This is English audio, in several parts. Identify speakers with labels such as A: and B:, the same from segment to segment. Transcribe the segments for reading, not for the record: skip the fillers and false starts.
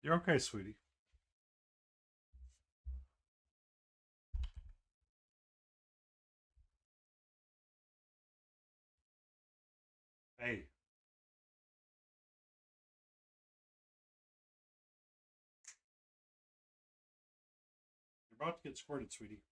A: You're okay, sweetie. Hey, you're about to get squirted, sweetie.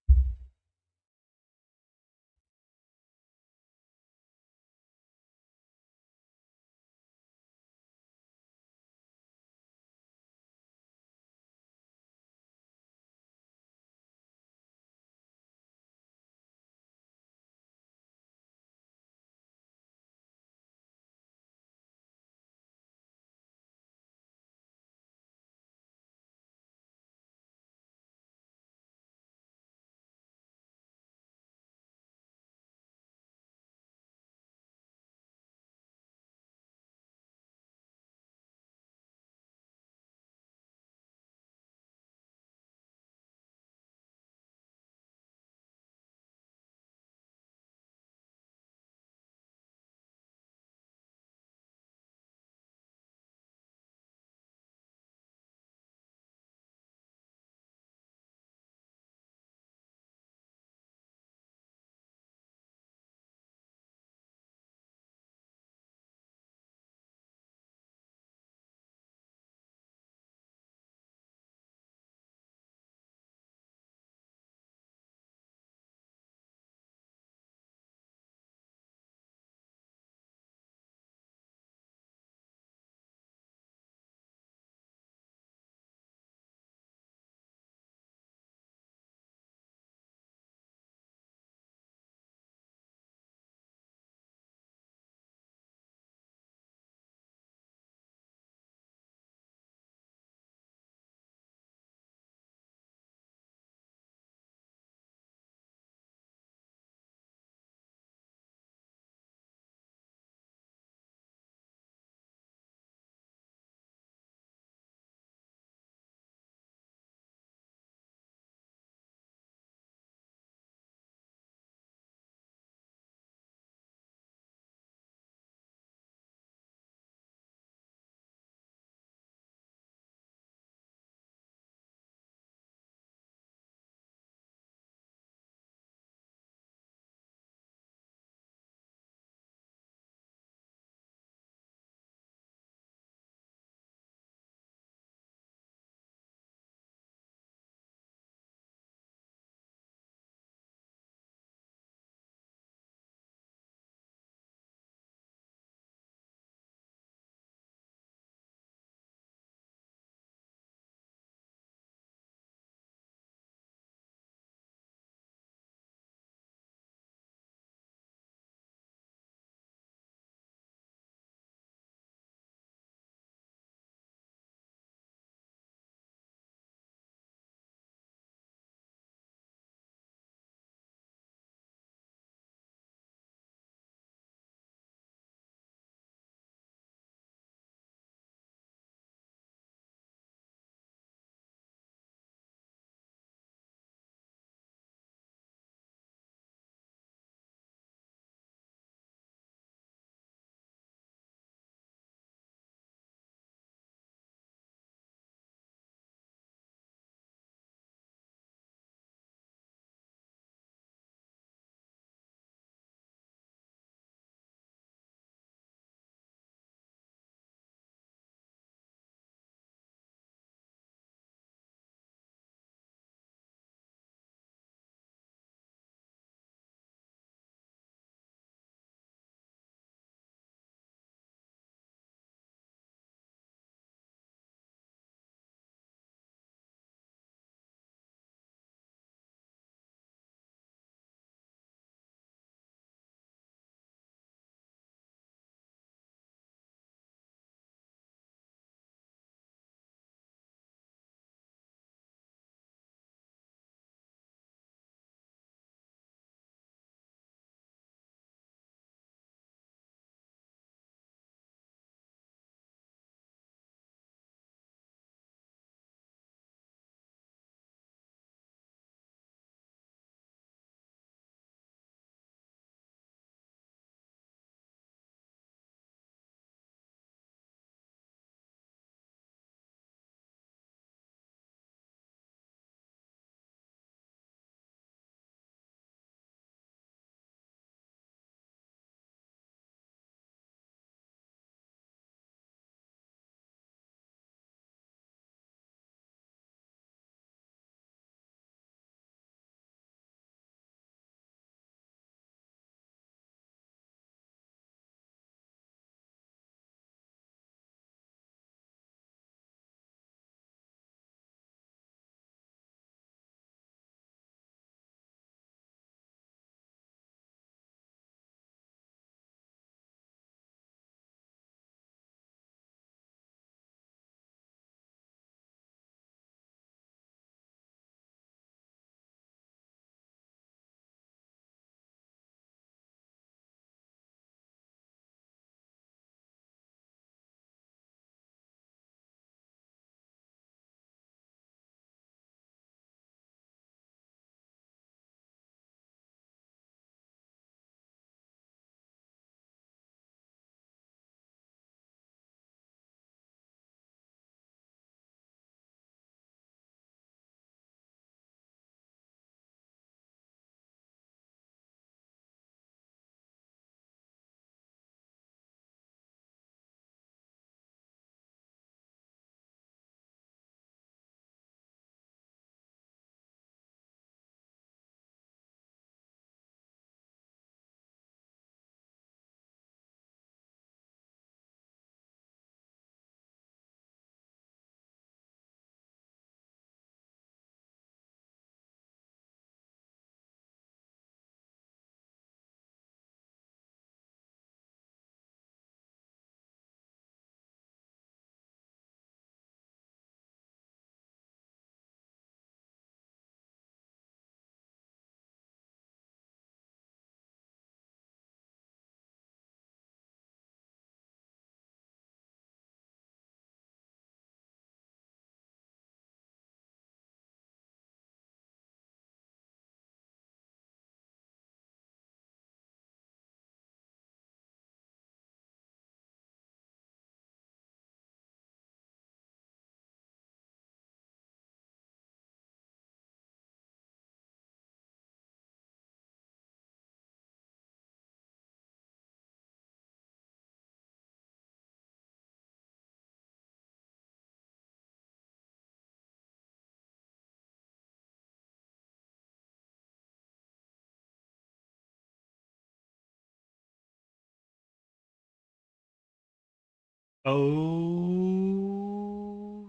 A: Oh,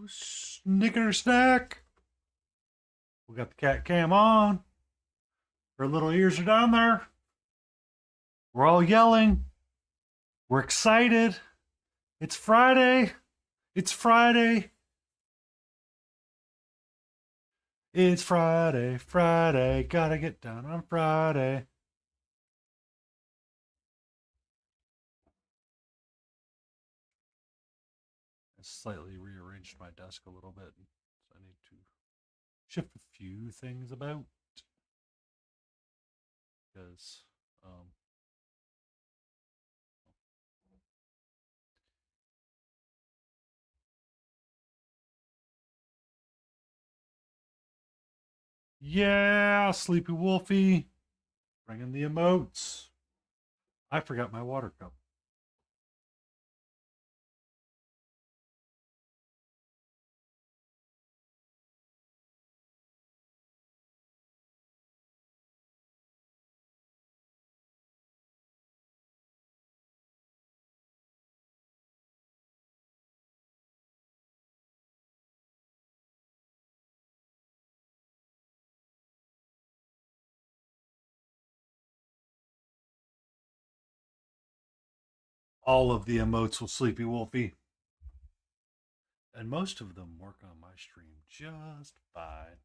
A: snicker snack. We got the cat cam on. Her little ears are down there. We're all yelling. We're excited. It's Friday. It's Friday. It's Friday. Friday. Gotta get down on Friday. I slightly rearranged my desk a little bit. So I need to shift a few things about. Because yeah, Sleepy Wolfie. Bringing the emotes. I forgot my water cup. All of the emotes with Sleepy Wolfie. And most of them work on my stream just fine.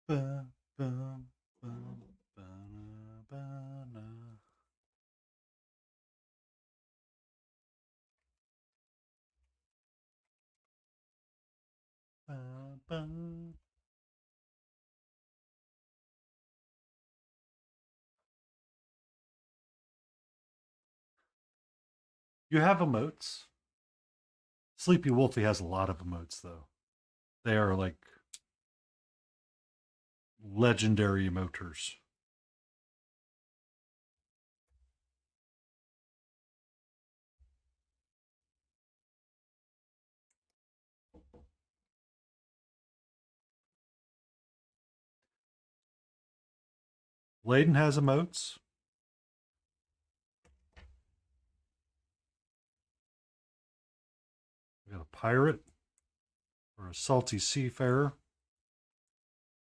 A: Ba, ba, ba, ba, ba, na. Ba, ba. You have emotes. Sleepy Wolfie has a lot of emotes, though. They are like legendary emoters. Glaen has emotes. We got a pirate or a salty seafarer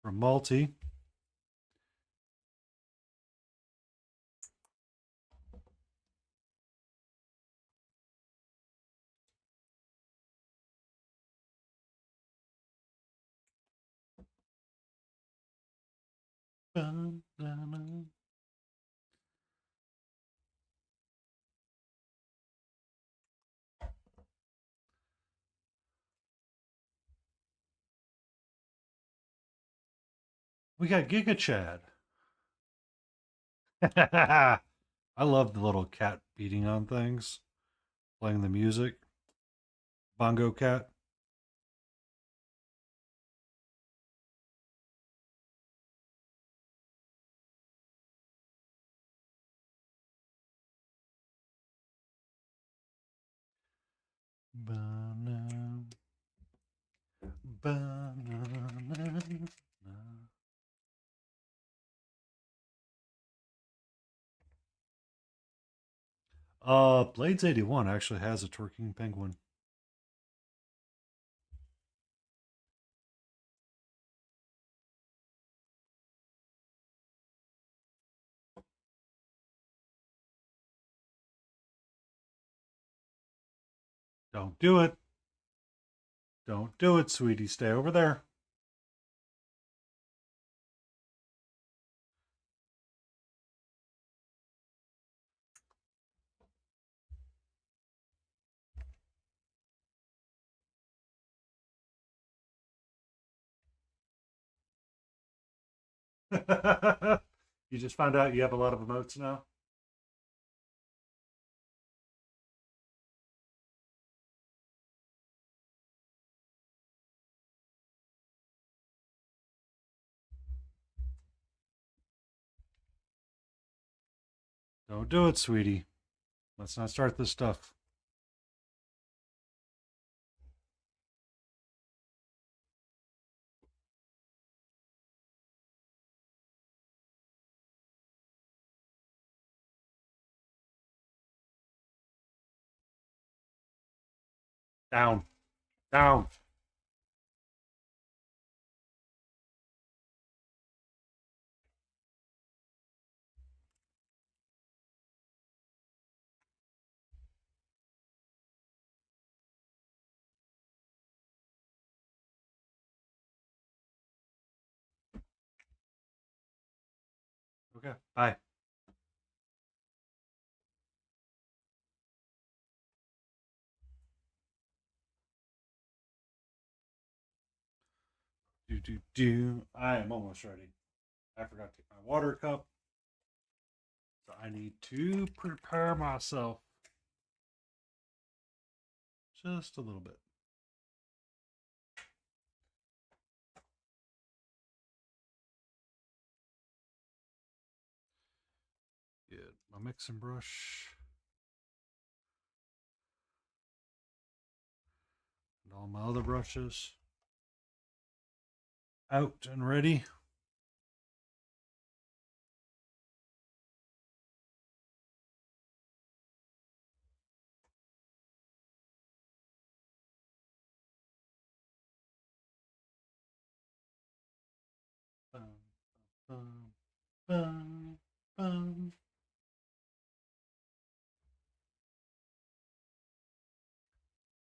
A: from Malty. Ba, na, na. We got Giga Chad. I love the little cat beating on things, playing the music. Bongo cat. Banana. Banana. Blades 81 actually has a twerking penguin. Don't do it. Don't do it, sweetie. Stay over there. You just found out you have a lot of emotes now? Don't do it, sweetie. Let's not start this stuff. Down. Down. Okay. Bye. Do. I am almost ready. I forgot to take my water cup. So I need to prepare myself just a little bit. Get my mixing brush and all my other brushes out and ready. Bum, bum, bum, bum.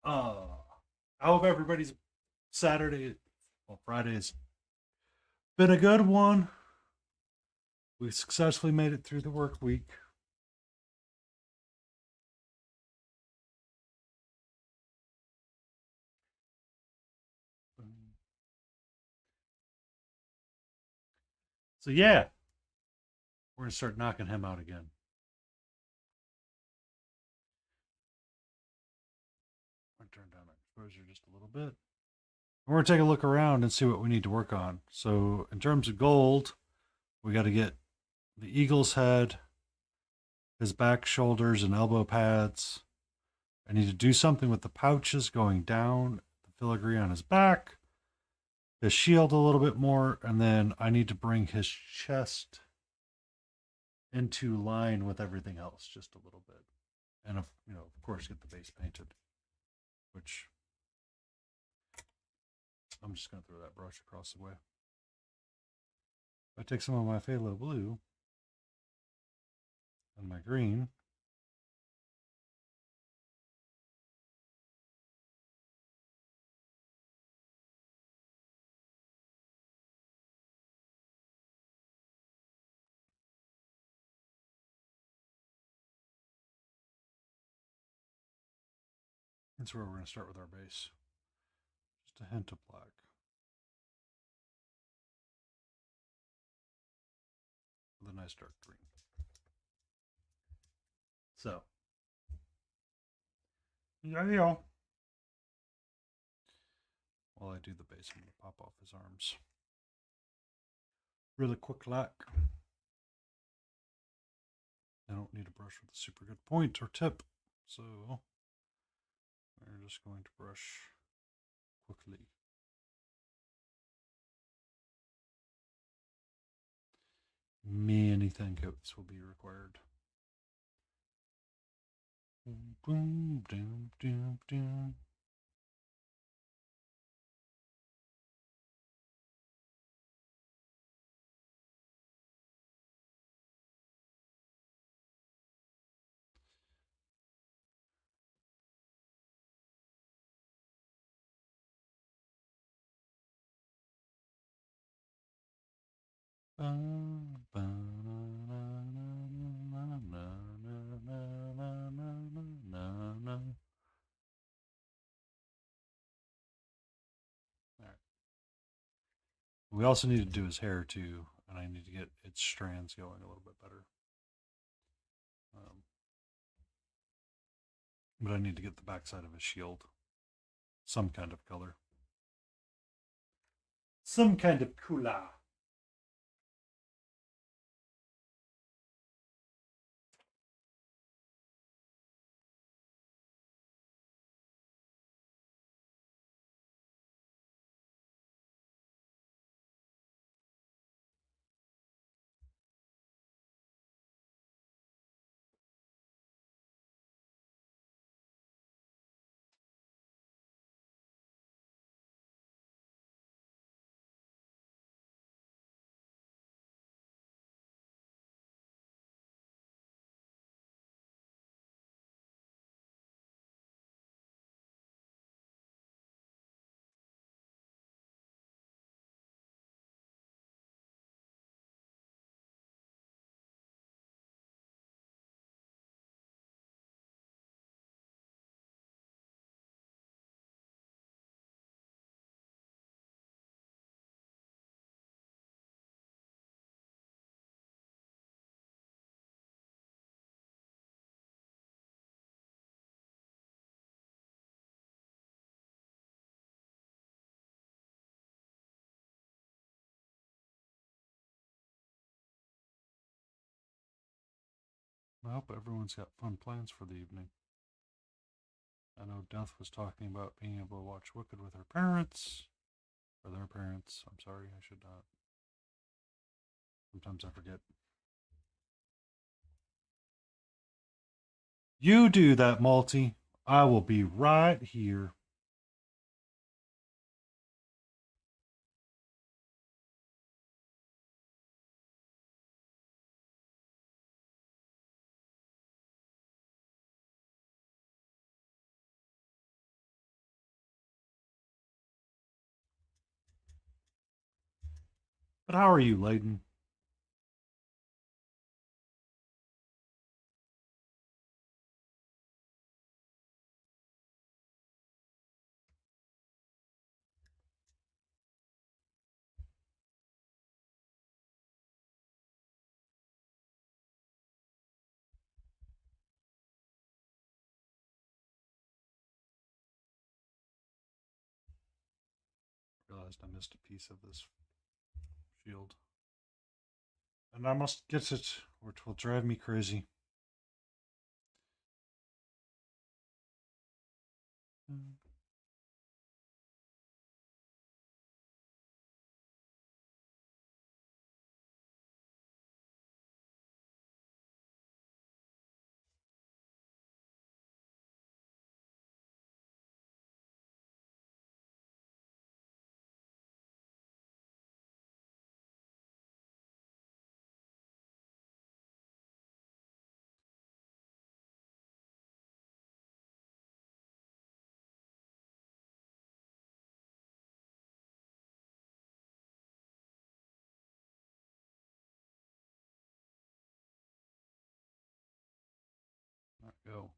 A: I hope everybody's Saturday, well, Friday's been a good one. We successfully made it through the work week. So yeah, we're gonna start knocking him out again. I'm gonna turn down our exposure just a little bit. We're gonna take a look around and see what we need to work on. So in terms of gold, we got to get the eagle's head, his back, shoulders, and elbow pads. I need to do something with the pouches going down the filigree on his back, his shield a little bit more, and then I need to bring his chest into line with everything else just a little bit. And of course, get the base painted, which I'm just gonna throw that brush across the way. I take some of my phthalo blue and my green. That's where we're going to start with our base. Just a hint of black. With a nice dark green. So, yeah. While I do the base, I'm going to pop off his arms. Really quick like. I don't need a brush with a super good point or tip. So, we're just going to brush quickly. Many thin coats will be required. Boom, boom, doom, doom, doom. We also need to do his hair too, and I need to get its strands going a little bit better. But I need to get the backside of his shield some kind of color. Some kind of color. I hope everyone's got fun plans for the evening. I know Death was talking about being able to watch Wicked with her parents. Or their parents. I'm sorry, I should not. Sometimes I forget. You do that, Malty. I will be right here. But how are you, Layden? Realized I missed a piece of this shield. And I must get it, or it will drive me crazy. Not go.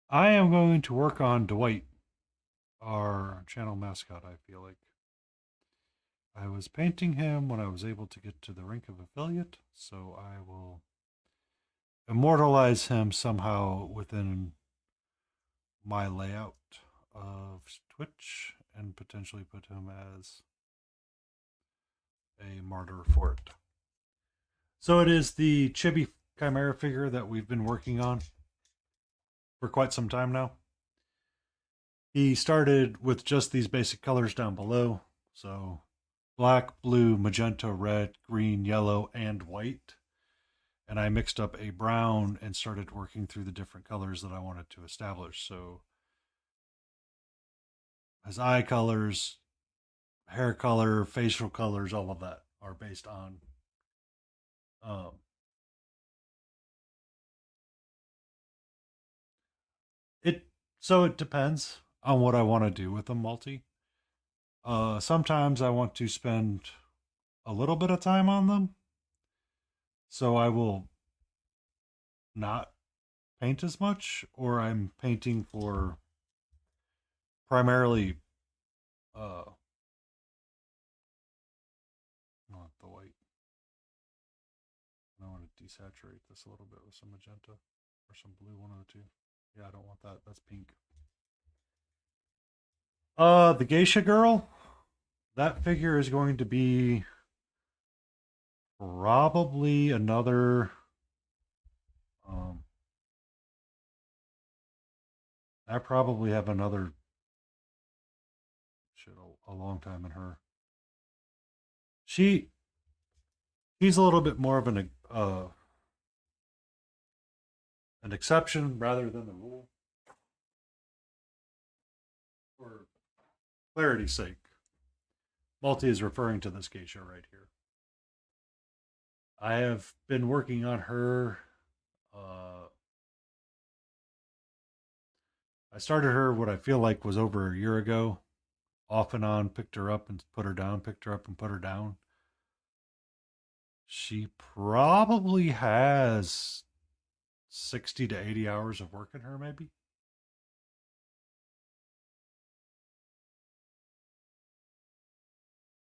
A: I am going to work on Dwight, our channel mascot, I feel like. I was painting him when I was able to get to the rank of affiliate, so I will immortalize him somehow within my layout of Twitch and potentially put him as a martyr for it. So it is the Chibi Chimera figure that we've been working on for quite some time now. He started with just these basic colors down below. So black, blue, magenta, red, green, yellow, and white. And I mixed up a brown and started working through the different colors that I wanted to establish. So his eye colors, hair color, facial colors, all of that are based on um, it. So it depends on what I want to do with a multi. Sometimes I want to spend a little bit of time on them, so I will not paint as much, or I'm painting for primarily not the white. I want to desaturate this a little bit with some magenta or some blue, one of the two. Yeah, I don't want that. That's pink. The geisha girl. That figure is going to be probably another I probably have another shit a long time in her. She he's a little bit more of an exception rather than the rule. For clarity's sake, Multi is referring to this geisha right here. I have been working on her. Uh, I started her what I feel like was over a year ago. Off and on, picked her up and put her down, picked her up and put her down. She probably has 60 to 80 hours of work in her, maybe.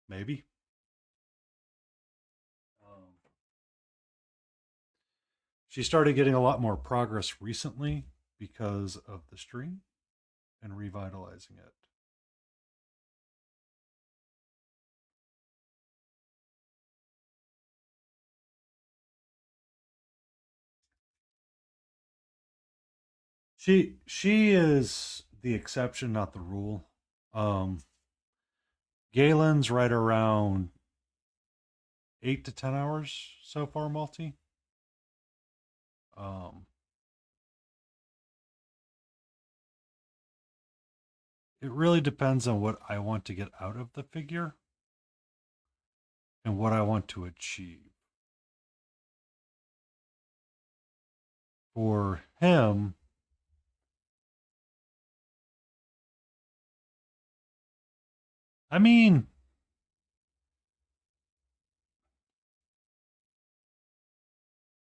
A: maybe. Um, she started getting a lot more progress recently because of the stream and revitalizing it. She is the exception, not the rule. Um, Galen's right around 8 to 10 hours so far, multi. Um, it really depends on what I want to get out of the figure and what I want to achieve. For him, I mean,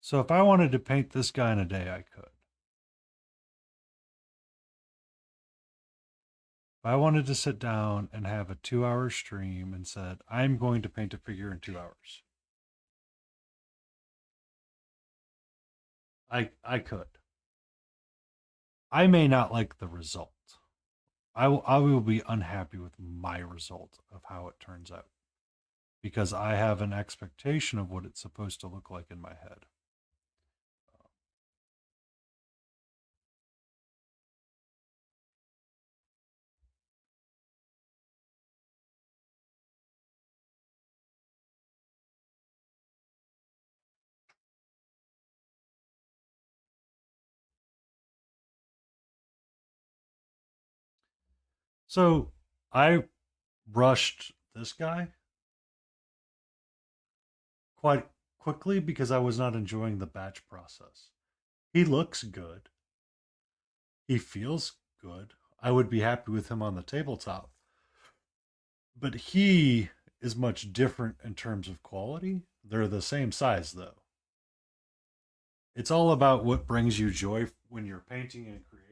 A: so if I wanted to paint this guy in a day, I could. If I wanted to sit down and have a 2 hour stream and said, I'm going to paint a figure in 2 hours, I could. I may not like the result. I will be unhappy with my result of how it turns out because I have an expectation of what it's supposed to look like in my head. So I rushed this guy quite quickly because I was not enjoying the batch process. He looks good. He feels good. I would be happy with him on the tabletop. But he is much different in terms of quality. They're the same size though. It's all about what brings you joy when you're painting and creating.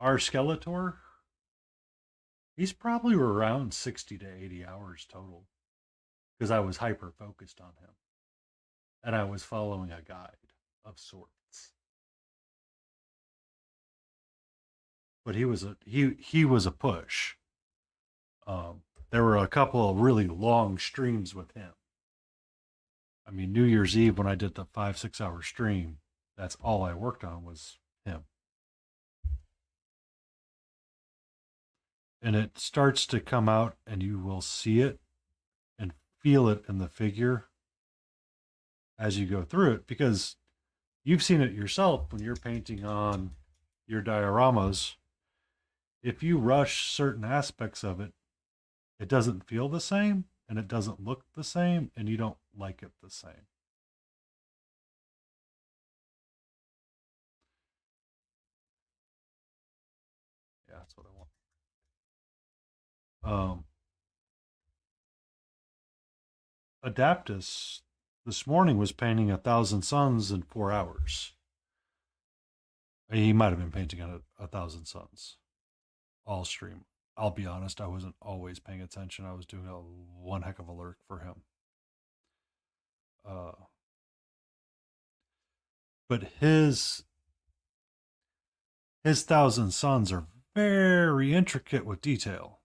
A: Our Skeletor, he's probably around 60 to 80 hours total because I was hyper focused on him and I was following a guide of sorts. But he was a push. There were a couple of really long streams with him. I mean, New Year's Eve when I did the 5 6 hour stream, that's all I worked on was him. And it starts to come out, and you will see it and feel it in the figure as you go through it because you've seen it yourself when you're painting on your dioramas. If you rush certain aspects of it, it doesn't feel the same and it doesn't look the same and you don't like it the same. Yeah, that's what I want. Um, Adaptus this morning was painting 1,000 suns in 4 hours. He might have been painting on 1,000 suns all stream. I'll be honest, I wasn't always paying attention. I was doing one heck of a lurk for him. Uh, but his 1,000 suns are very intricate with detail.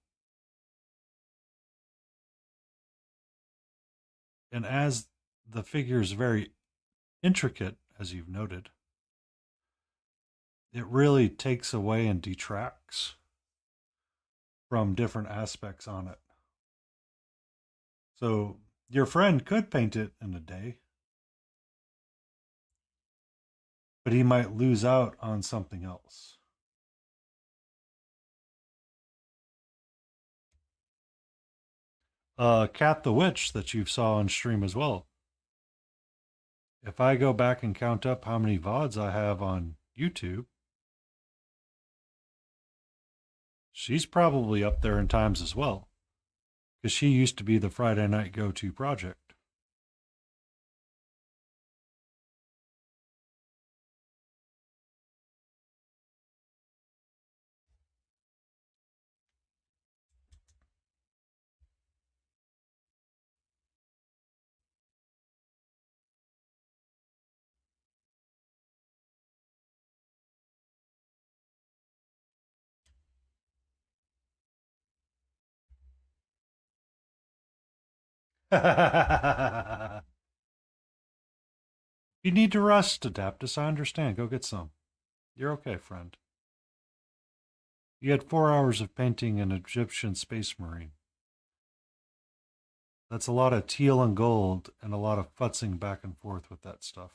A: And as the figure is very intricate, as you've noted, it really takes away and detracts from different aspects on it. So your friend could paint it in a day, but he might lose out on something else. Cat the Witch that you saw on stream as well. If I go back and count up how many VODs I have on YouTube, she's probably up there in times as well. because she used to be the Friday night go-to project. You need to rest, Adaptus. I understand. Go get some. You're okay, friend. You had 4 hours of painting an Egyptian space marine. That's a lot of teal and gold and a lot of futzing back and forth with that stuff.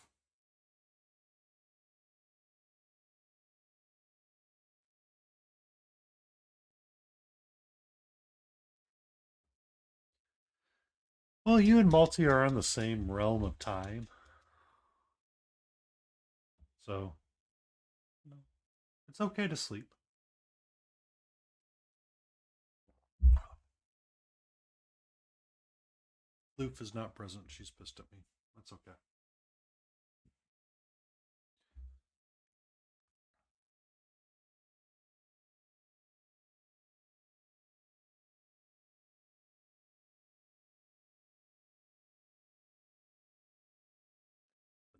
A: Well, you and Malty are in the same realm of time. So, it's okay to sleep. Loof is not present. She's pissed at me. That's okay.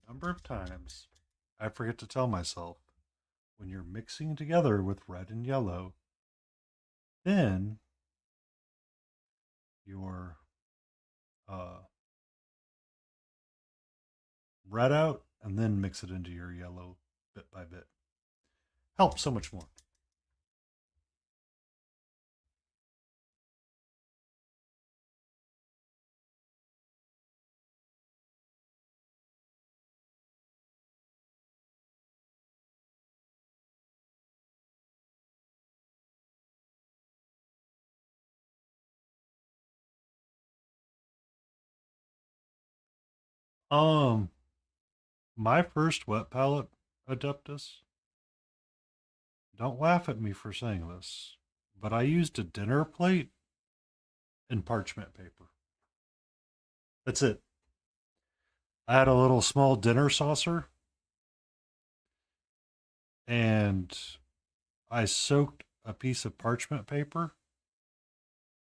A: The number of times I forget to tell myself when you're mixing together with red and yellow, then your red out and then mix it into your yellow bit by bit. Helps so much more. Um, my first wet palette, Adeptus, don't laugh at me for saying this, but I used a dinner plate and parchment paper. That's it. I had a little small dinner saucer and I soaked a piece of parchment paper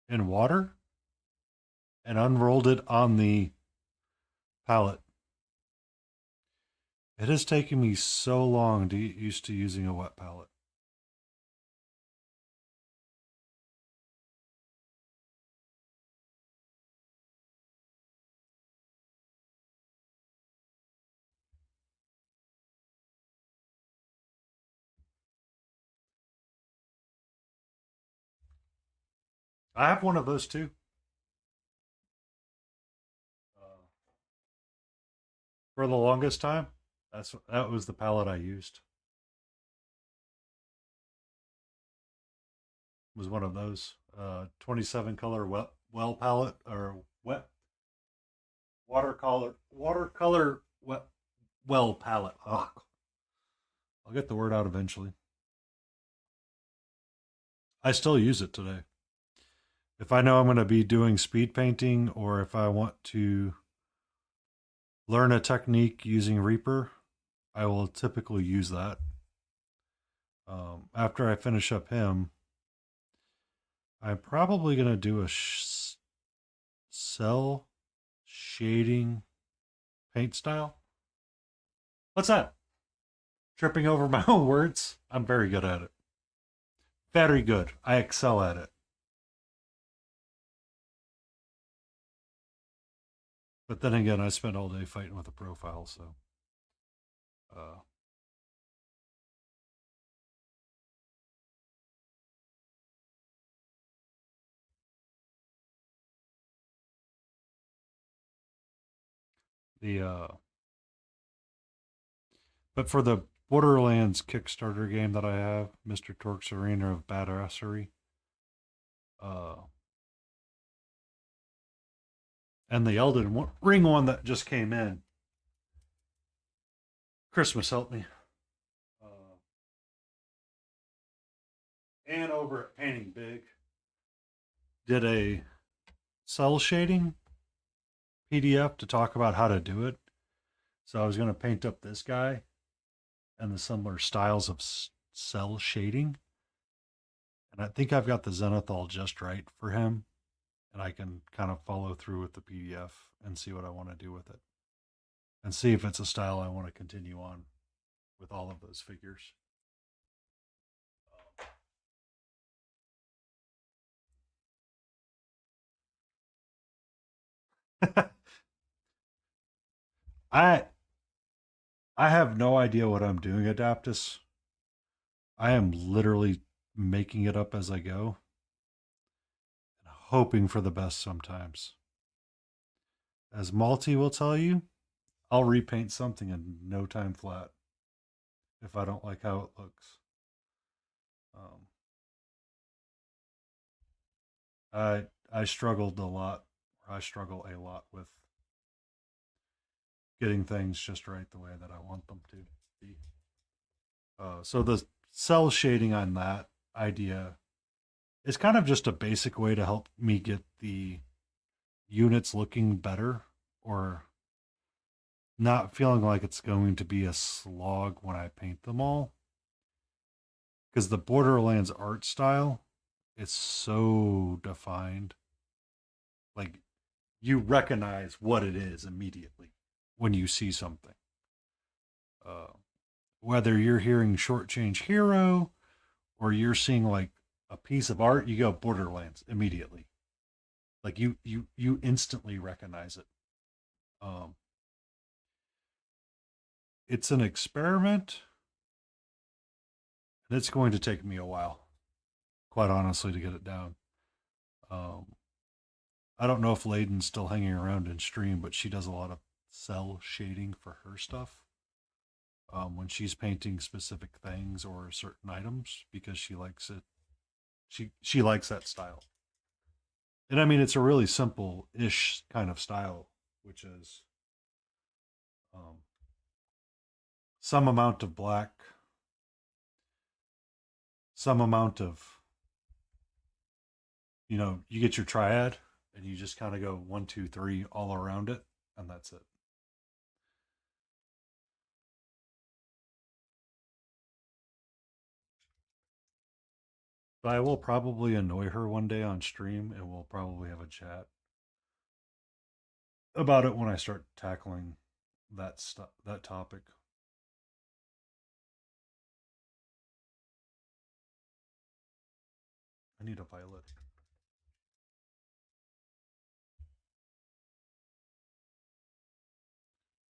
A: in water and unrolled it on the palette. It has taken me so long to get used to using a wet palette. I have one of those too. For the longest time, that was the palette I used. Was one of those 27 color well palette or wet watercolor wet well palette. Oh, I'll get the word out eventually. I still use it today. If I know I'm going to be doing speed painting or if I want to learn a technique using Reaper, I will typically use that. After I finish up him, I'm probably going to do a cell shading paint style. What's that? Tripping over my own words? I'm very good at it. Very good. I excel at it. But then again, I spent all day fighting with a profile, so. Uh, the But for the Borderlands Kickstarter game that I have, Mr. Torque's Arena of Badassery, uh, and the Elden Ring one that just came in, Christmas helped me. And over at Painting Big, did a cell shading PDF to talk about how to do it. So I was going to paint up this guy and the similar styles of cell shading. And I think I've got the zenithal just right for him. And I can kind of follow through with the PDF and see what I want to do with it. And see if it's a style I want to continue on with all of those figures. I I have no idea what I'm doing, Adaptus. I am literally making it up as I go and hoping for the best sometimes. As Malty will tell you, I'll repaint something in no time flat if I don't like how it looks. Um, I struggled a lot. I struggle a lot with getting things just right the way that I want them to be. So the cell shading on that idea is kind of just a basic way to help me get the units looking better or not feeling like it's going to be a slog when I paint them all. Because the Borderlands art style is so defined. Like, you recognize what it is immediately when you see something. Uh, Whether you're hearing Shortchange Hero or you're seeing like a piece of art, you go Borderlands immediately. Like you instantly recognize it. Um, it's an experiment, and it's going to take me a while, quite honestly, to get it down. Um, I don't know if Layden's still hanging around in stream, but she does a lot of cell shading for her stuff when she's painting specific things or certain items because she likes it. She likes that style, and I mean it's a really simple-ish kind of style, which is um, some amount of black, some amount of you get your triad, and you just kind of go 1, 2, 3 all around it, and that's it. But I will probably annoy her one day on stream, and we'll probably have a chat about it when I start tackling that topic. I need a violet.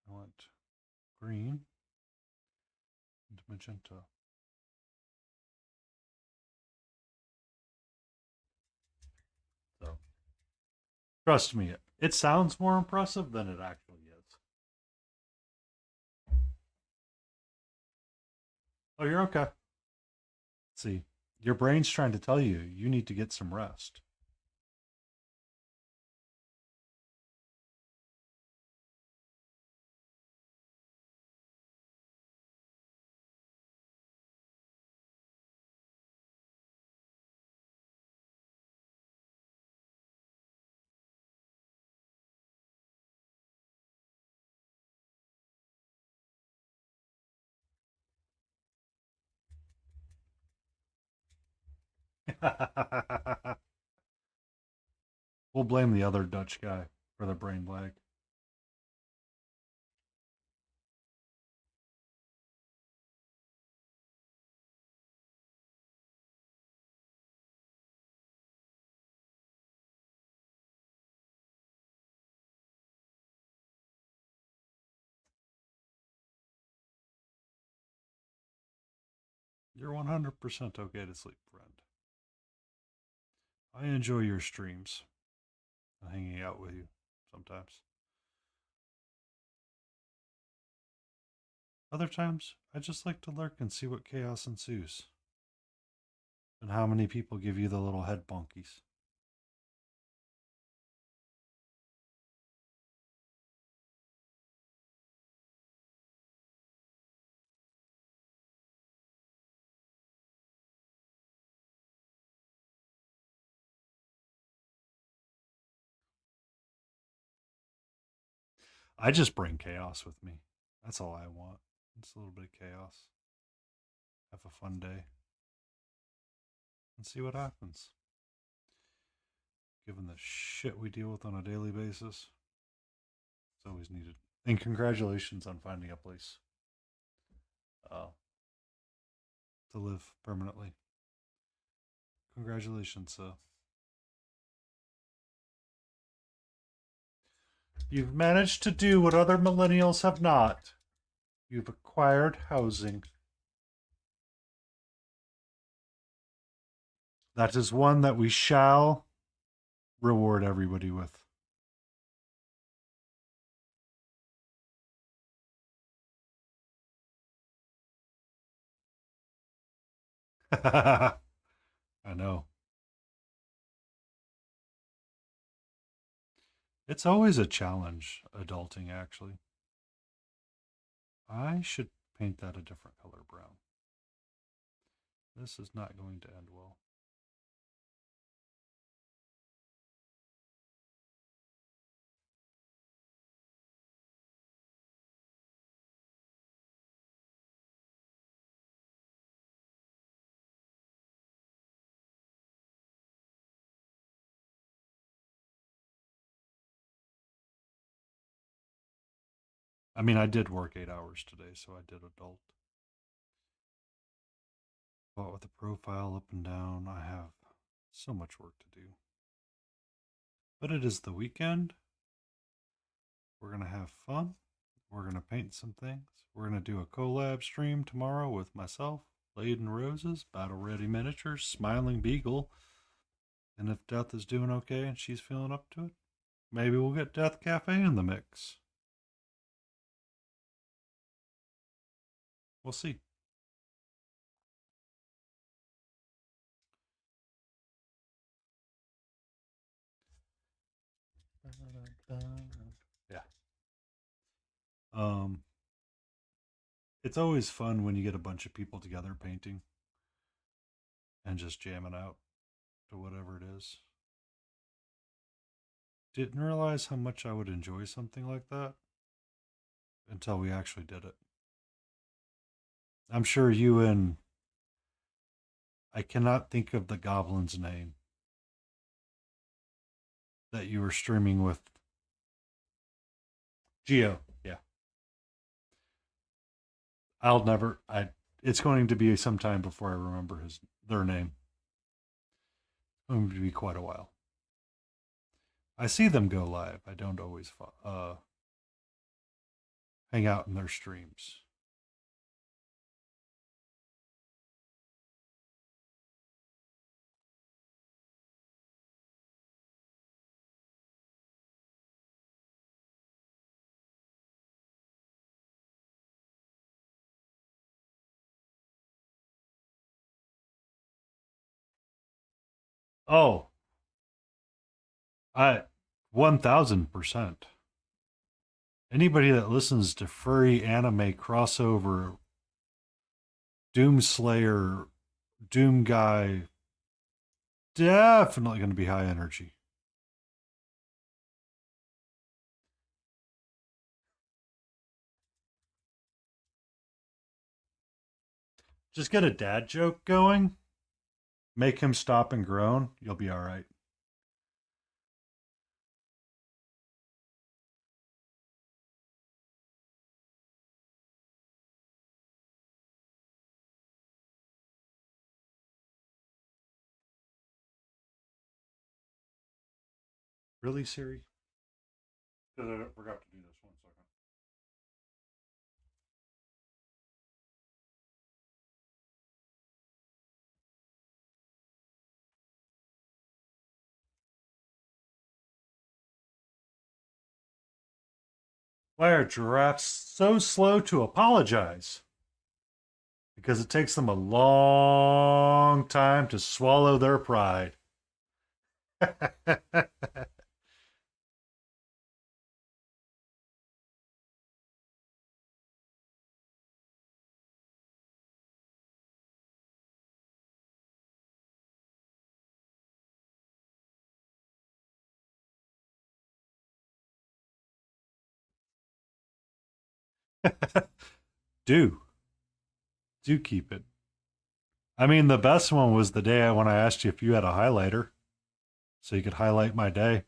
A: I want green and magenta. So trust me, it sounds more impressive than it actually is. Oh, you're okay. See, your brain's trying to tell you you need to get some rest. We'll blame the other Dutch guy for the brain lag. You're 100% okay to sleep, friend. I enjoy your streams and hanging out with you sometimes. Other times, I just like to lurk and see what chaos ensues. And how many people give you the little head bonkies. I just bring chaos with me. That's all I want. It's a little bit of chaos. Have a fun day and see what happens. Given the shit we deal with on a daily basis, it's always needed. And congratulations on finding a place uh, to live permanently. Congratulations. You've managed to do what other millennials have not. You've acquired housing. That is one that we shall reward everybody with. I know. It's always a challenge, adulting, actually. I should paint that a different color brown. This is not going to end well. I mean, I did work 8 hours today, so I did adult. But with the profile up and down, I have so much work to do. But it is the weekend. We're going to have fun. We're going to paint some things. We're going to do a collab stream tomorrow with myself, Laden Roses, Battle Ready Miniatures, Smiling Beagle. And if Death is doing okay and she's feeling up to it, maybe we'll get Death Cafe in the mix. We'll see. Yeah. Um, it's always fun when you get a bunch of people together painting and just jamming out to whatever it is. Didn't realize how much I would enjoy something like that until we actually did it. I'm sure you and I cannot think of the goblin's name that you were streaming with. Geo. Yeah. I'll never I it's going to be some time before I remember their name. It's going to be quite a while. I see them go live. I don't always hang out in their streams. Oh, I 1000%. Anybody that listens to furry anime crossover Doom Slayer Doom guy definitely going to be high energy. Just get a dad joke going, make him stop and groan, you'll be all right. Really, Siri? Because I forgot to do this 1 second. Why are giraffes so slow to apologize? Because it takes them a long time to swallow their pride. Do. Do keep it. I mean, the best one was the day when I asked you if you had a highlighter so you could highlight my day.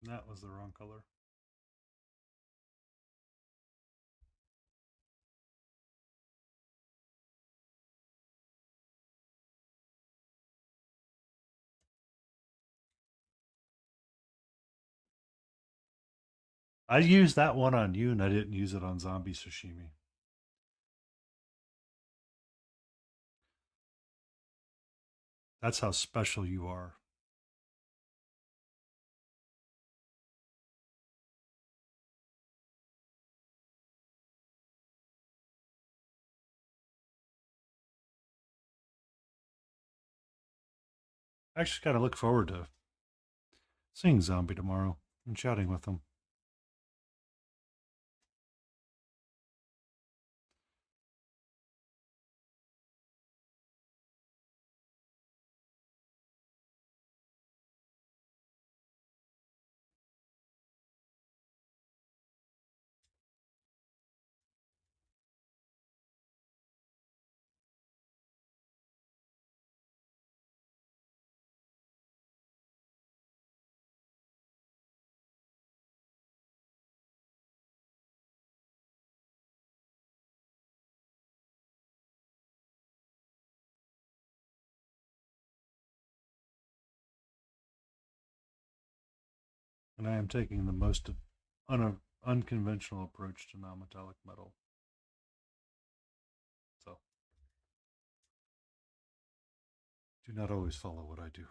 A: That was the wrong color. I used that one on you and I didn't use it on zombie sashimi. That's how special you are. I actually kind of look forward to seeing Zombie tomorrow and chatting with him. And I am taking the most unconventional approach to non-metallic metal. So do not always follow what I do.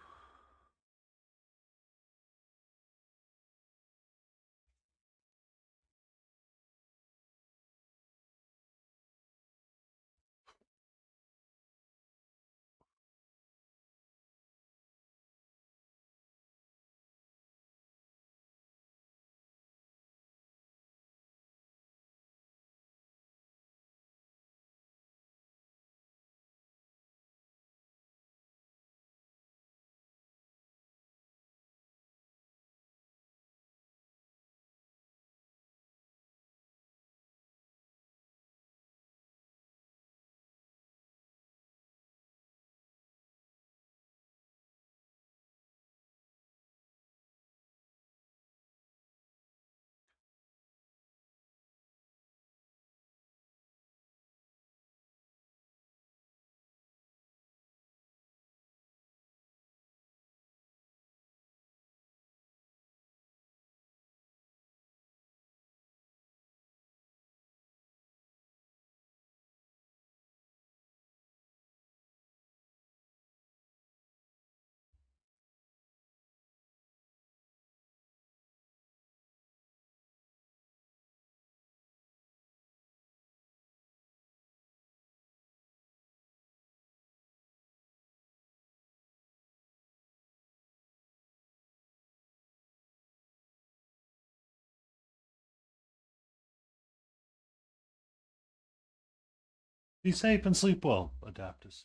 A: Be safe and sleep well, Adaptus.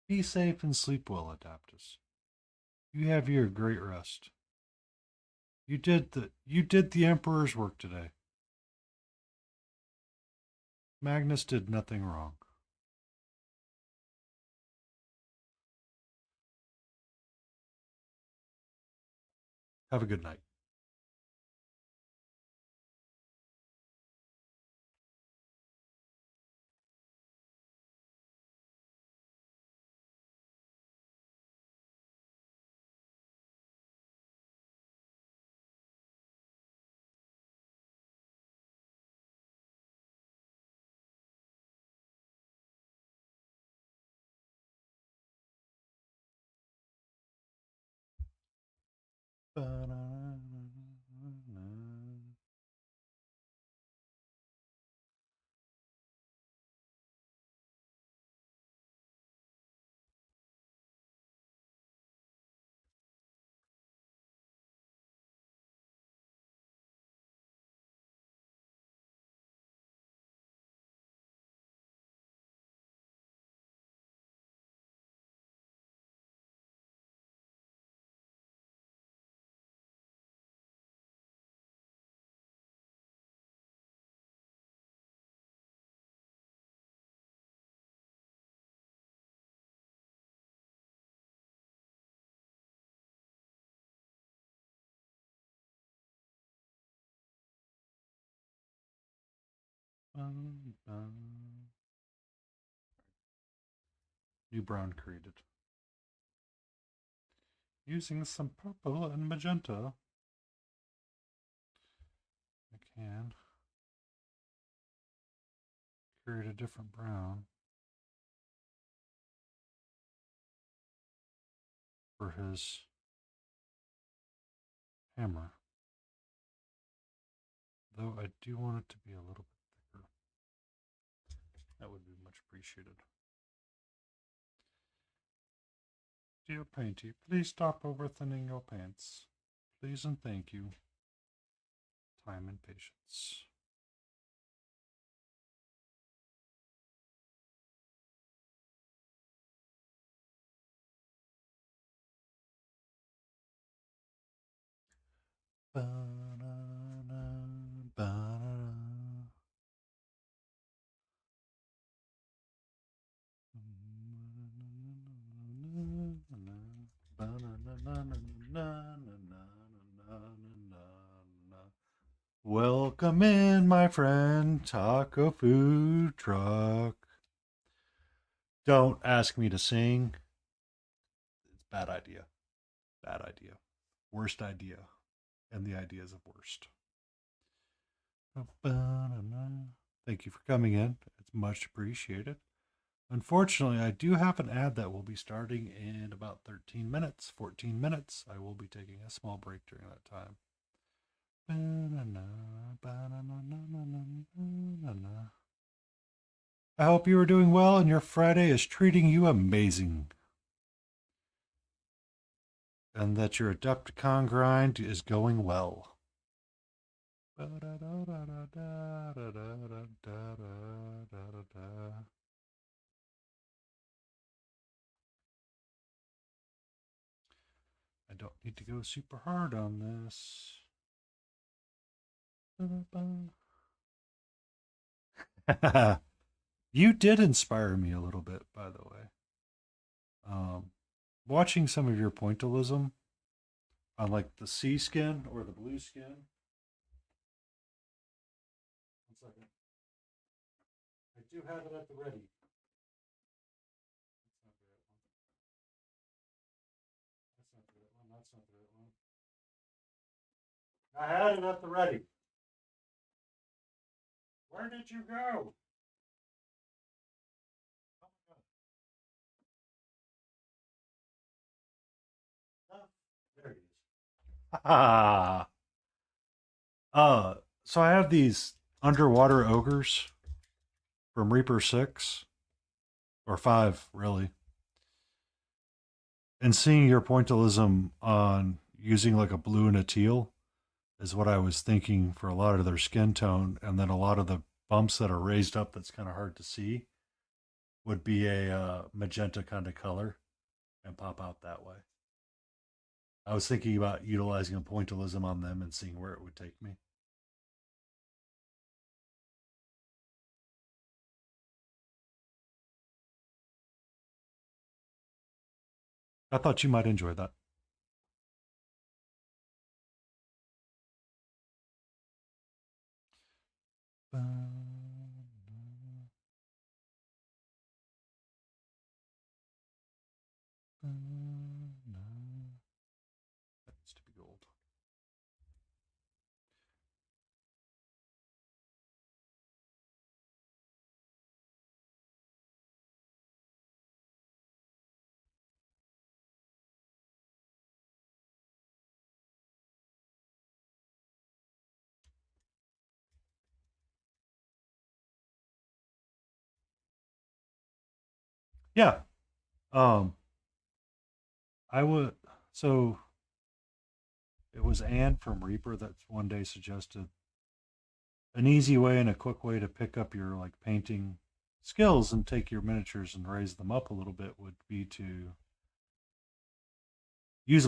A: Be safe and sleep well, Adaptus. You have your great rest. You did the Emperor's work today. Magnus did nothing wrong. Have a good night. New brown created. Using some purple and magenta, I can create a different brown for his hammer. Though I do want it to be a little bit thicker. That would be much appreciated. Dear Painty, please stop over thinning your pants. Please and thank you. Time and patience. Ba-na-na, ba-na-na. Welcome in, my friend, taco food truck. Don't ask me to sing. It's a bad idea. Bad idea. Worst idea. And the ideas of worst. Thank you for coming in. It's much appreciated. Unfortunately, I do have an ad that will be starting in about 13 minutes, 14 minutes. I will be taking a small break during that time. I hope you are doing well and your Friday is treating you amazing. And that your Adepticon grind is going well. I don't need to go super hard on this. You did inspire me a little bit, by the way. Watching some of your pointillism on like the sea skin or the blue skin. 1 second. I do have it at the ready. That's not the right one. That's not the right one. I had it at the ready. Where did you go? Oh my god. Oh, there it is. Ah. So I have these underwater ogres from Reaper 6 or 5, really. And seeing your pointillism on using like a blue and a teal is what I was thinking for a lot of their skin tone, and then a lot of the bumps that are raised up that's kind of hard to see would be a magenta kind of color and pop out that way. I was thinking about utilizing a pointillism on them and seeing where it would take me. I thought you might enjoy that. That needs to be gold. Yeah. Um, I would. So it was Anne from Reaper that one day suggested an easy way and a quick way to pick up your like painting skills and take your miniatures and raise them up a little bit would be to use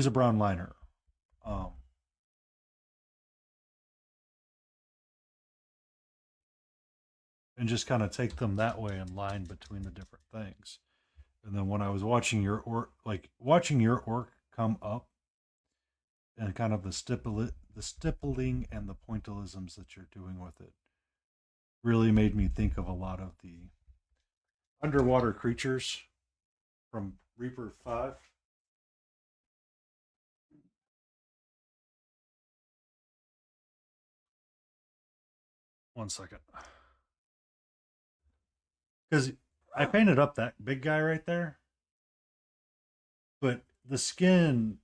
A: a brown liner. Um, and just kind of take them that way and line between the different things. And then when I was watching your orc come up and kind of the stippling and the pointillisms that you're doing with it, really made me think of a lot of the underwater creatures from Reaper 5. One second. Because I painted up that big guy right there, but the skin,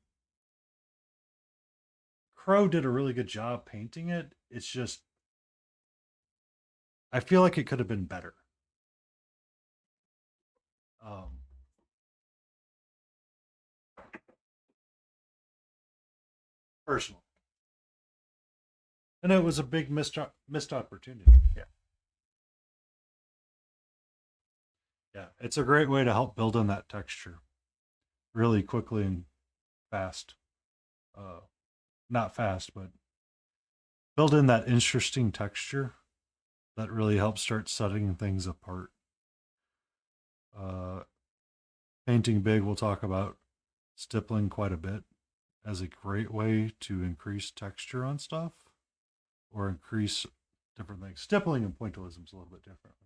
A: Crow did a really good job painting it. It's just, I feel like it could have been better. Um, Personal. And it was a big missed opportunity. Yeah. Yeah. It's a great way to help build in that texture really quickly and fast. Uh, Not fast, but build in that interesting texture that really helps start setting things apart. Uh, Painting big, we'll talk about stippling quite a bit as a great way to increase texture on stuff or increase different things. Stippling and pointillism is a little bit different.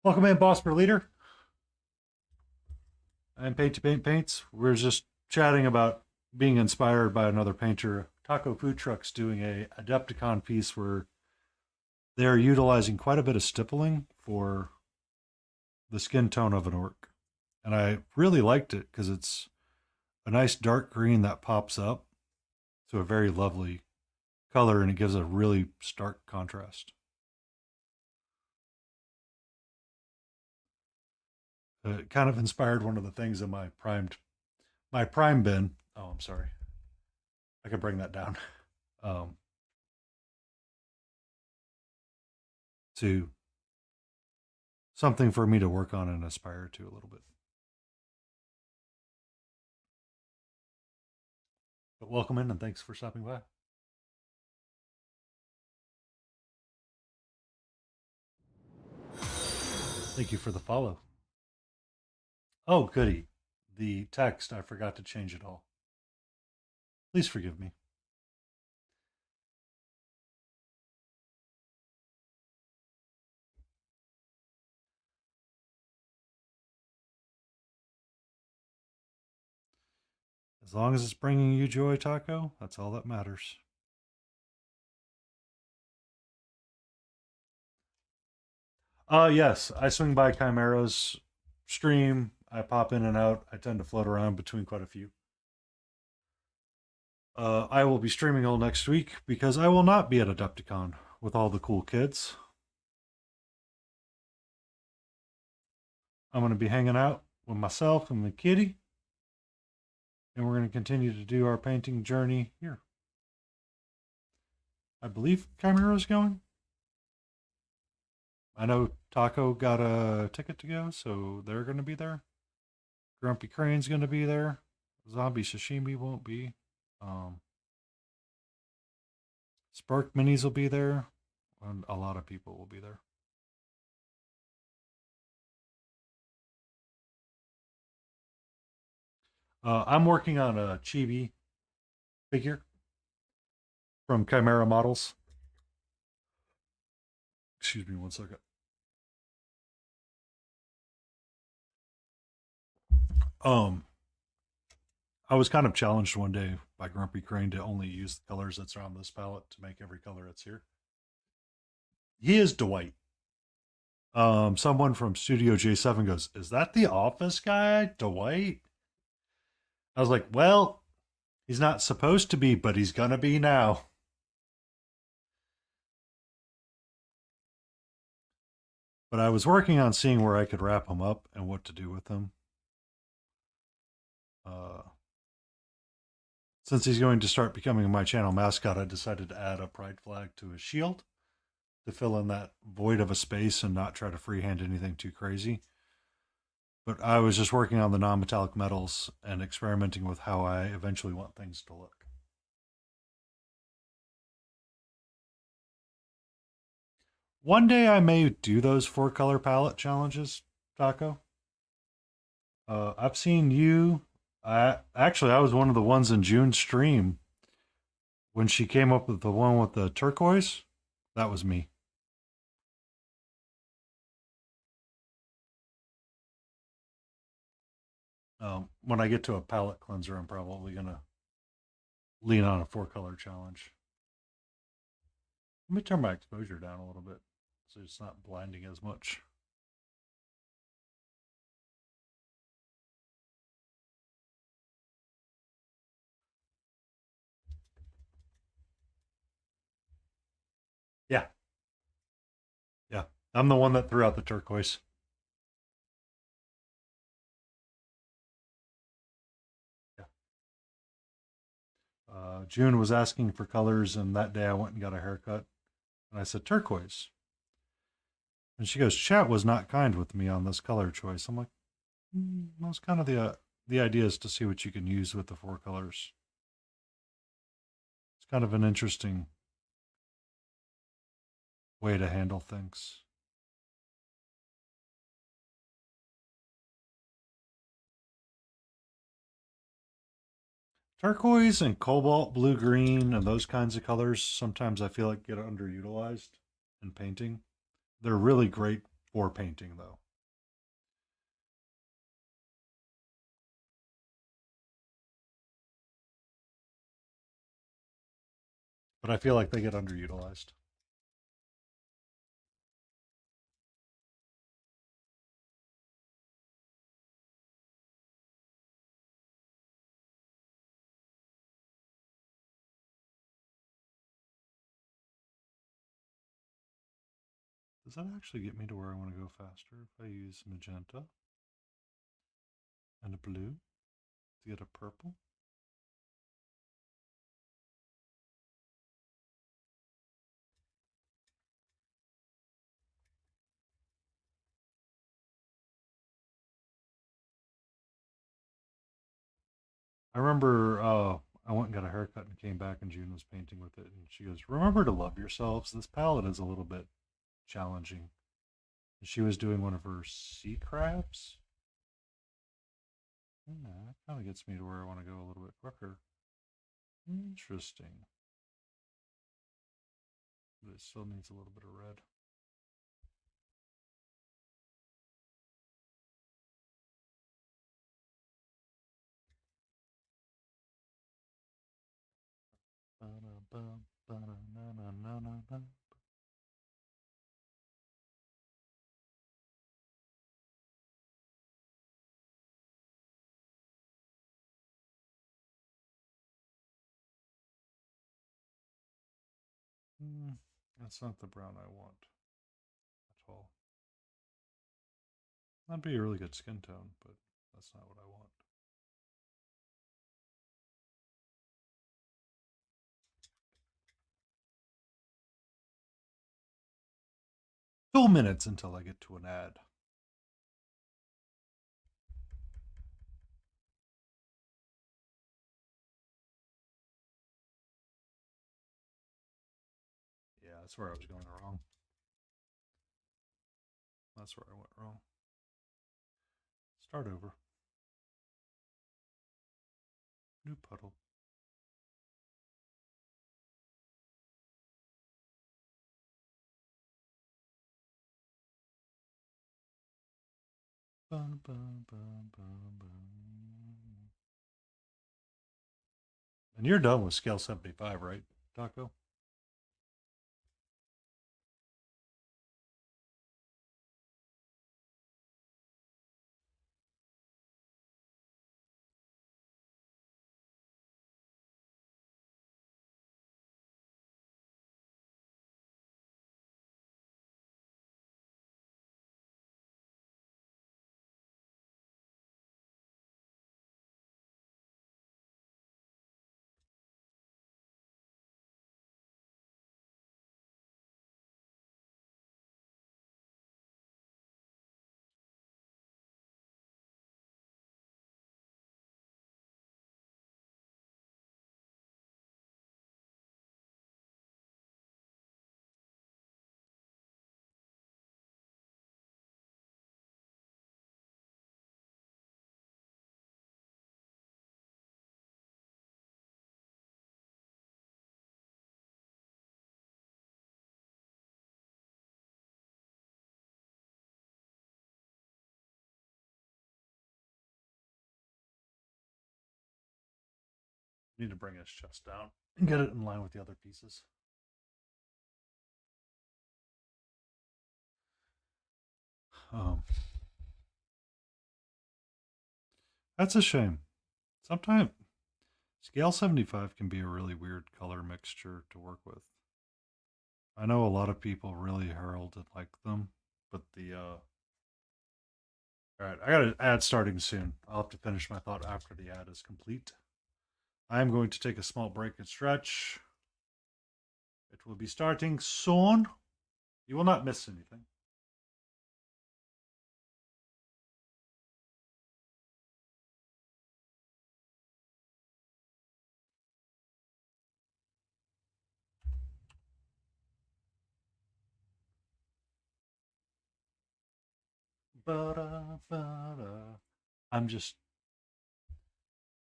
A: Welcome in, Boss per Leader. I'm Paint to Paint Paints. We're just chatting about being inspired by another painter. Taco Food Truck's doing a Adepticon piece where they're utilizing quite a bit of stippling for the skin tone of an orc. And I really liked it because it's a nice dark green that pops up to a very lovely color and it gives a really stark contrast. It kind of inspired one of the things in my prime bin. Oh, I'm sorry. I could bring that down. Um, to something for me to work on and aspire to a little bit. But welcome in and thanks for stopping by. Thank you for the follow. Oh, goody. The text, I forgot to change it all. Please forgive me. As long as it's bringing you joy, Taco, that's all that matters. Yes, I swing by Chimera's stream. I pop in and out. I tend to float around between quite a few. I will be streaming all next week because I will not be at Adepticon with all the cool kids. I'm going to be hanging out with myself and the kitty, and we're going to continue to do our painting journey here. I believe Chimera's going. I know Taco got a ticket to go, so they're going to be there. Grumpy Crane's going to be there. Zombie Sashimi won't be. Spark Minis will be there, and a lot of people will be there. I'm working on a Chibi figure from Chimera Models. Excuse me one second. Um, I was kind of challenged one day by Grumpy Crane to only use the colors that's on this palette to make every color that's here. He is Dwight. Someone from Studio J7 goes, "Is that the Office guy, Dwight?" I was like, "Well, he's not supposed to be, but he's gonna be now." But I was working on seeing where I could wrap him up and what to do with him. Uh, since he's going to start becoming my channel mascot, I decided to add a pride flag to his shield to fill in that void of a space and not try to freehand anything too crazy. But I was just working on the non-metallic metals and experimenting with how I eventually want things to look. One day I may do those 4-color palette challenges, Taco. I've seen you. I was one of the ones in June's stream when she came up with the one with the turquoise, that was me. When I get to a palette cleanser, I'm probably gonna lean on a 4 color challenge. Let me turn my exposure down a little bit so it's not blinding as much. Yeah, yeah. I'm the one that threw out the turquoise. Yeah. June was asking for colors, and that day I went and got a haircut, and I said turquoise, and she goes, "Chat was not kind with me on this color choice." I'm like, that's kind of the idea is to see what you can use with the 4 colors. It's kind of an interesting way to handle things. Turquoise and cobalt blue green and those kinds of colors sometimes I feel like get underutilized in painting. They're really great for painting though. But I feel like they get underutilized. Does that actually get me to where I want to go faster if I use magenta and a blue to get a purple? I remember I went and got a haircut and came back and June was painting with it and she goes, "Remember to love yourselves. This palette is a little bit challenging." And she was doing one of her sea crabs. Yeah, that kind of gets me to where I want to go a little bit quicker. Interesting. But it still needs a little bit of red. That's not the brown I want at all. That'd be a really good skin tone, but that's not what I want. 2 minutes until I get to an ad. Yeah, that's where I was going wrong. That's where I went wrong. Start over. New puddle. Bum, bum, bum, bum, bum. And you're done with scale 75, right, Taco? Need to bring his chest down and get it in line with the other pieces. Um, that's a shame. Sometimes scale 75 can be a really weird color mixture to work with. I know a lot of people really hurled and like them, but all right, I got an ad starting soon. I'll have to finish my thought after the ad is complete. I am going to take a small break and stretch. It will be starting soon. You will not miss anything. Ba-da, ba-da. I'm just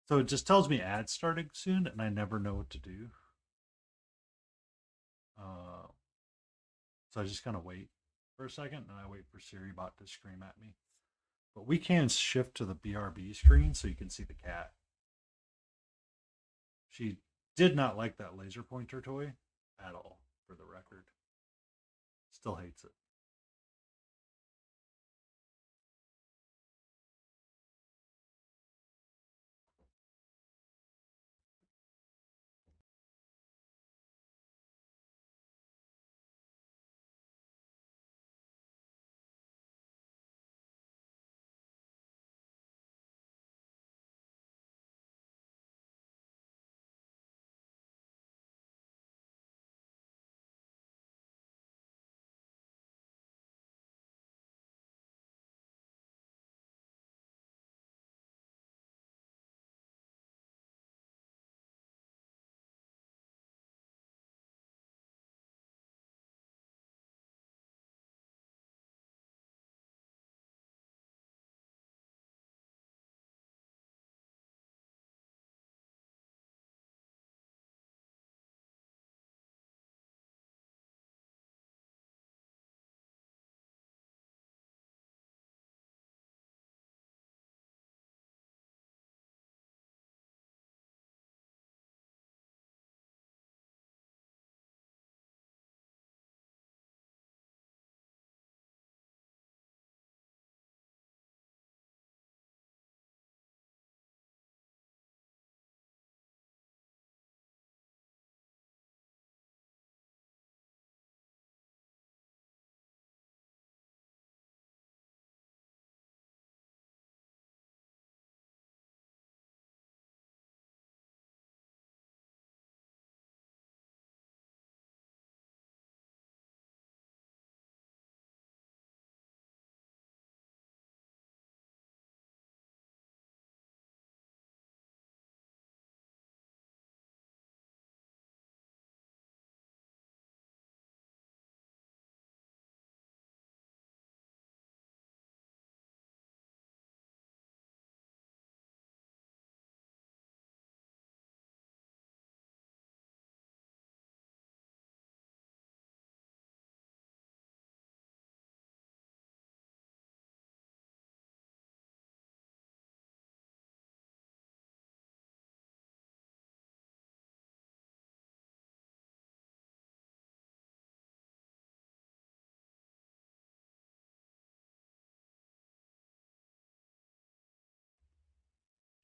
A: so it just tells me ad starting soon, and I never know what to do. Uh, so I just kind of wait for a second, and I wait for SiriBot to scream at me. But we can shift to the BRB screen so you can see the cat. She did not like that laser pointer toy at all, for the record. Still hates it.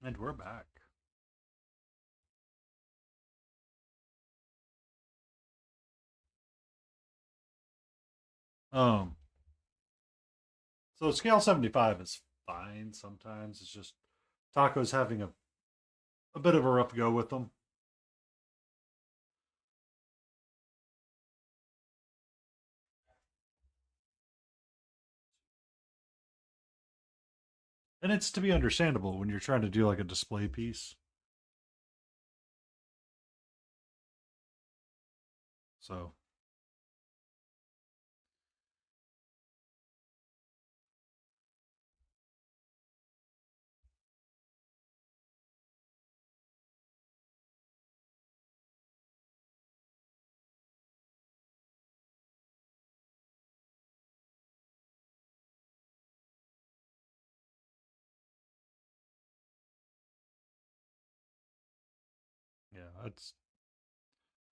A: And we're back. Um, so scale 75 is fine sometimes. It's just Taco's having a bit of a rough go with them. And it's to be understandable when you're trying to do like a display piece. So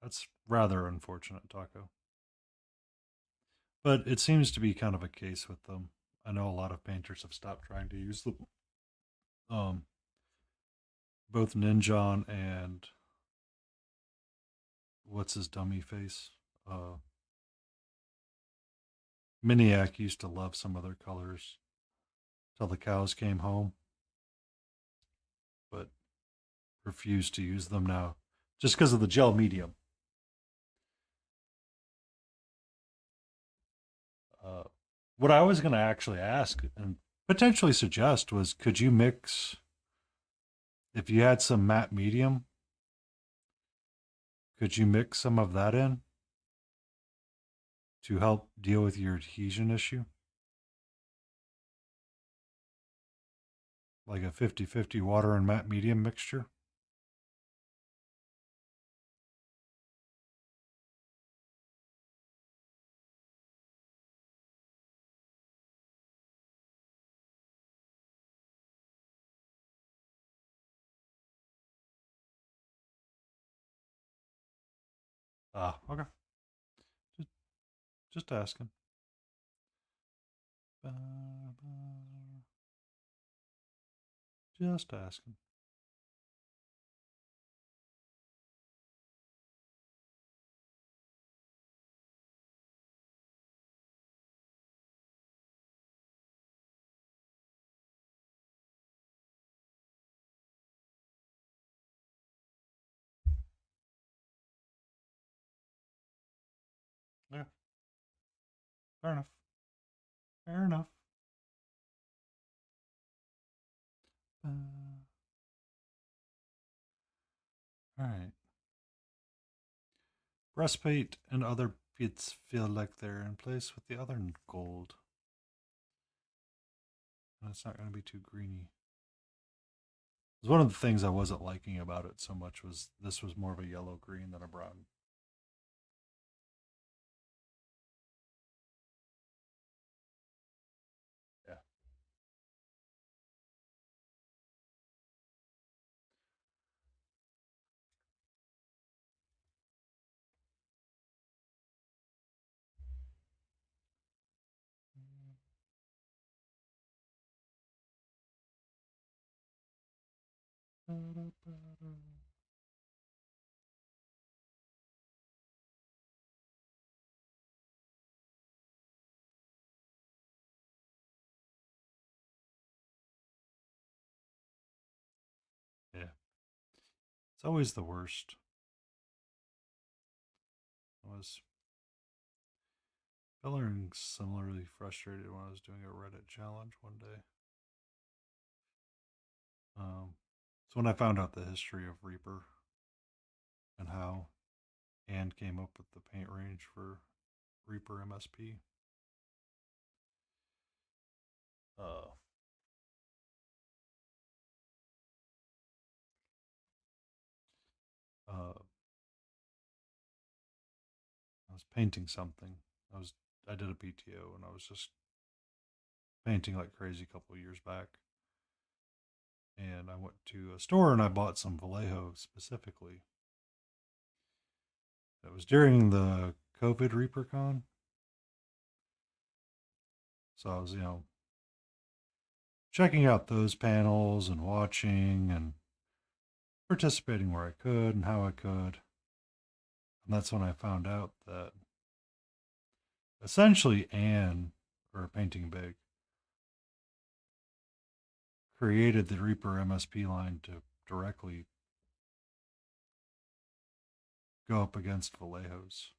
A: that's rather unfortunate, Taco. But it seems to be kind of a case with them. I know a lot of painters have stopped trying to use them. Um, both Ninjon and what's his dummy face? Miniac used to love some of their colors till the cows came home, but refused to use them now just because of the gel medium. Uh, what I was going to actually ask and potentially suggest was could you mix, if you had some matte medium, could you mix some of that in to help deal with your adhesion issue? Like a 50-50 water and matte medium mixture? Ah, okay. Just, just asking. Just asking. Yeah, fair enough. Fair enough. All right. Breastplate and other bits feel like they're in place with the other gold. And it's not going to be too greeny. It was one of the things I wasn't liking about it so much was this was more of a yellow green than a brown. Yeah. Yeah. It's always the worst. I was feeling similarly frustrated when I was doing a Reddit challenge one day. It's when I found out the history of Reaper and how Anne came up with the paint range for Reaper MSP. Uh, uh, I was painting something. I did a PTO and I was just painting like crazy a couple of years back. And I went to a store and I bought some Vallejo specifically. It was during the COVID ReaperCon. So I was, checking out those panels and watching and participating where I could and how I could. And that's when I found out that essentially Anne, or Painting Big, created the Reaper MSP line to directly go up against Vallejo's.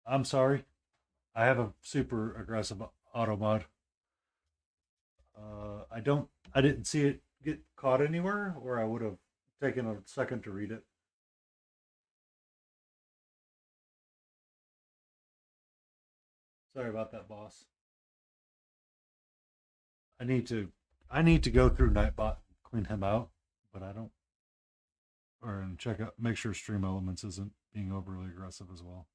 A: I'm sorry. I have a super aggressive auto mod. I didn't see it get caught anywhere, or I would have taken a second to read it. Sorry about that, boss. I need to, I need to go through Nightbot and clean him out, but I don't, or and check out, make sure Stream Elements isn't being overly aggressive as well.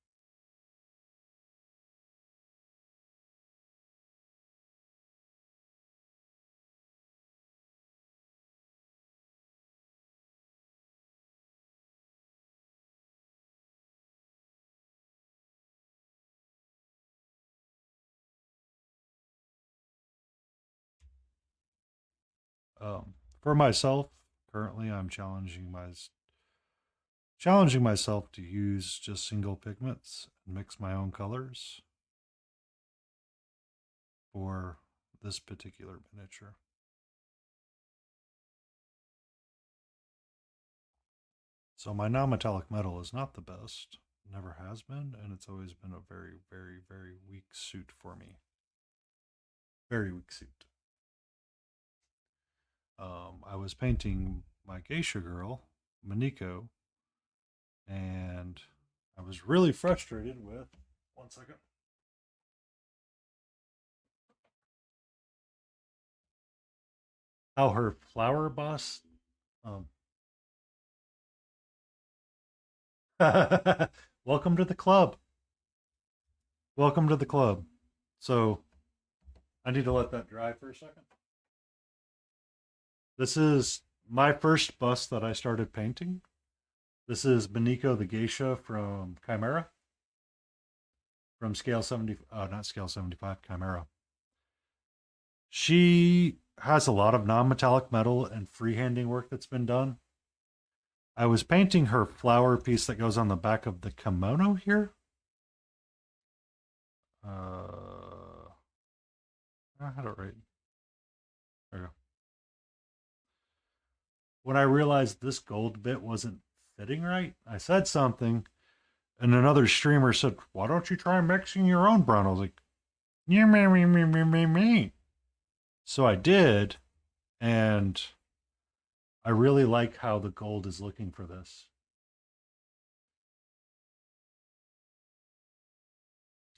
A: For myself, currently, I'm challenging myself to use just single pigments and mix my own colors for this particular miniature. So my non-metallic metal is not the best, never has been, and it's always been a very, very, very weak suit for me. Very weak suit. I was painting my geisha girl, Maniko, and I was really frustrated with. One second. How her flower boss. Um, welcome to the club. Welcome to the club. So I need to let that dry for a second. This is my first bust that I started painting. This is Beniko the Geisha from Chimera, from scale 70, not scale 75, Chimera. She has a lot of non metallic metal and freehanding work that's been done. I was painting her flower piece that goes on the back of the kimono here. I had it right. There we go. When I realized this gold bit wasn't fitting right, I said something, and another streamer said, "Why don't you try mixing your own brown?" I was like, "Yeah, me, me, me, me, me, me." So I did, and I really like how the gold is looking for this.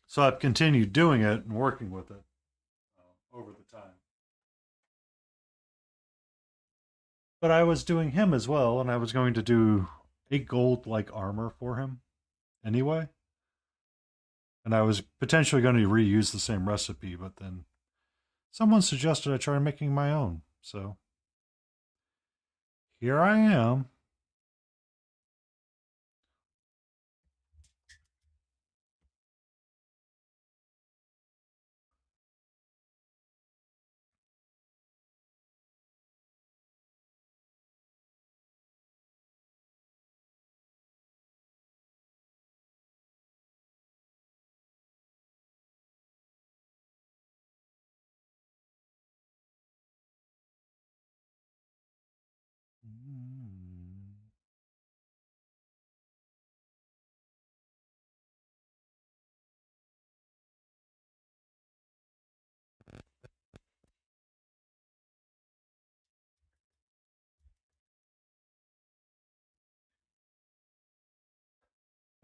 A: So I've continued doing it and working with it over the time. But I was doing him as well, and I was going to do a gold like armor for him anyway. And I was potentially going to reuse the same recipe, but then someone suggested I try making my own. So here I am.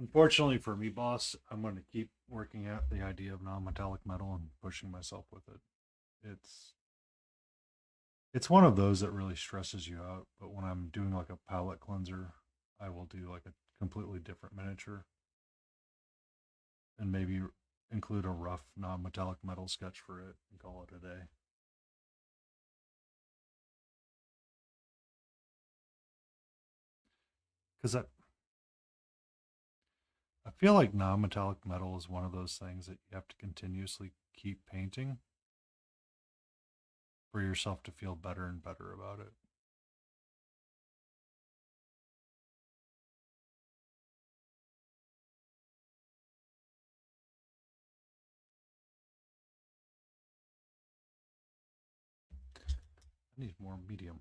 A: Unfortunately for me, boss, I'm going to keep working at the idea of non-metallic metal and pushing myself with it. It's it's one of those that really stresses you out. But when I'm doing like a palette cleanser, I will do like a completely different miniature and maybe include a rough non-metallic metal sketch for it and call it a day. Because I feel like non-metallic metal is one of those things that you have to continuously keep painting for yourself to feel better and better about it. I need more medium.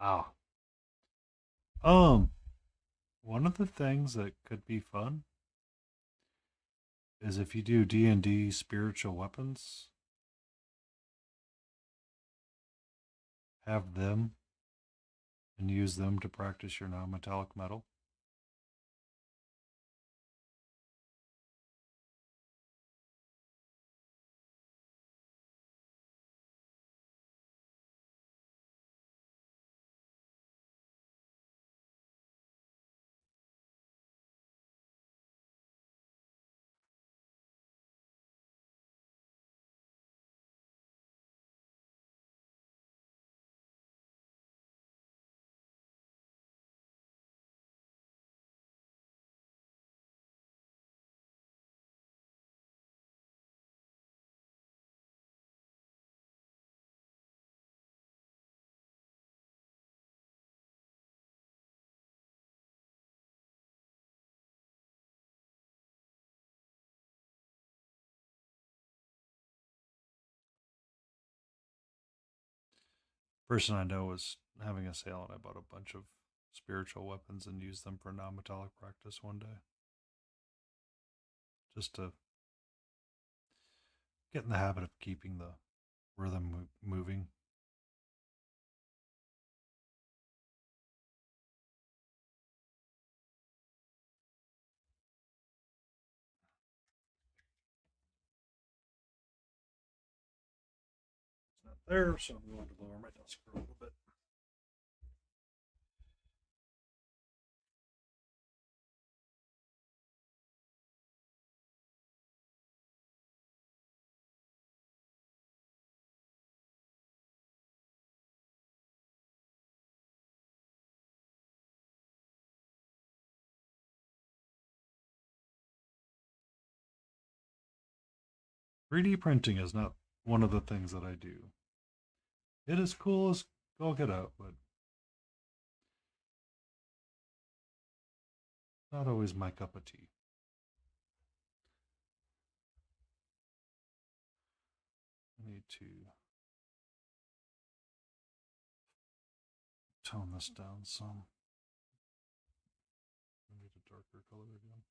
A: Wow. One of the things that could be fun is if you do D&D spiritual weapons, have them and use them to practice your non-metallic metal. Person I know was having a sale, and I bought a bunch of spiritual weapons and used them for non-metallic practice one day, just to get in the habit of keeping the rhythm moving. It's not there, so I'm going to lower my desk for a little bit. 3D printing is not one of the things that I do. It is cool as all get out, but not always my cup of tea. I need to tone this down some. I need a darker color again.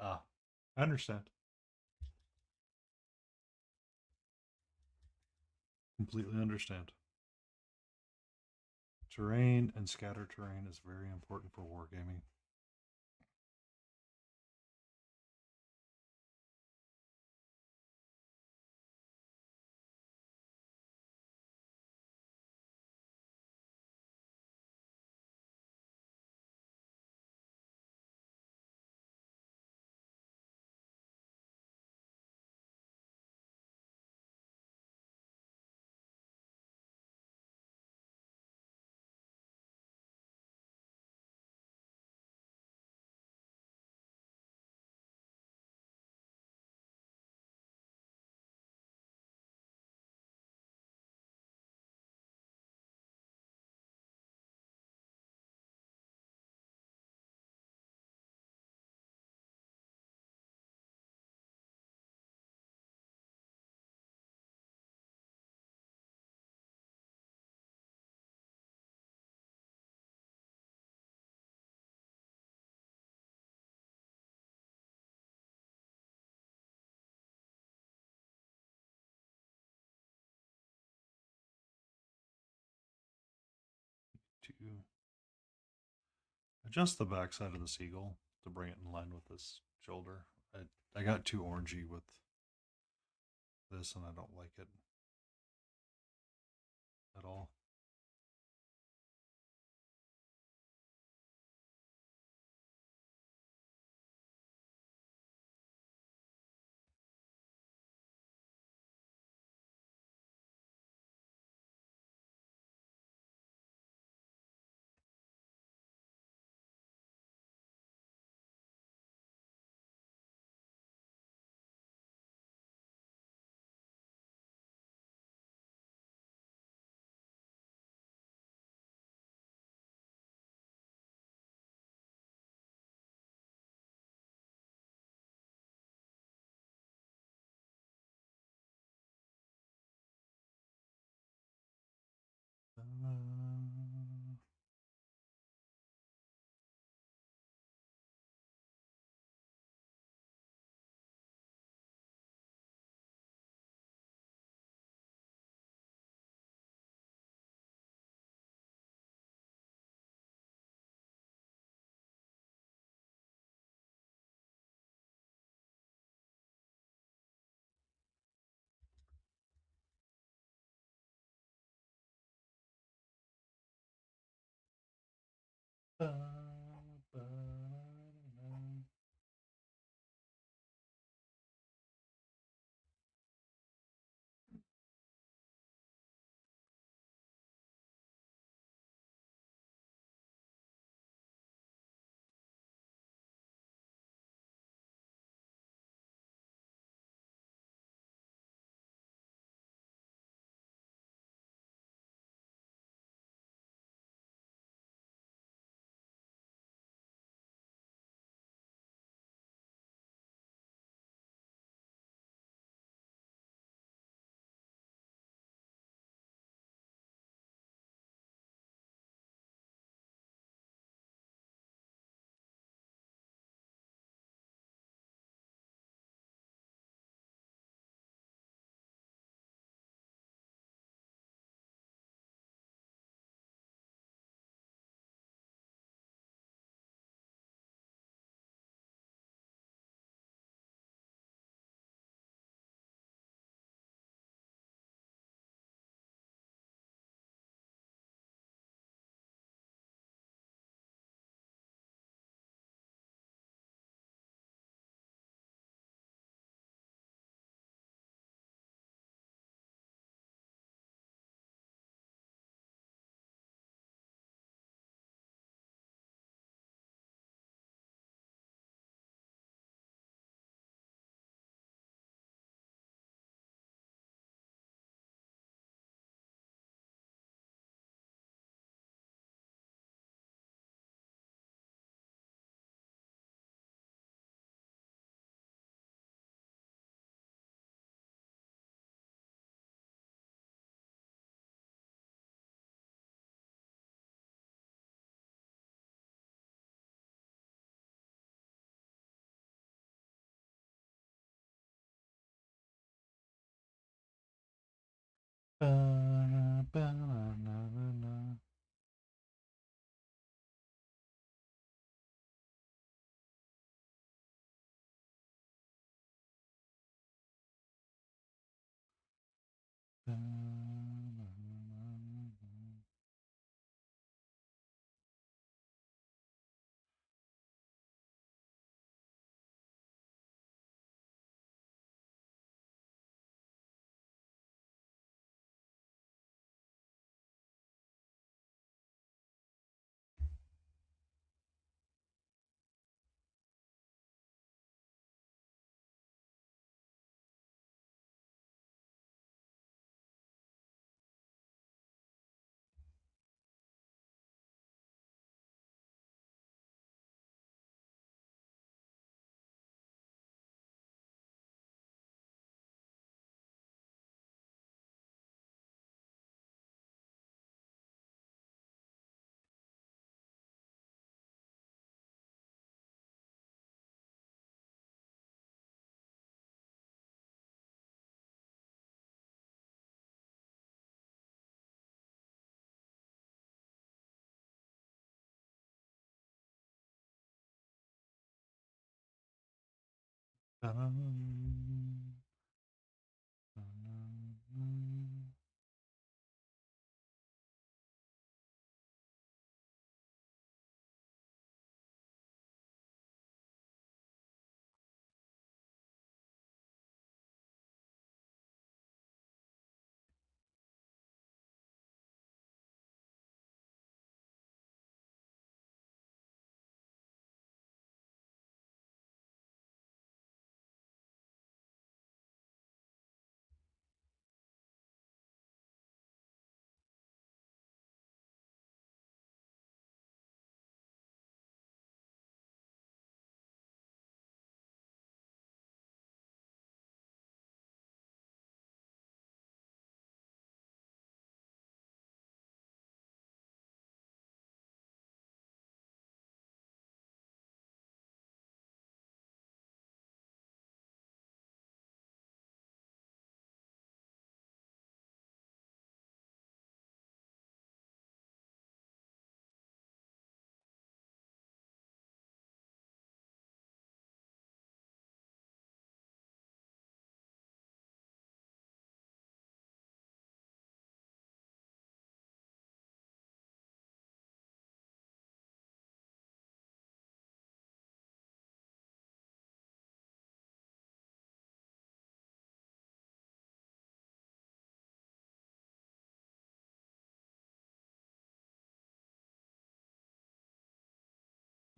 A: Ah, I understand. Completely understand. Terrain and scatter terrain is very important for wargaming. To adjust the backside of the seagull to bring it in line with this shoulder. I got too orangey with this, and I don't like it at all.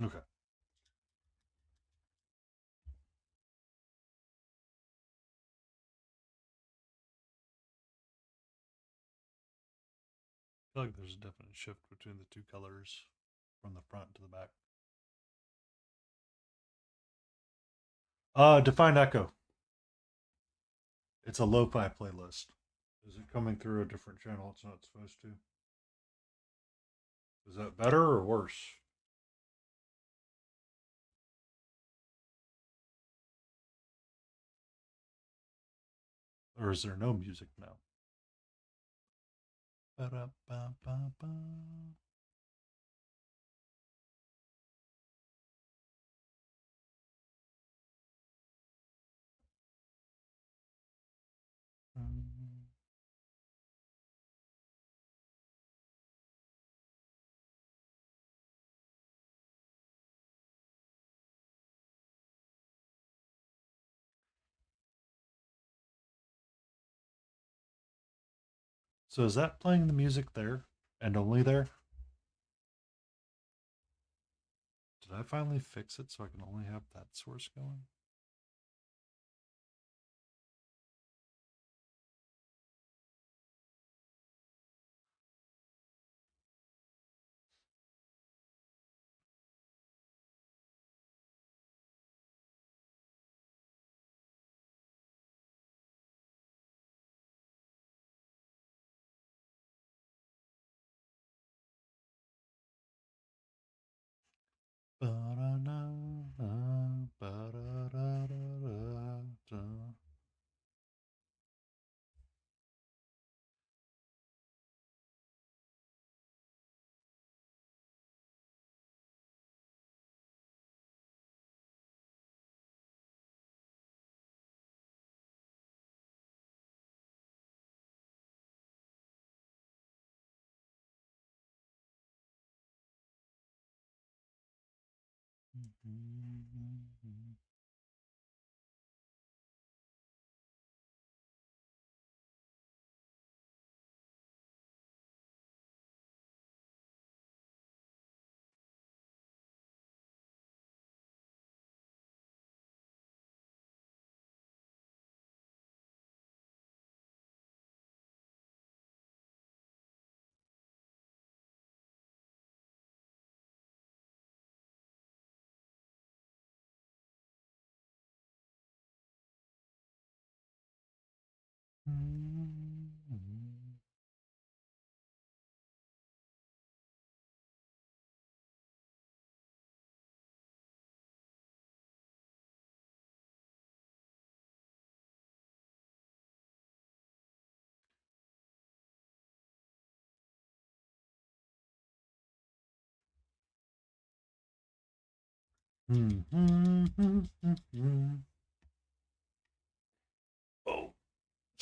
A: Okay. I feel like there's a definite shift between the two colors from the front to the back. Define echo. It's a lo-fi playlist. Is it coming through a different channel it's not supposed to? Is that better or worse? Or is there no music now? Ba-da-ba-ba-ba. So is that playing the music there and only there? Did I finally fix it so I can only have that source going? Ba-da-da-da, ba-da-da-da-da-da.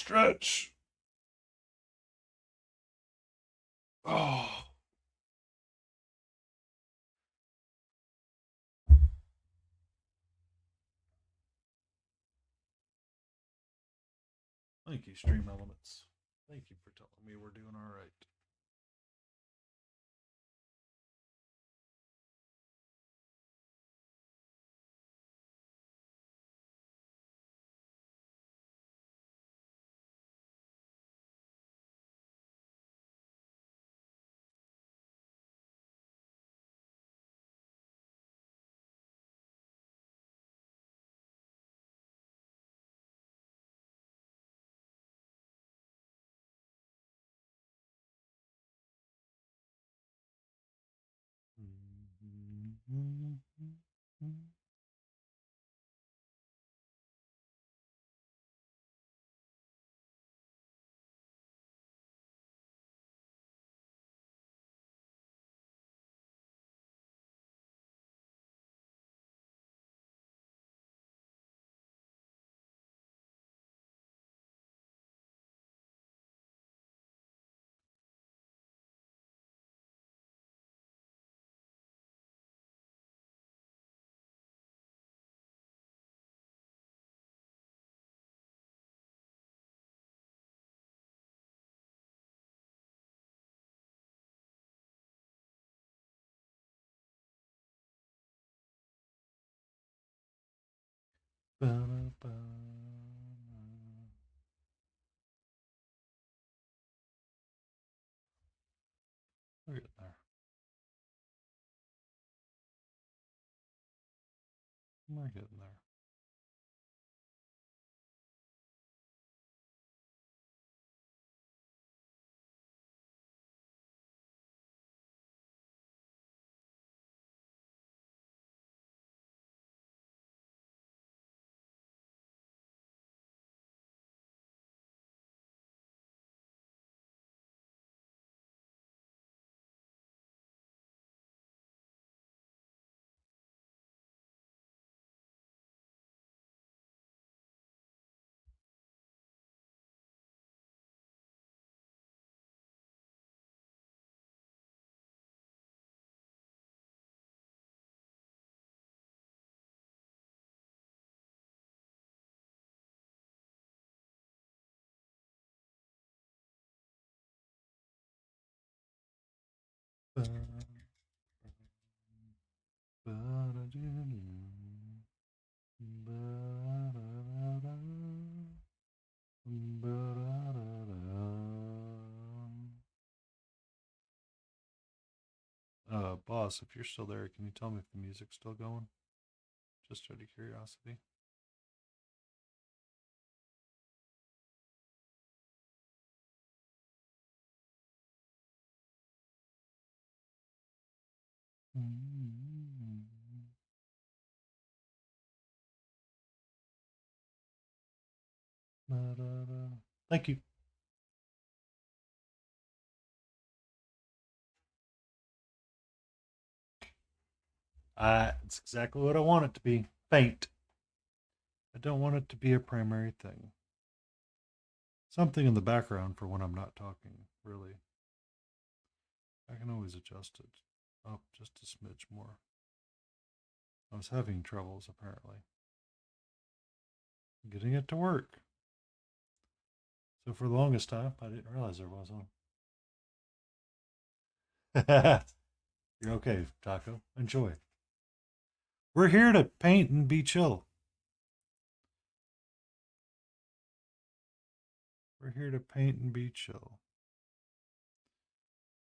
A: Stretch. Oh. Thank you, Stream Elements. Thank you for telling me we're doing all right. Ba-da-ba. We're getting there. We're getting there. Boss, if you're still there, can you tell me if the music's still going? Just out of curiosity. Thank you. It's exactly what I want it to be. Faint. I don't want it to be a primary thing. Something in the background for when I'm not talking, really. I can always adjust it up just a smidge more. I was having troubles, apparently, getting it to work. So for the longest time, I didn't realize there was one. You're okay, Taco. Enjoy. We're here to paint and be chill. We're here to paint and be chill.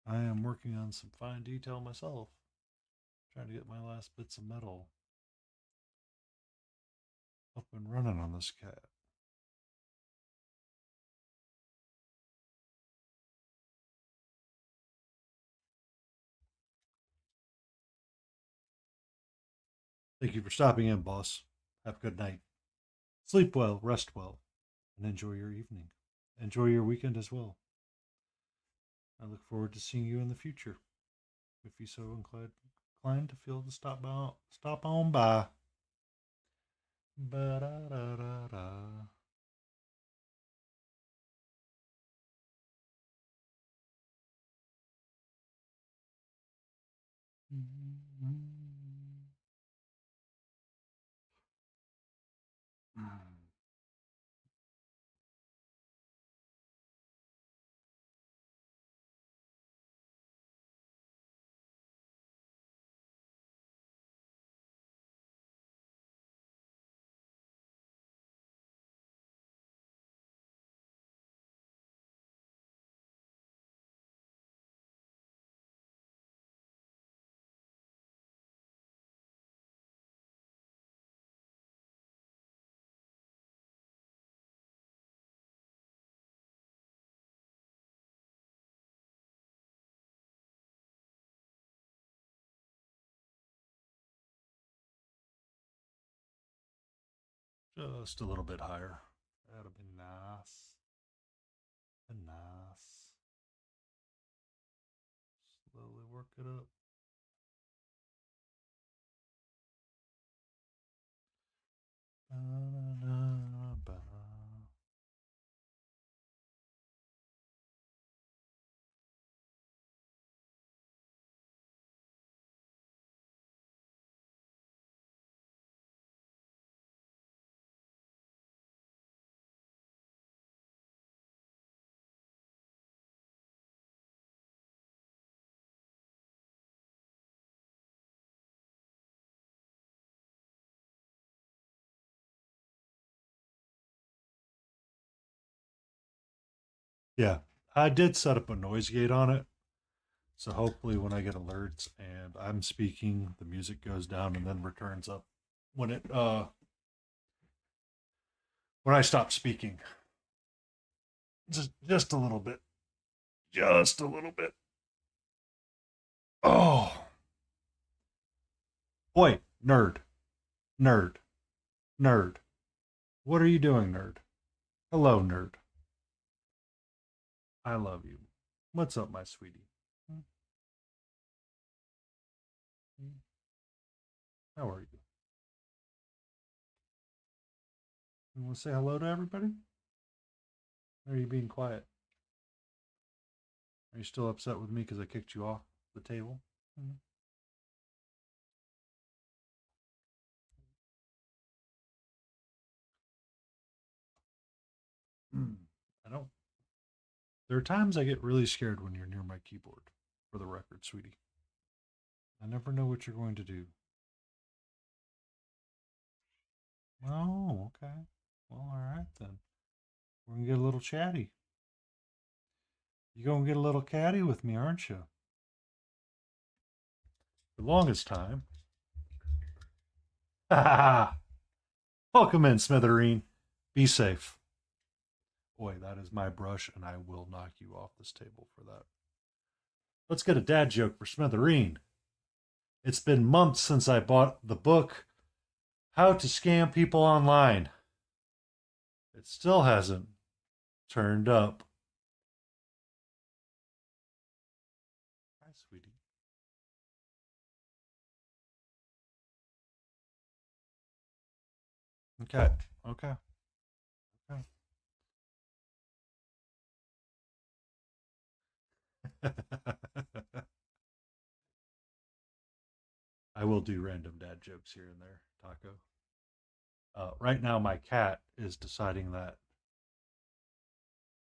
A: I am working on some fine detail myself. Trying to get my last bits of metal up and running on this cat. Thank you for stopping in, boss. Have a good night. Sleep well, rest well, and enjoy your evening. Enjoy your weekend as well. I look forward to seeing you in the future. If you so inclined to feel to stop on by. Ba-da-da-da-da. Just a little bit higher. That'll be nice. Nice. Slowly work it up. Yeah, I did set up a noise gate on it. So hopefully when I get alerts and I'm speaking, the music goes down and then returns up when it when I stop speaking. Just a little bit. Just a little bit. Oh boy, nerd. Nerd. Nerd. What are you doing, nerd? Hello, nerd. I love you. What's up, my sweetie? How are you? You want to say hello to everybody? Or are you being quiet? Are you still upset with me because I kicked you off the table? I don't. There are times I get really scared when you're near my keyboard, for the record, sweetie. I never know what you're going to do. Oh, okay. Well, all right then. We're going to get a little chatty. You're going to get a little catty with me, aren't you? The longest time. Welcome in, Smithereen. Be safe. Boy, that is my brush, and I will knock you off this table for that. Let's get a dad joke for Smithereen. It's been months since I bought the book, How to Scam People Online. It still hasn't turned up. Hi, sweetie. Okay. Okay. Okay. I will do random dad jokes here and there, Taco. Right now, my cat is deciding that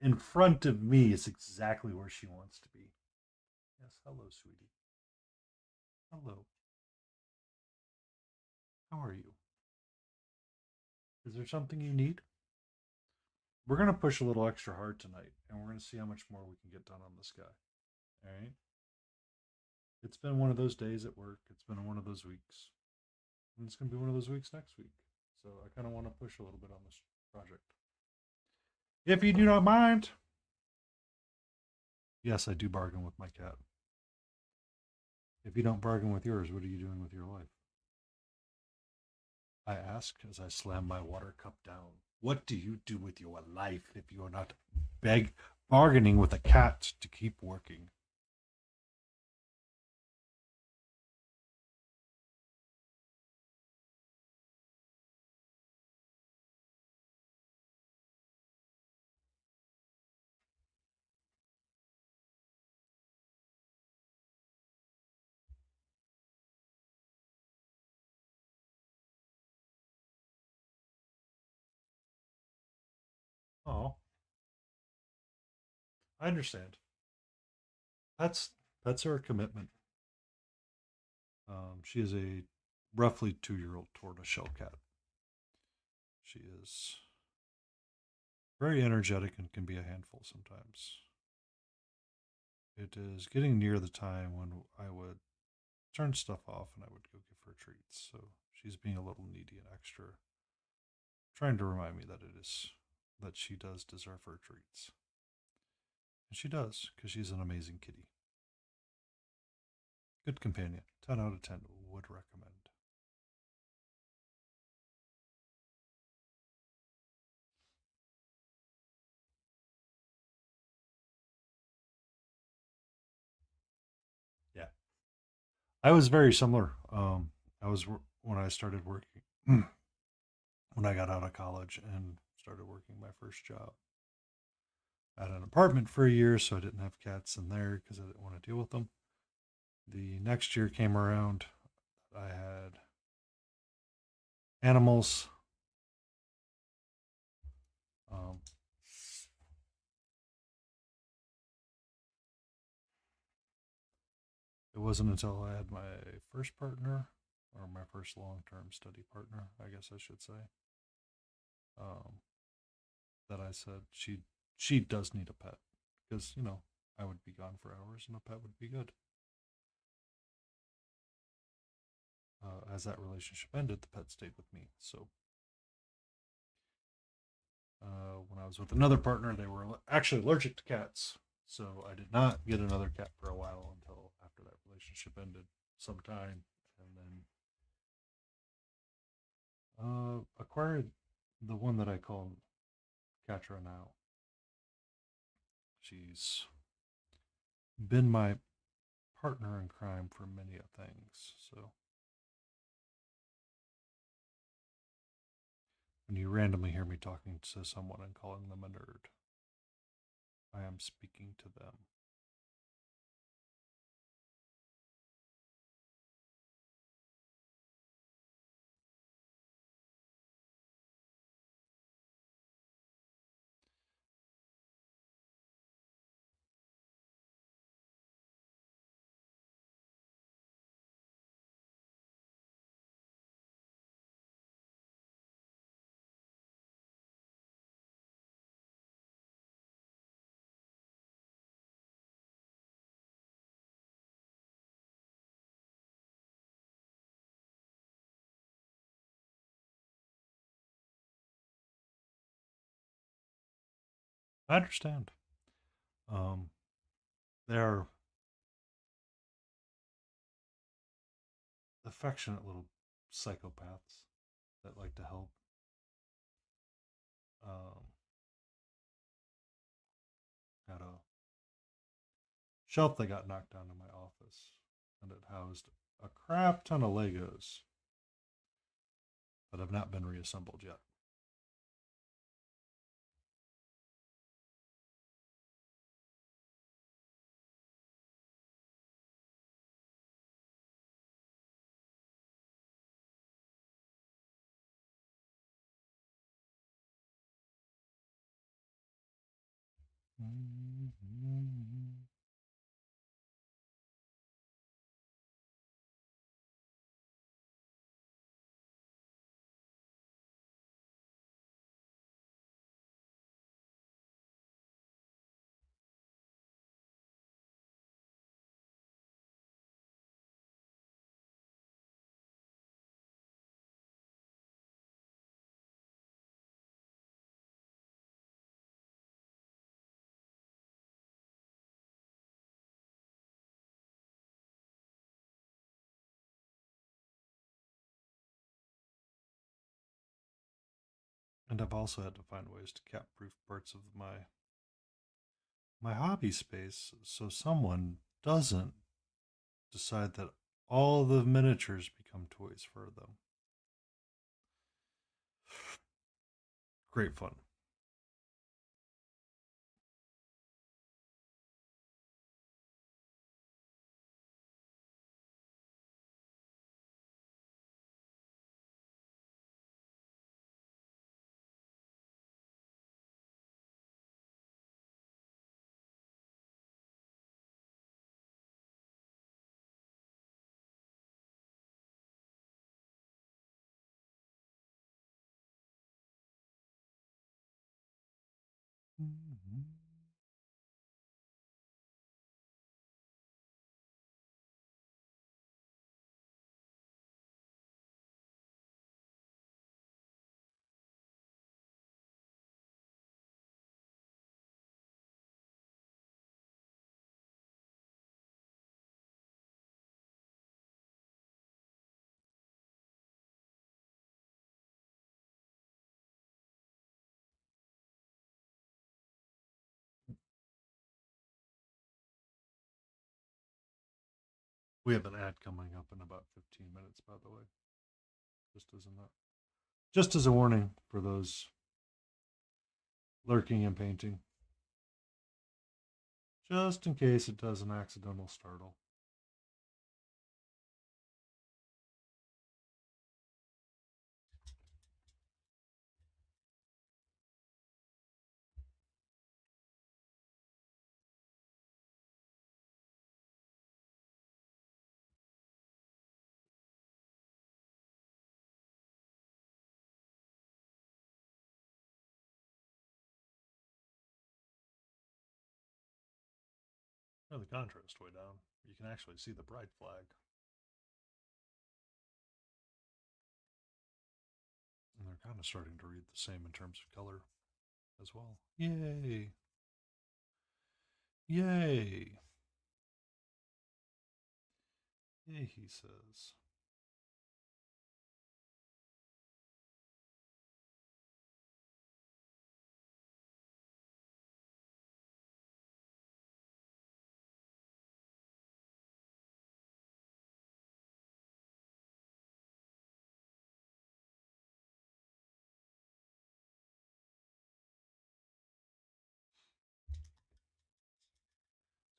A: in front of me is exactly where she wants to be. Yes, hello, sweetie. Hello. How are you? Is there something you need? We're going to push a little extra hard tonight, and we're going to see how much more we can get done on this guy. All right? It's been one of those days at work. It's been one of those weeks. And it's going to be one of those weeks next week. So I kind of want to push a little bit on this project. If you do not mind. Yes, I do bargain with my cat. If you don't bargain with yours, what are you doing with your life? I ask as I slam my water cup down. What do you do with your life if you are not bargaining with a cat to keep working? Oh, I understand. That's that's her commitment. She is a roughly 2-year-old tortoiseshell cat. She is very energetic and can be a handful sometimes. It is getting near the time when I would turn stuff off and I would go give her treats. So she's being a little needy and extra, trying to remind me that it is that she does deserve her treats. And she does, because she's an amazing kitty. Good companion. 10 out of 10 would recommend. I was very similar. I was when I started working when I got out of college and started working my first job. I had an apartment for a year, so I didn't have cats in there because I didn't want to deal with them. The next year came around, I had animals. Um, it wasn't until I had my first partner, or my first long-term study partner, I guess I should say, um, that I said she does need a pet because I would be gone for hours and a pet would be good. As that relationship ended, the pet stayed with me. So when I was with another partner, they were actually allergic to cats. So I did not get another cat for a while until after that relationship ended sometime. And then acquired the one that I call Catra now. She's been my partner in crime for many a things. So when you randomly hear me talking to someone and calling them a nerd, I am speaking to them. I understand. Um, they're affectionate little psychopaths that like to help. Um, had a shelf that got knocked down in my office, and it housed a crap ton of Legos that have not been reassembled yet. And I've also had to find ways to cat proof parts of my hobby space so someone doesn't decide that all the miniatures become toys for them. Great fun. We have an ad coming up in about 15 minutes, by the way. Just as a warning for those lurking and painting. Just in case it does an accidental startle. Oh, the contrast way down. You can actually see the bright flag. And they're kind of starting to read the same in terms of color as well. Yay! Yay! Yay, he says.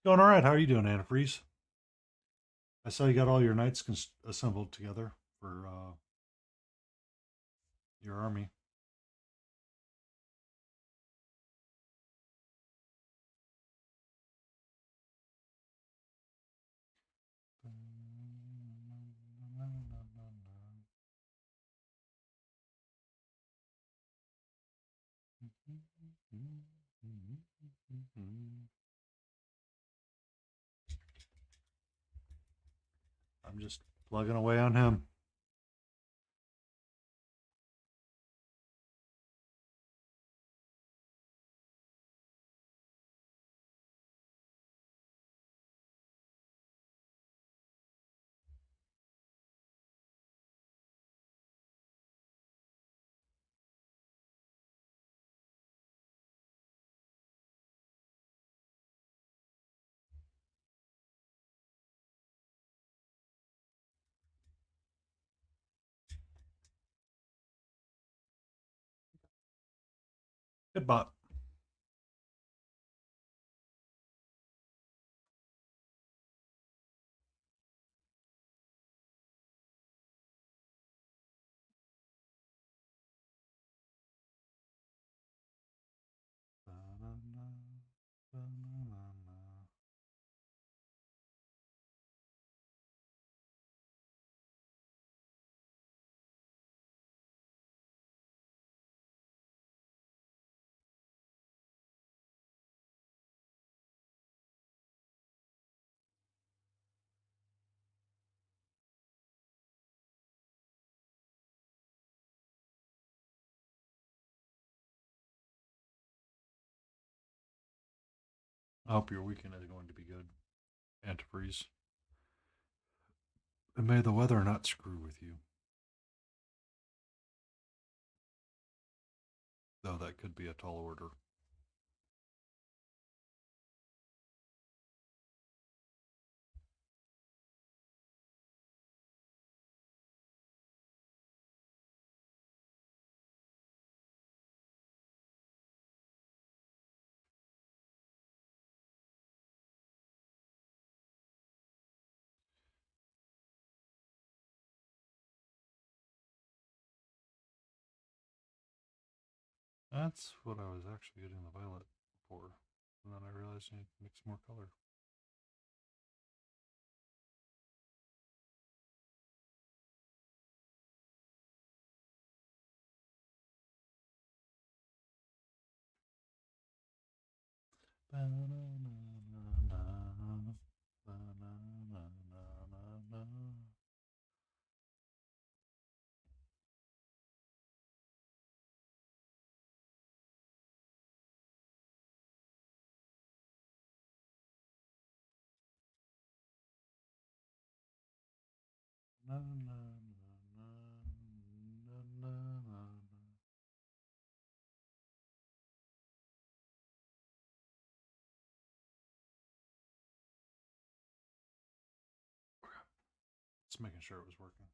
A: Going all right. How are you doing, Antifreeze? I saw you got all your knights assembled together for your army. I'm just plugging away on him. Good bot. I hope your weekend is going to be good, Antifreeze. And may the weather not screw with you. Though that could be a tall order. That's what I was actually getting the violet for. And then I realized I need to mix more color. Just making sure it was working.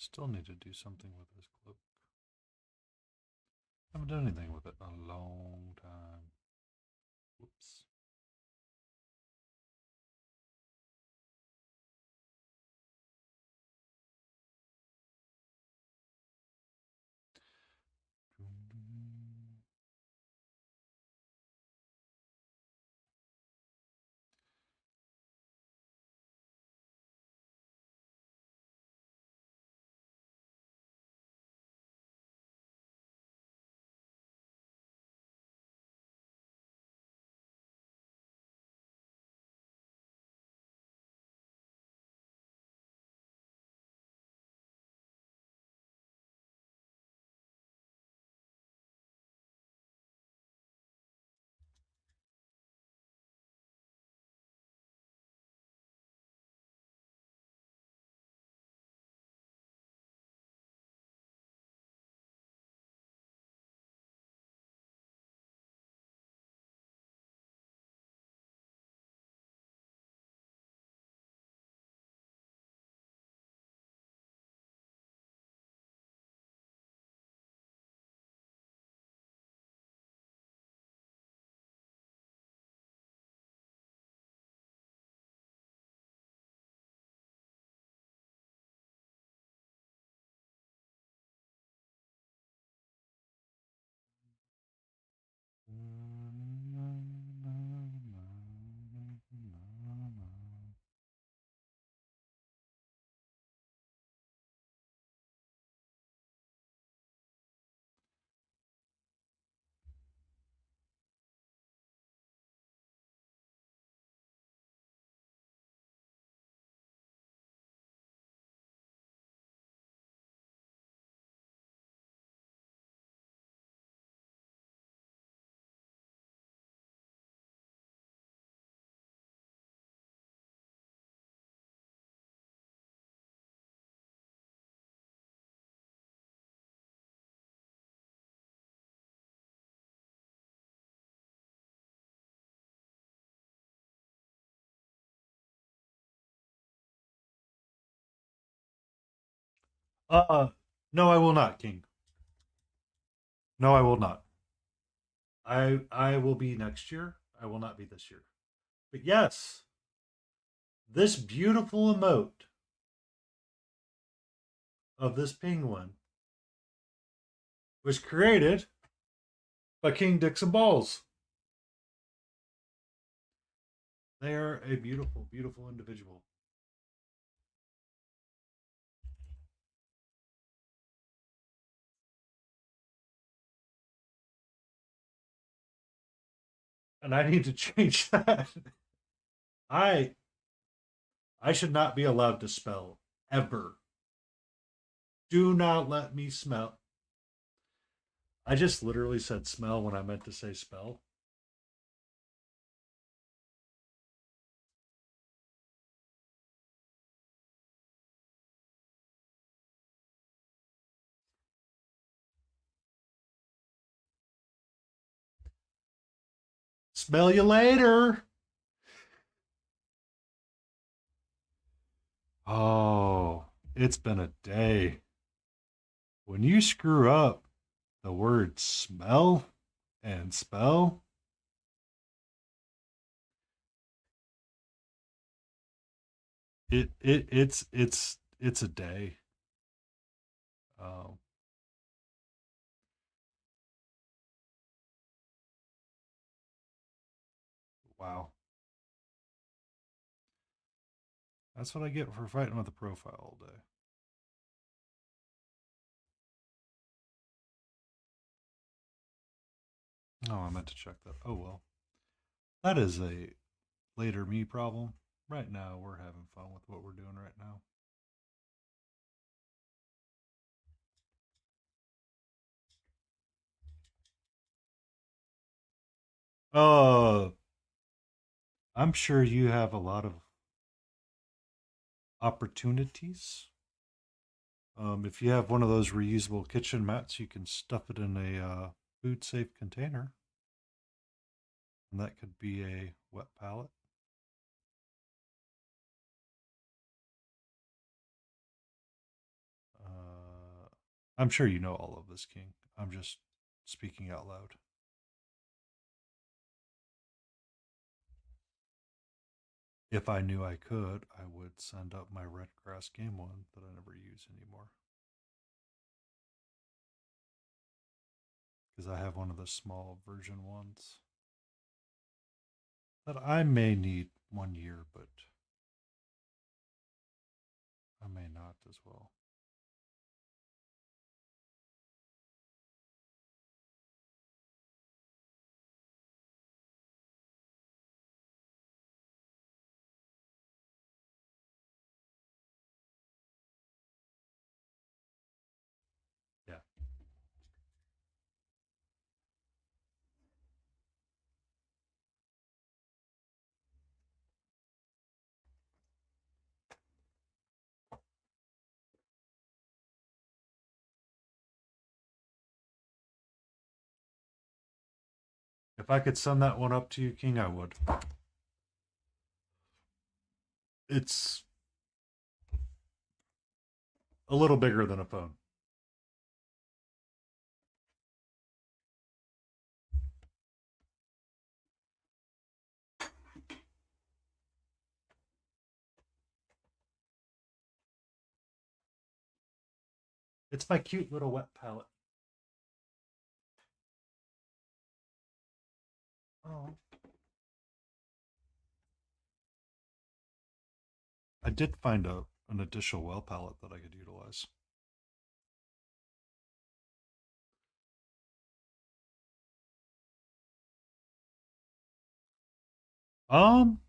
A: Still need to do something with this cloak. I haven't done anything with it in a long time. Whoops. Uh, no, I will not, King. No, I will not. I will be next year. I will not be this year. But yes, this beautiful emote of this penguin was created by King Dixon Balls. They are a beautiful, beautiful individual. And I need to change that. I I should not be allowed to spell ever. Do not let me smell. I just literally said smell when I meant to say spell. Smell you later. Oh, it's been a day. When you screw up the word smell and spell, it's a day. Um, wow, that's what I get for fighting with a profile all day. Oh, I meant to check that. Oh well, that is a later me problem. Right now, we're having fun with what we're doing right now. Uh, I'm sure you have a lot of opportunities. If you have one of those reusable kitchen mats, you can stuff it in a food safe container, and that could be a wet pallet. Uh, I'm sure you know all of this, King. I'm just speaking out loud. If I knew I could, I would send up my red grass game one that I never use anymore because I have one of the small version ones that I may need 1 year, but I may not as well. Yeah. If I could send that one up to you, King, I would. It's a little bigger than a phone. It's my cute little wet palette. Oh. I did find an additional well palette that I could utilize. Um,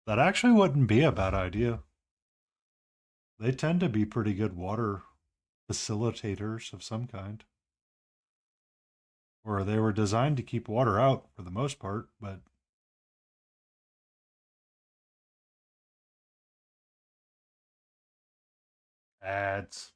A: that actually wouldn't be a bad idea. They tend to be pretty good water facilitators of some kind. Or they were designed to keep water out for the most part, but ads.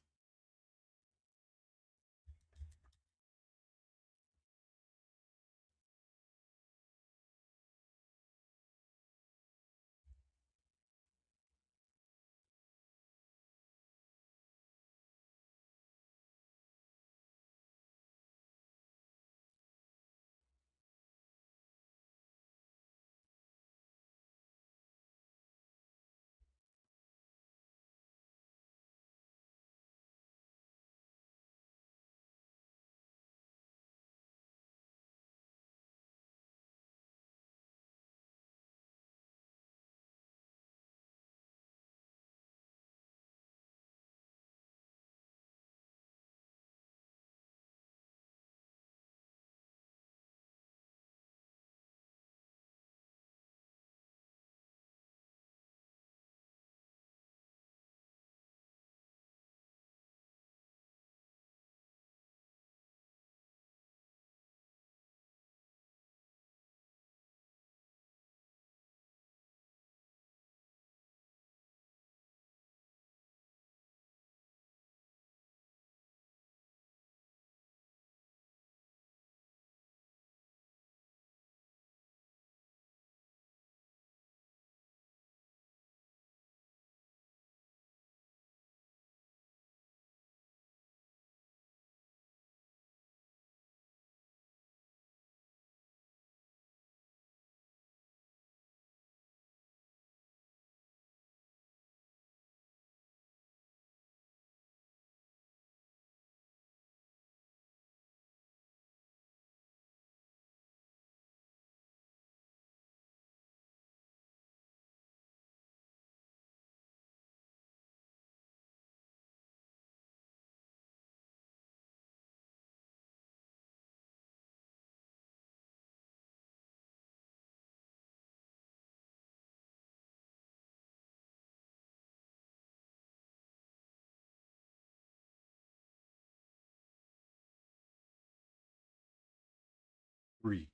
A: Three,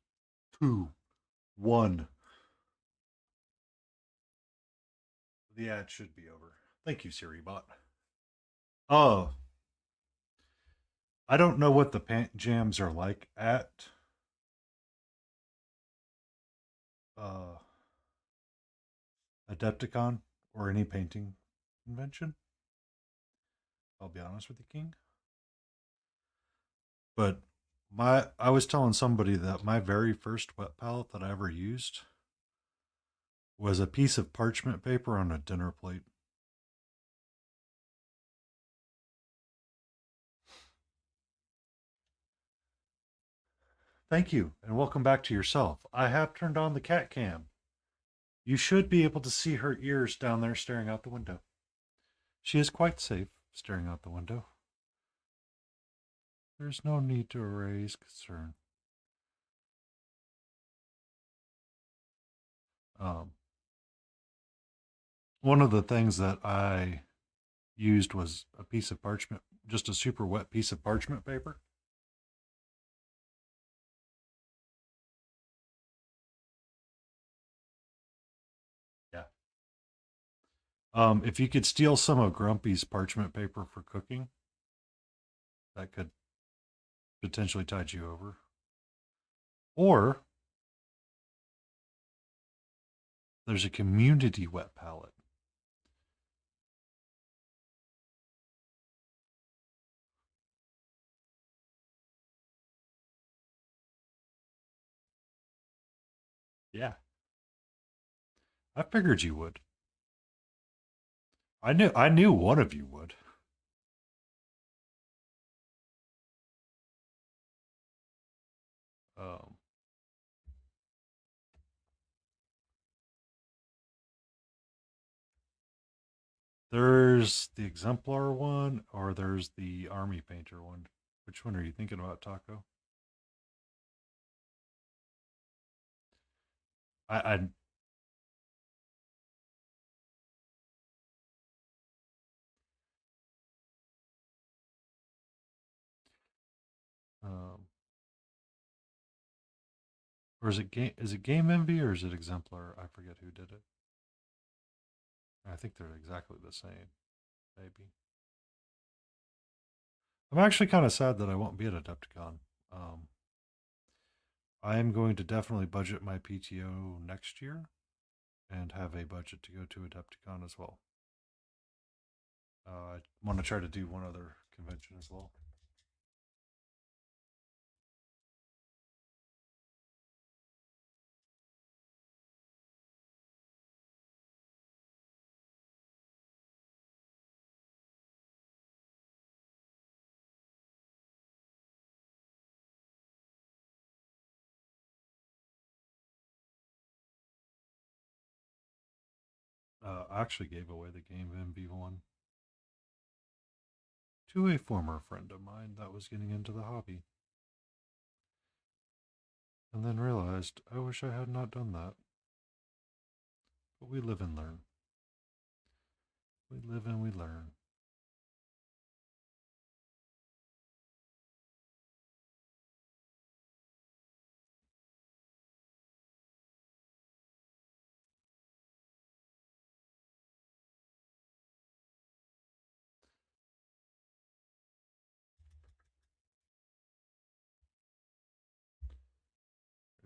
A: two, one. The ad should be over. Thank you, Siri Bot. Oh, I don't know what the paint jams are like at uh, Adepticon or any painting convention. I'll be honest with you, King. But I was telling somebody that my very first wet palette that I ever used was a piece of parchment paper on a dinner plate. Thank you, and welcome back to yourself. I have turned on the cat cam. You should be able to see her ears down there staring out the window. She is quite safe staring out the window. There's no need to raise concern. Um, One of the things that I used was a piece of parchment, just a super wet piece of parchment paper. Yeah. If you could steal some of Grumpy's parchment paper for cooking, that could potentially tide you over. Or there's a community wet palette. Yeah. I figured you would. I knew one of you would. Um, there's the exemplar one, or there's the army painter one. Which one are you thinking about, Taco? I um, or is it game? Is it Game Envy or is it Exemplar? I forget who did it. I think they're exactly the same. Maybe. I'm actually kind of sad that I won't be at Adepticon. Um, I am going to definitely budget my PTO next year and have a budget to go to Adepticon as well. I want to try to do one other convention as well. I actually gave away the Game MV1 to a former friend of mine that was getting into the hobby. And then realized I wish I had not done that. But we live and learn. We live and we learn.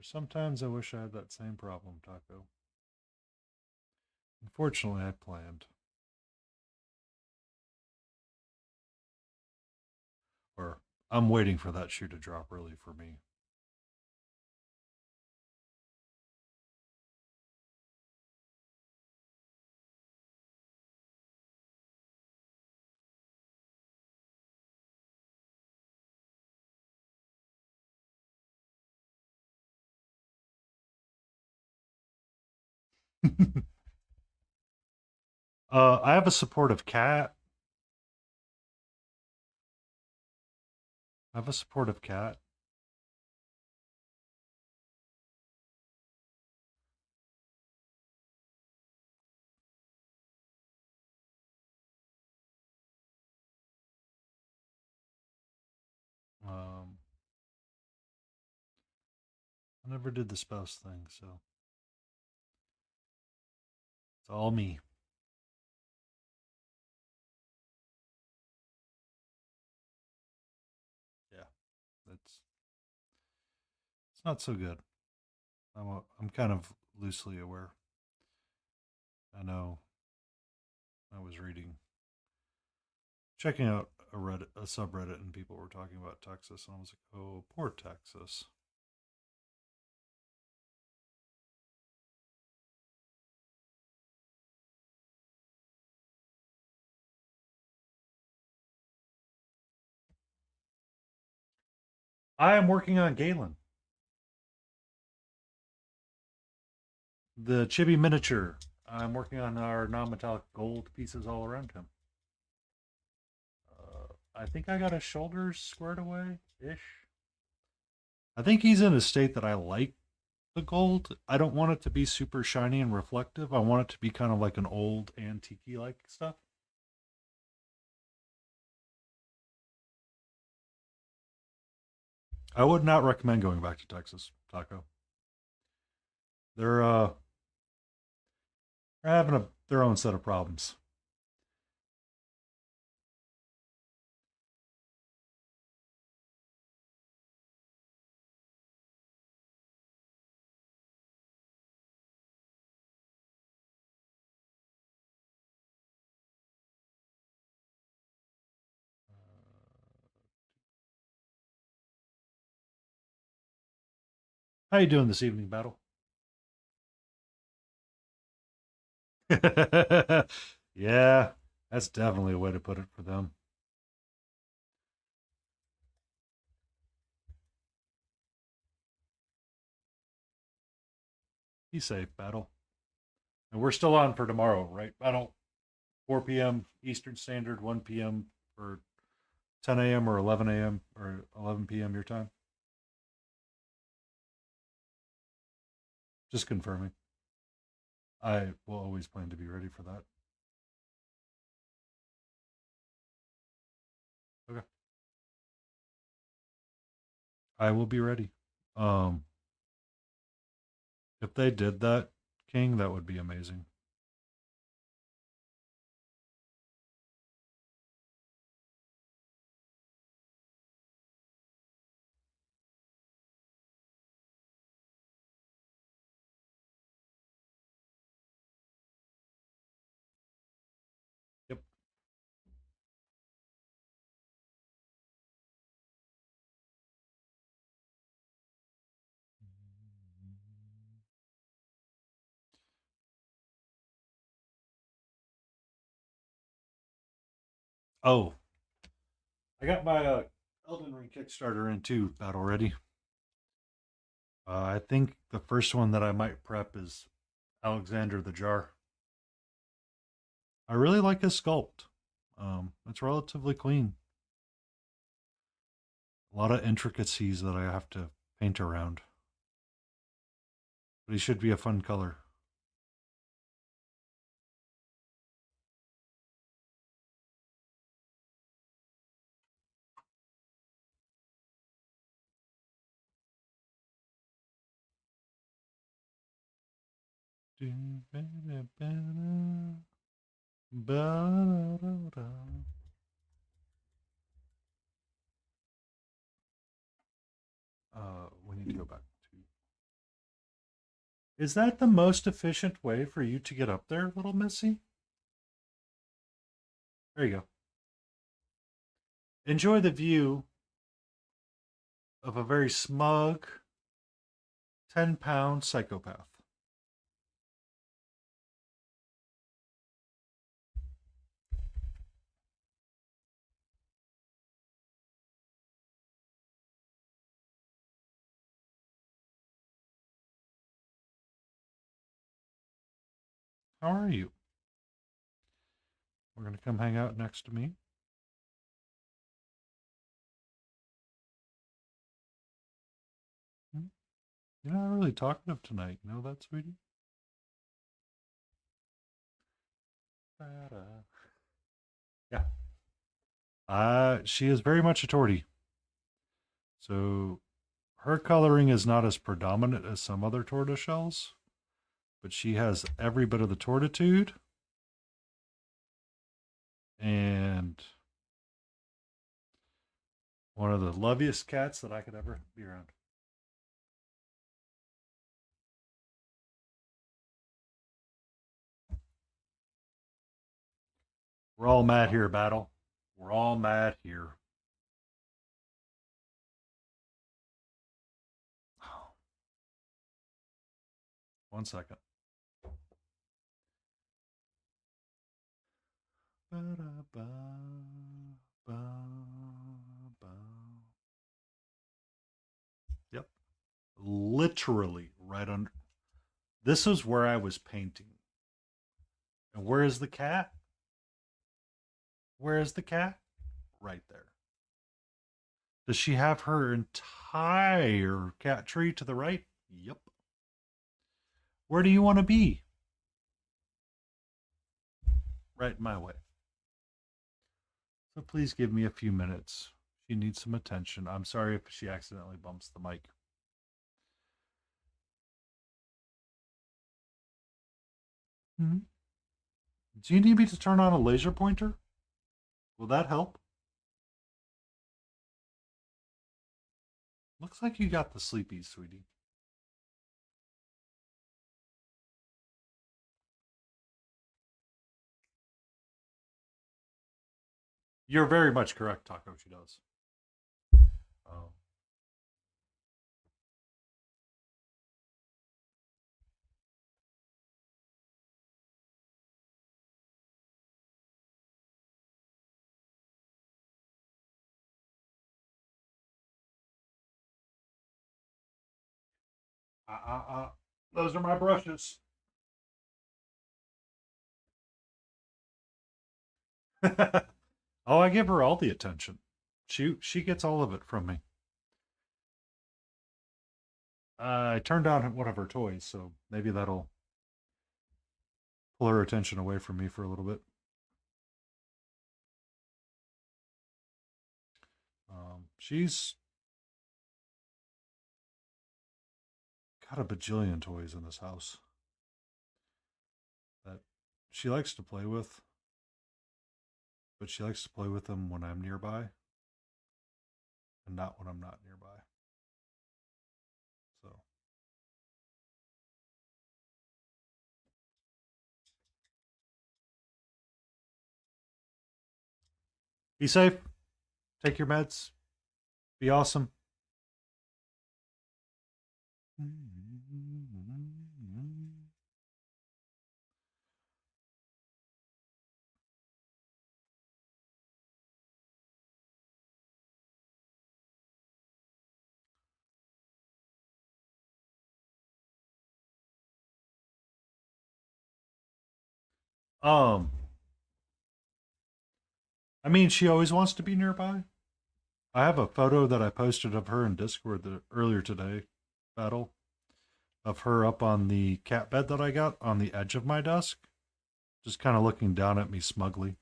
A: There's sometimes I wish I had that same problem, Taco. Unfortunately, I planned. Or I'm waiting for that shoe to drop early for me. I have a supportive cat. I have a supportive cat. Um, I never did the spouse thing, so it's all me. Yeah, it's not so good. I'm kind of loosely aware. I know. I was checking out a subreddit, and people were talking about Texas, and I was like, oh, poor Texas. I am working on Galen, the chibi miniature. I'm working on our non-metallic gold pieces all around him. I think I got his shoulders squared away ish. I think he's in a state that I like the gold. I don't want it to be super shiny and reflective. I want it to be kind of like an old antique like stuff. I would not recommend going back to Texas, Taco. They're uh they're having their own set of problems. How you doing this evening, Battle? Yeah, that's definitely a way to put it for them. Be safe, Battle. And we're still on for tomorrow, right? Battle, 4 p.m. Eastern Standard, 1 p.m. for 10 a.m. or 11 a.m. or 11 p.m. your time. Just confirming. I will always plan to be ready for that. Okay. I will be ready. Um, if they did that, King, that would be amazing. Yep. Oh, I got my Elden Ring Kickstarter in too. That already. I think the first one that I might prep is Alexander the Jar. I really like his sculpt. It's relatively clean. A lot of intricacies that I have to paint around, but he should be a fun color. We need to go back to. Is that the most efficient way for you to get up there, little Missy? There you go. Enjoy the view of a very smug 10-pound psychopath. How are you? We're going to come hang out next to me. Hmm? You're not really talkative tonight. You know that, sweetie? Yeah. She is very much a tortie. So her coloring is not as predominant as some other tortoiseshells, but she has every bit of the tortitude and one of the loveliest cats that I could ever be around. We're all mad here, Battle. We're all mad here. One second. Yep. Literally right under. This is where I was painting. And where is the cat? Where is the cat? Right there. Does she have her entire cat tree to the right? Yep. Where do you want to be? Right in my way. So please give me a few minutes. She needs some attention. I'm sorry if she accidentally bumps the mic. Hmm? Do you need me to turn on a laser pointer? Will that help? Looks like you got the sleepies, sweetie. You're very much correct, Taco. She does. Oh. Those are my brushes. Oh, I give her all the attention. She gets all of it from me. I turned on one of her toys, so maybe that'll pull her attention away from me for a little bit. She's got a bajillion toys in this house that she likes to play with, but she likes to play with them when I'm nearby and not when I'm not nearby. So, be safe, take your meds, be awesome. Um, I mean, she always wants to be nearby. I have a photo that I posted of her in Discord earlier today, Battle, of her up on the cat bed that I got on the edge of my desk, just kind of looking down at me smugly.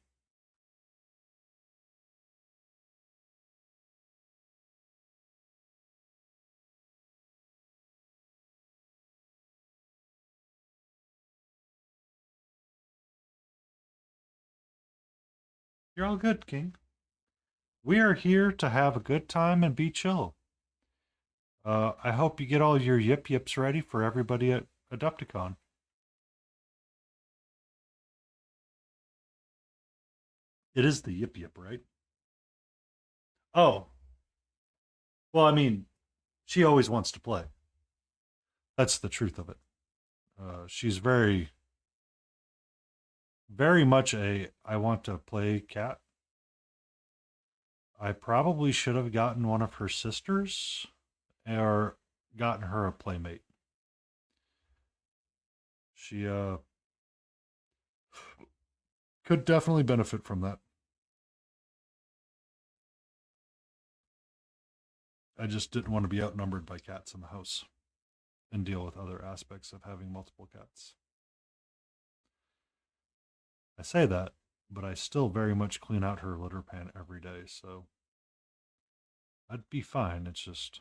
A: You're all good, King. We are here to have a good time and be chill. I hope you get all your yip yips ready for everybody at Adepticon. It is the yip yip, right? Oh, well, I mean, she always wants to play. That's the truth of it. She's very much a I want to play cat. I probably should have gotten one of her sisters or gotten her a playmate. She could definitely benefit from that. I just didn't want to be outnumbered by cats in the house and deal with other aspects of having multiple cats. I say that, but I still very much clean out her litter pan every day, so I'd be fine. It's just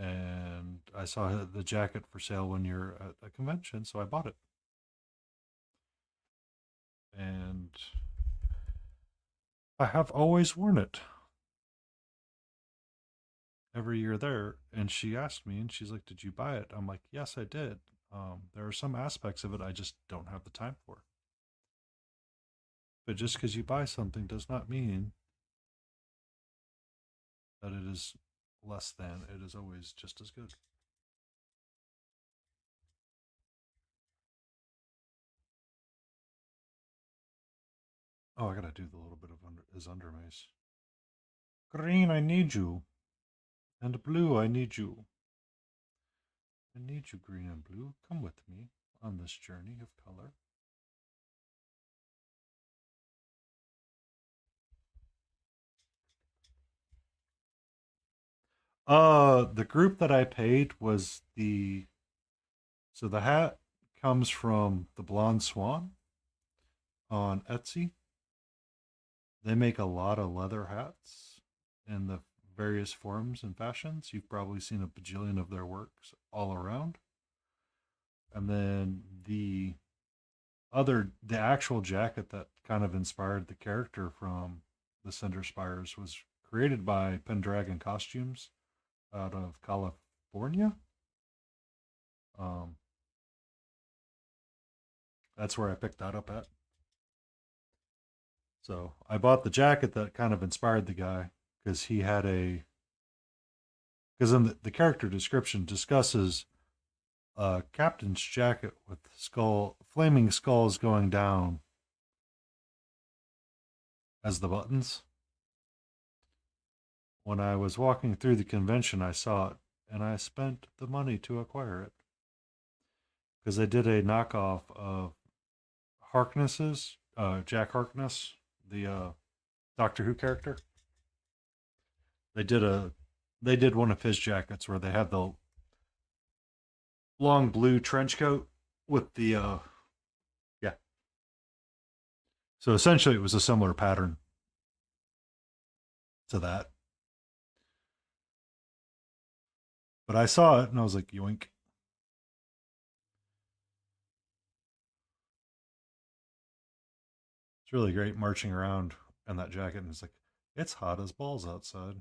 A: and I saw the jacket for sale when you're at a convention, so I bought it. And I have always worn it every year there. And she asked me, and she's like, "Did you buy it?" I'm like, "Yes, I did." There are some aspects of it I just don't have the time for. But just because you buy something does not mean that it is less than. It is always just as good. Oh, I gotta do the little bit of his undermace. Green, I need you. And blue, I need you. I need you, green and blue. Come with me on this journey of color. The group that I paid was the hat comes from the Blonde Swan on Etsy. They make a lot of leather hats in the various forms and fashions. You've probably seen a bajillion of their works all around. And then the actual jacket that kind of inspired the character from the Cinder Spires was created by Pendragon Costumes out of California. Um, that's where I picked that up at. So I bought the jacket that kind of inspired the guy because he had a because in the character description discusses a captain's jacket with flaming skulls going down as the buttons. When I was walking through the convention, I saw it and I spent the money to acquire it because they did a knockoff of Harkness's Jack Harkness, the Doctor Who character. They did one of his jackets where they had the long blue trench coat with the yeah. So essentially, it was a similar pattern to that. But I saw it and I was like, yoink. It's really great marching around in that jacket, and it's like, it's hot as balls outside.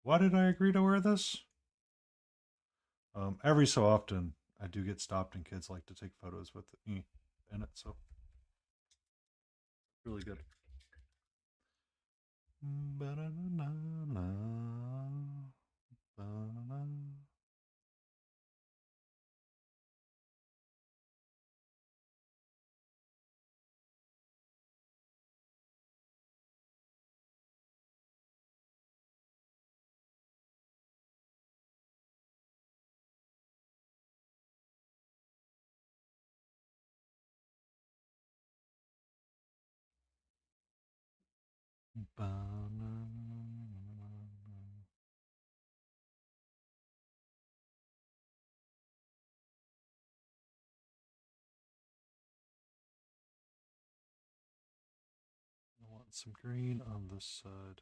A: Why did I agree to wear this? Every so often, I do get stopped, and kids like to take photos with me in it, so really good. I want some green on this side.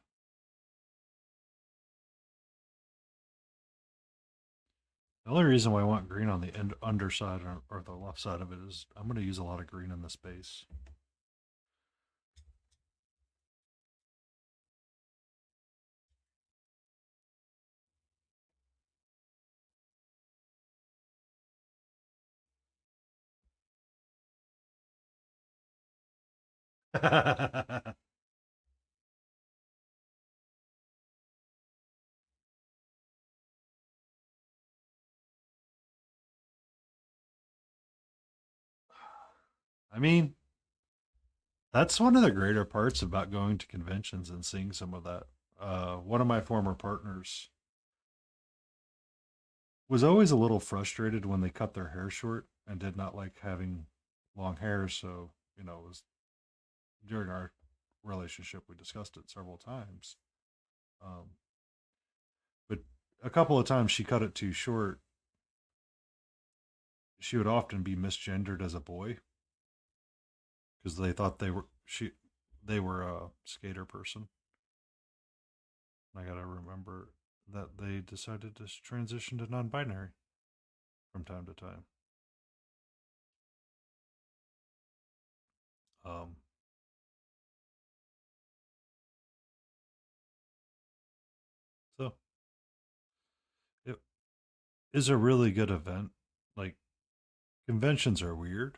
A: The only reason why I want green on the underside or the left side of it is I'm going to use a lot of green in this base. I mean, that's one of the greater parts about going to conventions and seeing some of that. One of my former partners was always a little frustrated when they cut their hair short and did not like having long hair. So, it was during our relationship, we discussed it several times. Um, but a couple of times she cut it too short. She would often be misgendered as a boy because they thought they were a skater person. I gotta remember that they decided to transition to non-binary from time to time. Um, so it is a really good event. Like, conventions are weird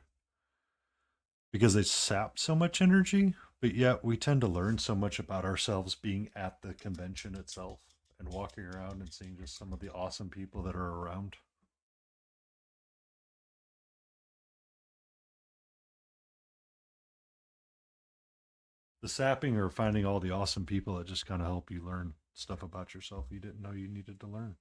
A: because they sap so much energy, but yet we tend to learn so much about ourselves being at the convention itself and walking around and seeing just some of the awesome people that are around. The sapping or finding all the awesome people that just kind of help you learn stuff about yourself you didn't know you needed to learn.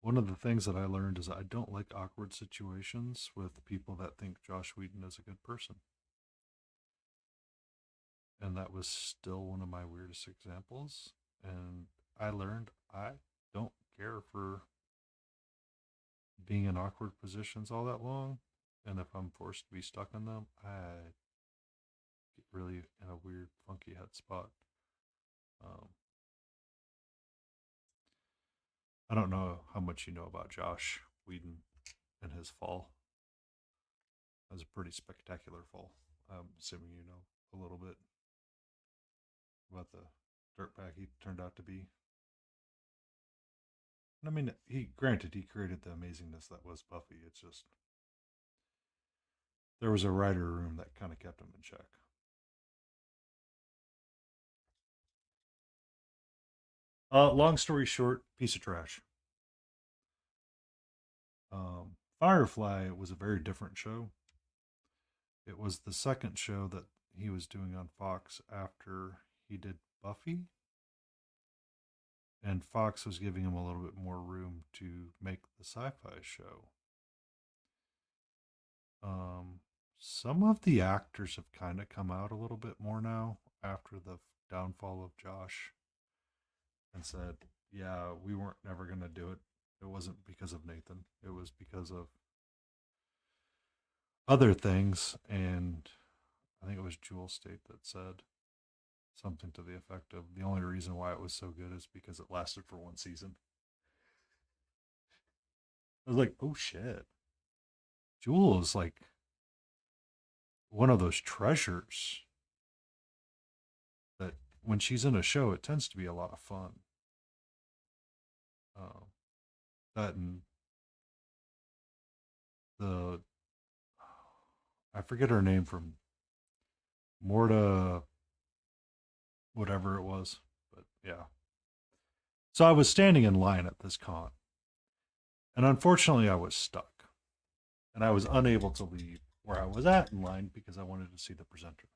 A: One of the things that I learned is I don't like awkward situations with people that think Josh Whedon is a good person. And that was still one of my weirdest examples. And I learned I don't care for being in awkward positions all that long. And if I'm forced to be stuck in them, I get really in a weird, funky head spot. Um, I don't know how much you know about Josh Whedon and his fall. It was a pretty spectacular fall. I'm assuming you know a little bit about the dirtbag he turned out to be. I mean, he granted he created the amazingness that was Buffy. It's just there was a writer room that kind of kept him in check. Long story short, piece of trash. Firefly was a very different show. It was the second show that he was doing on Fox after he did Buffy, and Fox was giving him a little bit more room to make the sci-fi show. Um, some of the actors have kind of come out a little bit more now after the downfall of Josh and said, "Yeah, we weren't never going to do it. It wasn't because of Nathan. It was because of other things." And I think it was Jewel State that said something to the effect of the only reason why it was so good is because it lasted for one season. I was like, "Oh shit." Jewel is like one of those treasures that when she's in a show, it tends to be a lot of fun. Uh, that and the I forget her name from Morta, whatever it was, but yeah. So I was standing in line at this con, and unfortunately, I was stuck, and I was unable to leave where I was at in line because I wanted to see the presenter.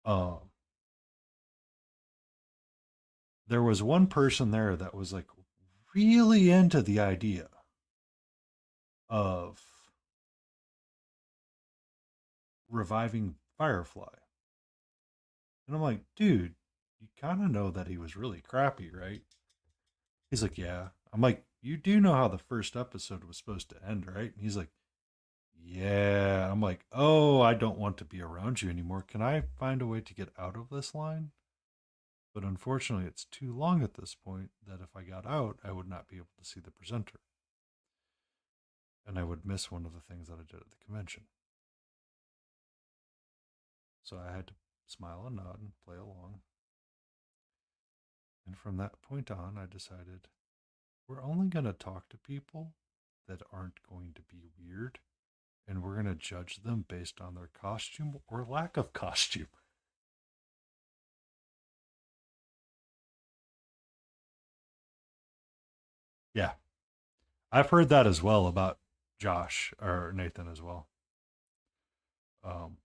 A: Uh, there was one person there that was like really into the idea of reviving Firefly. And I'm like, dude, you kind of know that he was really crappy, right? He's like, yeah. I'm like, you do know how the first episode was supposed to end, right? And he's like, yeah. I'm like, oh, I don't want to be around you anymore. Can I find a way to get out of this line? But unfortunately, it's too long at this point that if I got out, I would not be able to see the presenter. And I would miss one of the things that I did at the convention. So I had to smile and nod and play along. And from that point on, I decided we're only going to talk to people that aren't going to be weird, and we're going to judge them based on their costume or lack of costume. Yeah, I've heard that as well about Josh or Nathan as well. Um,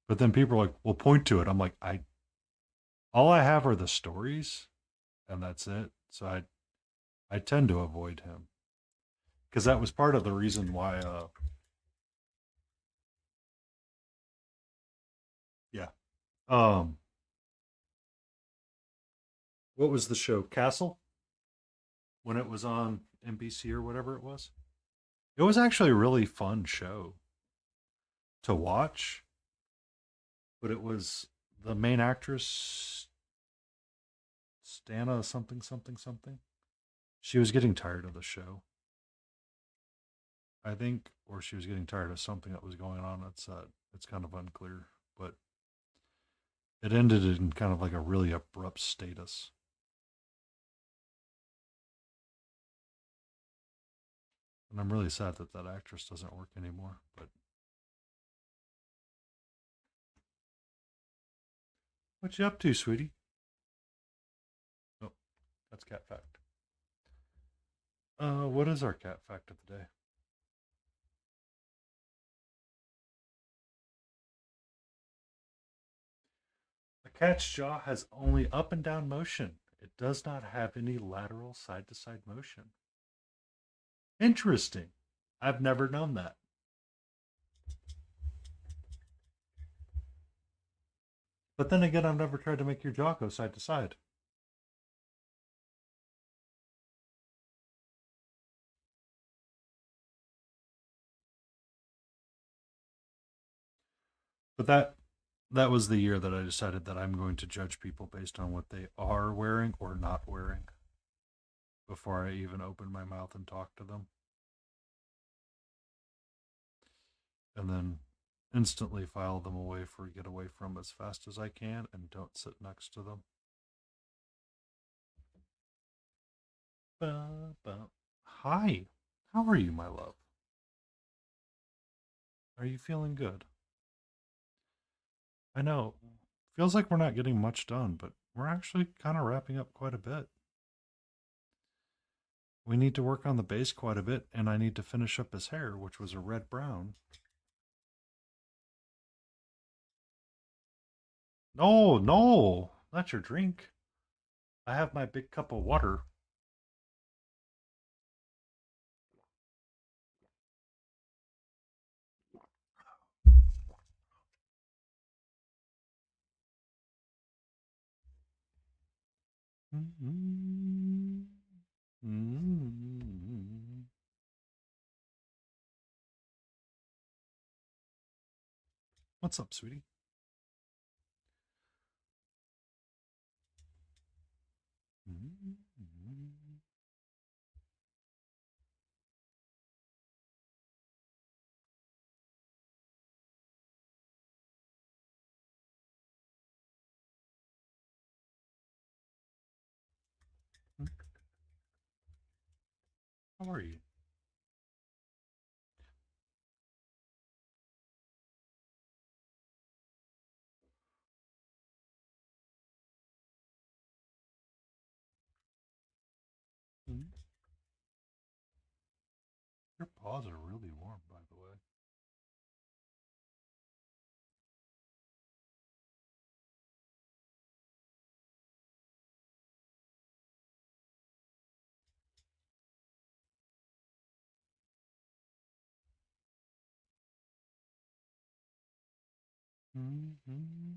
A: but then people are like, "Well, point to it." I'm like, I all I have are the stories, and that's it. So I tend to avoid him because that was part of the reason why Um, what was the show? Castle? When it was on NBC or whatever it was? It was actually a really fun show to watch, but it was the main actress, Stana something something something. She was getting tired of the show, I think, or she was getting tired of something that was going on at set. It's kind of unclear, but it ended in kind of like a really abrupt status. And I'm really sad that that actress doesn't work anymore. But what you up to, sweetie? Oh, that's cat fact. What is our cat fact of the day? A cat's jaw has only up and down motion. It does not have any lateral side to side motion. Interesting. I've never known that. But then again, I've never tried to make your jaw go side to side. But that was the year that I decided that I'm going to judge people based on what they are wearing or not wearing before I even open my mouth and talk to them. And then instantly file them away for get away from as fast as I can and don't sit next to them. Hi, how are you, my love? Are you feeling good? I know, feels like we're not getting much done, but we're actually kind of wrapping up quite a bit. We need to work on the base quite a bit, and I need to finish up his hair, which was a red brown. No, no, not your drink. I have my big cup of water. Mm-hmm. Mm-hmm. What's up, sweetie? Mm-hmm. How are you? Mm-hmm. Your paws are really warm, by the way. Mm-hmm.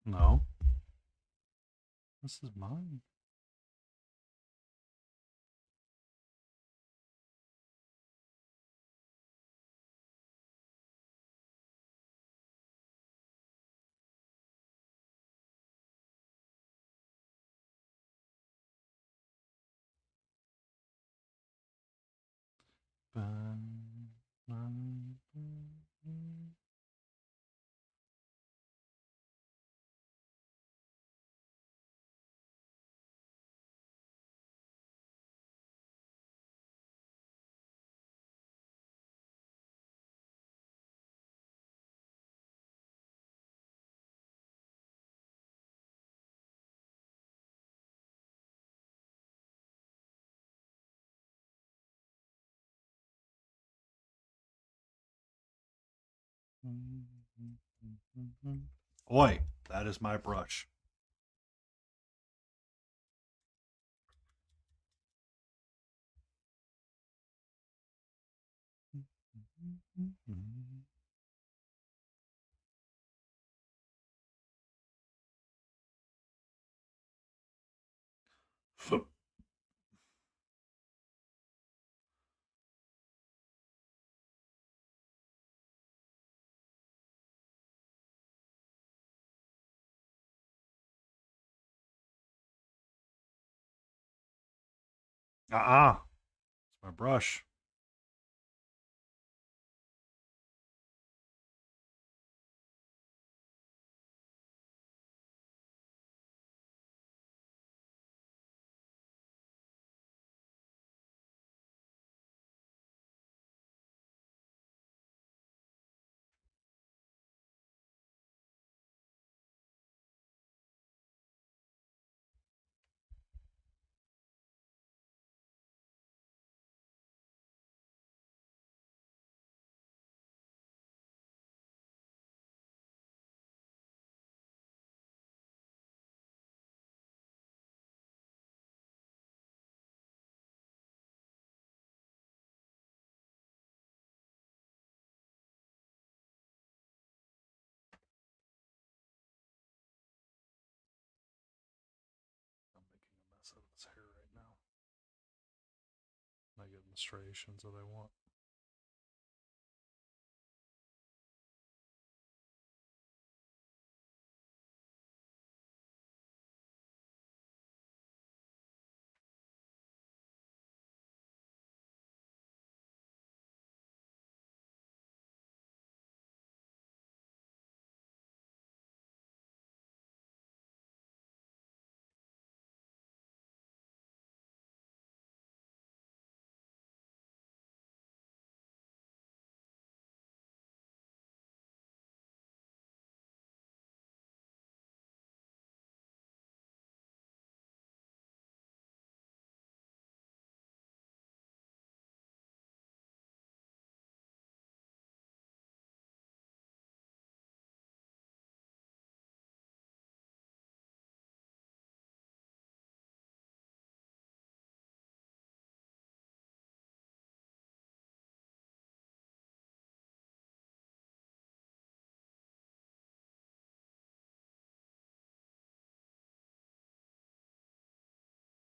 A: No, this is mine. Oi, that is my brush. It's my brush. I'm making a mess of his hair right now. Not getting the striations that I want.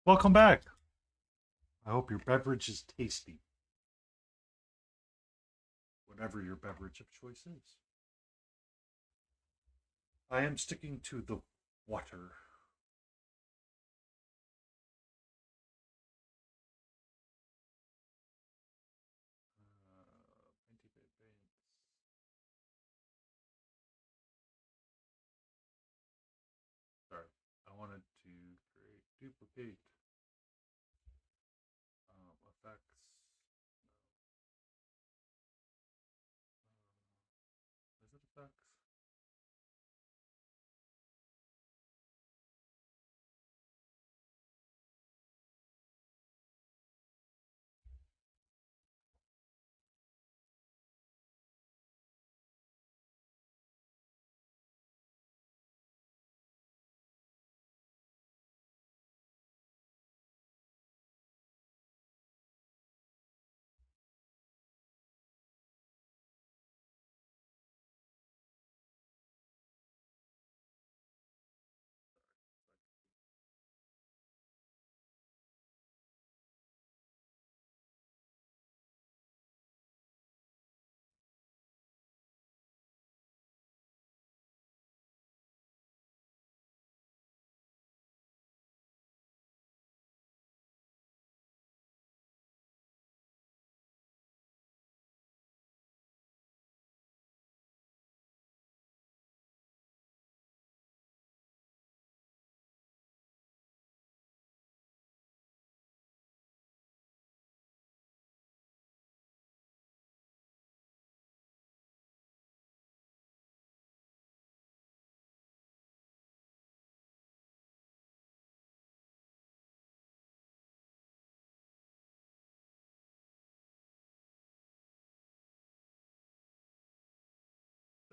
A: Welcome back. I hope your beverage is tasty. Whatever your beverage of choice is. I am sticking to the water. Sorry, I wanted to create duplicate effects. Is it effects?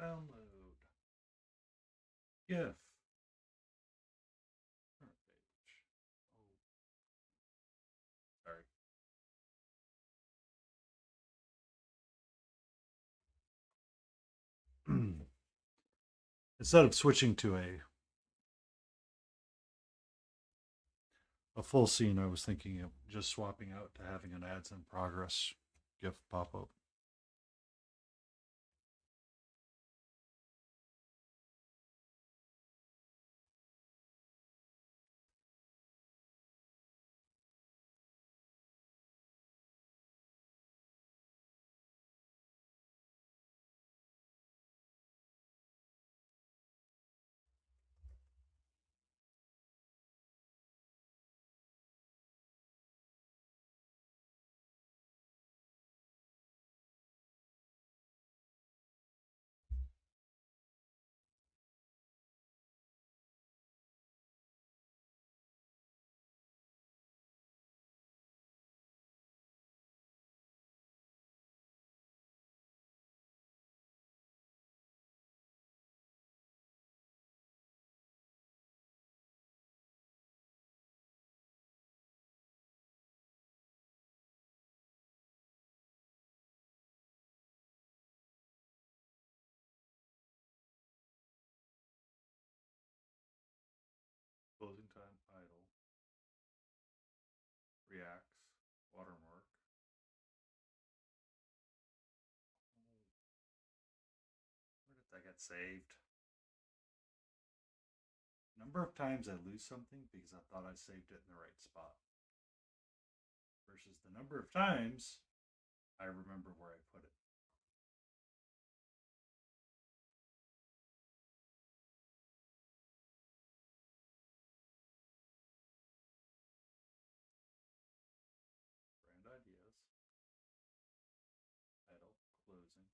A: Download. GIF. Current page. Oh, sorry. Instead of switching to a full scene, I was thinking of just swapping out to having an ads in progress GIF pop up. saved. Number of times I lose something because I thought I saved it in the right spot versus the number of times I remember where I put it. Brand ideas, title, closing.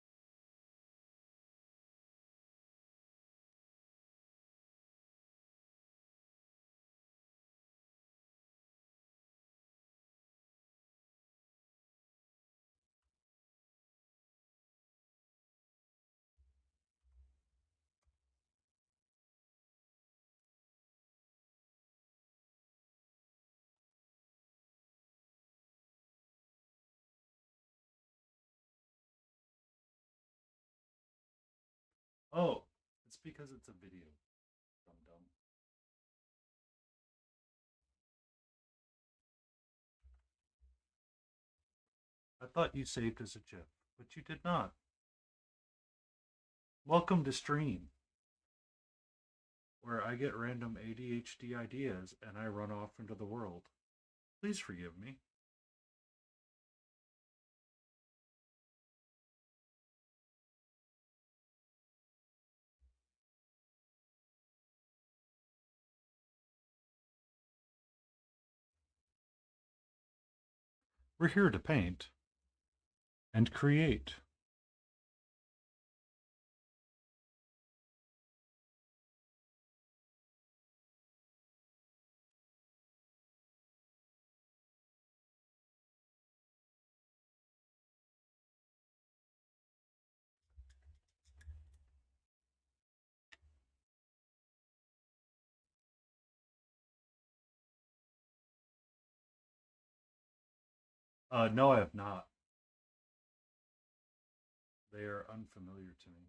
A: Oh, it's because it's a video. Dum dum. I thought you saved as a GIF, but you did not. Welcome to stream, where I get random ADHD ideas and I run off into the world. Please forgive me. We're here to paint and create. No, I have not. They are unfamiliar to me.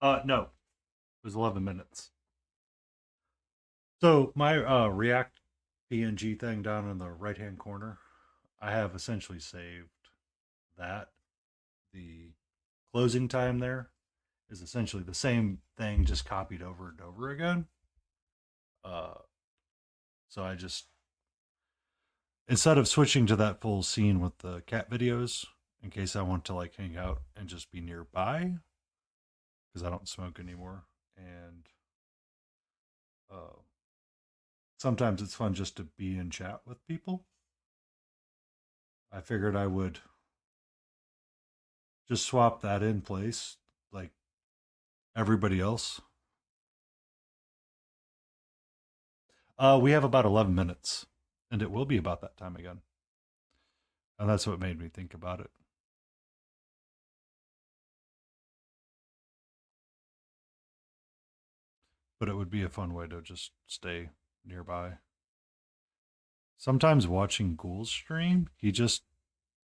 A: No, it was 11 minutes. So my React PNG thing down in the right hand corner, I have essentially saved that. The closing time there is essentially the same thing, just copied over and over again. Uh, so I just, instead of switching to that full scene with the cat videos, in case I want to like hang out and just be nearby, because I don't smoke anymore, and uh, sometimes it's fun just to be in chat with people. I figured I would just swap that in place, like everybody else. We have about 11 minutes, and it will be about that time again. And that's what made me think about it. But it would be a fun way to just stay nearby. Sometimes watching Ghoul's stream, he just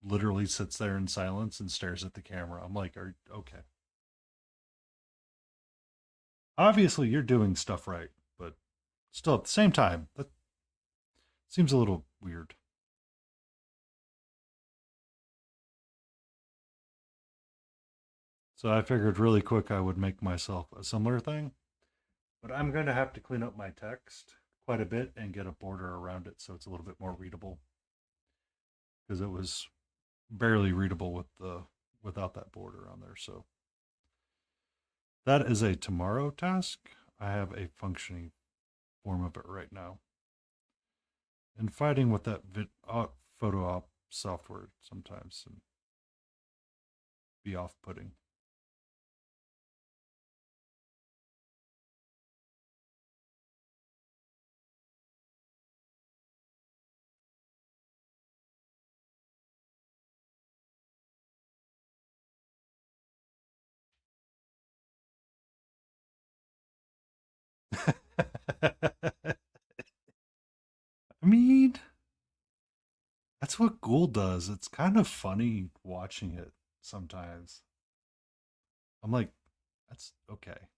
A: literally sits there in silence and stares at the camera. I'm like, are okay. Obviously, you're doing stuff right, but still at the same time, that seems a little weird. So I figured really quick I would make myself a similar thing. But I'm going to have to clean up my text quite a bit and get a border around it so it's a little bit more readable. Because it was barely readable without that border on there. So that is a tomorrow task. I have a functioning form of it right now. And fighting with that photo op software sometimes can be off-putting. I mean, that's what Ghoul does. It's kind of funny watching it sometimes. I'm like, that's okay.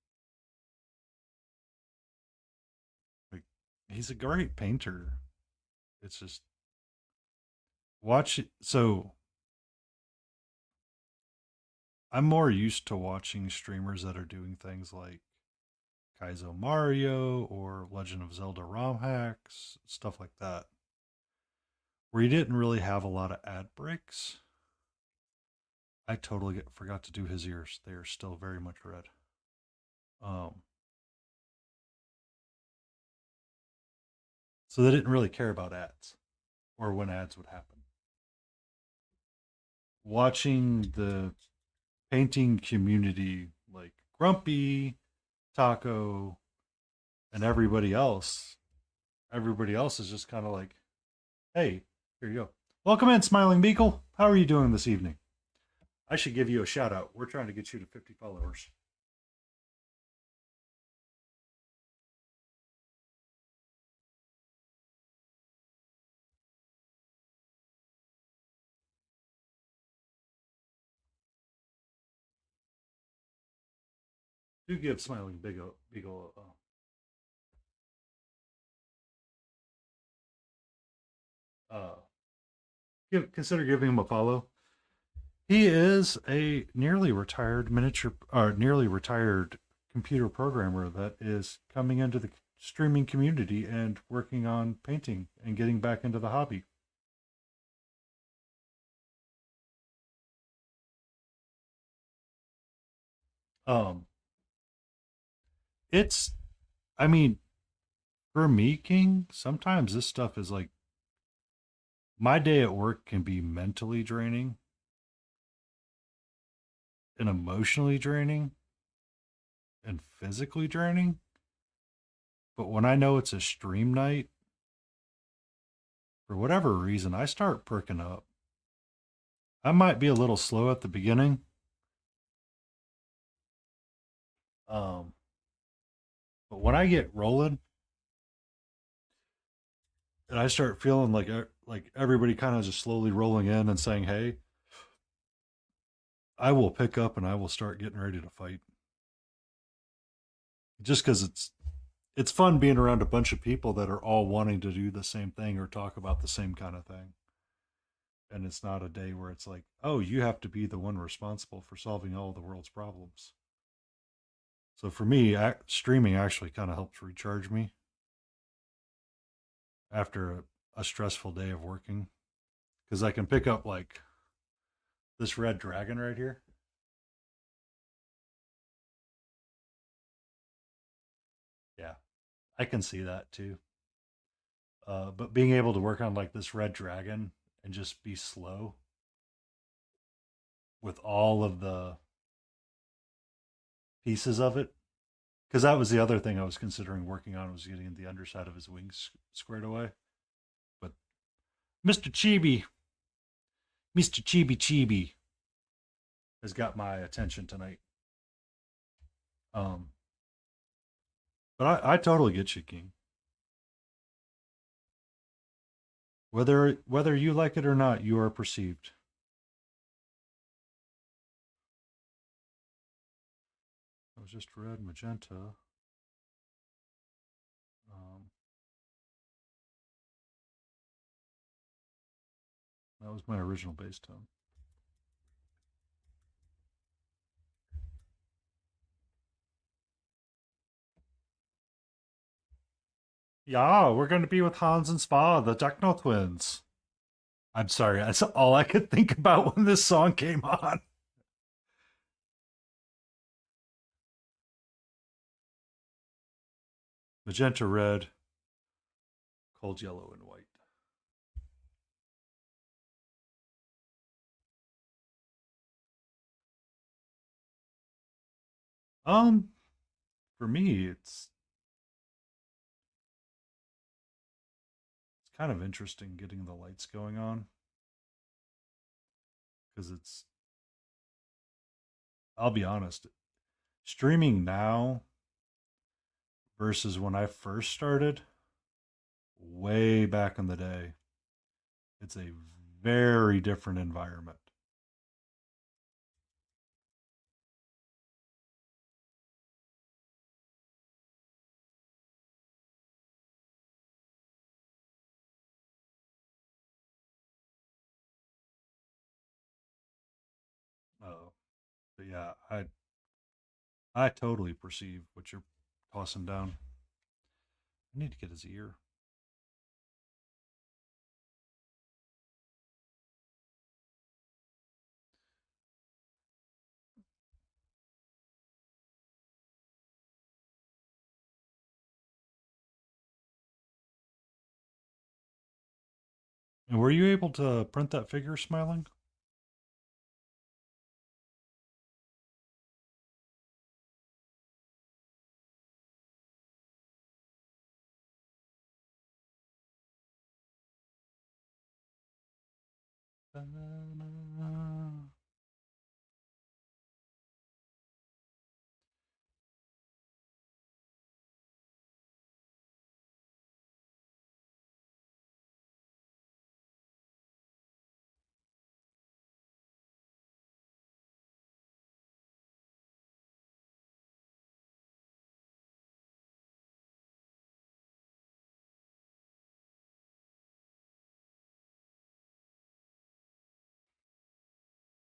A: Like, he's a great painter. It's just watch it. So I'm more used to watching streamers that are doing things like Kaizo Mario or Legend of Zelda ROM hacks, stuff like that, where you didn't really have a lot of ad breaks. I totally forgot to do his ears. They are still very much red. Um, so they didn't really care about ads or when ads would happen. Watching the painting community like Grumpy, Taco, and everybody else is just kind of like, hey, here you go. Welcome in, Smiling Beagle. How are you doing this evening? I should give you a shout out. We're trying to get you to 50 followers. Do give Smiling Beagle consider giving him a follow. He is a nearly retired nearly retired computer programmer that is coming into the streaming community and working on painting and getting back into the hobby. Um, it's, I mean, for me, King, sometimes this stuff is like my day at work can be mentally draining and emotionally draining and physically draining. But when I know it's a stream night, for whatever reason, I start perking up. I might be a little slow at the beginning. Um, but when I get rolling and I start feeling like everybody kind of just slowly rolling in and saying, "Hey," I will pick up and I will start getting ready to fight. Just because it's fun being around a bunch of people that are all wanting to do the same thing or talk about the same kind of thing. And it's not a day where it's like, oh, you have to be the one responsible for solving all the world's problems. So for me, streaming actually kind of helps recharge me after a stressful day of working because I can pick up like this red dragon right here. Yeah, I can see that too. But being able to work on like this red dragon and just be slow with all of the pieces of it, because that was the other thing I was considering working on was getting the underside of his wings squared away. But Mr. Chibi, Mr. Chibi has got my attention tonight. Um, but I totally get you, King. Whether you like it or not, you are perceived. It was just red, magenta. Um, that was my original base tone. Yeah, we're going to be with Hans and Spa, the Techno Twins. I'm sorry, that's all I could think about when this song came on. Magenta red, gold, yellow, and white. Um, for me, it's kind of interesting getting the lights going on because it's. I'll be honest, streaming now versus when I first started, way back in the day, it's a very different environment. Uh, but yeah, I totally perceive what you're tossing down. I need to get his ear. And were you able to print that figure smiling?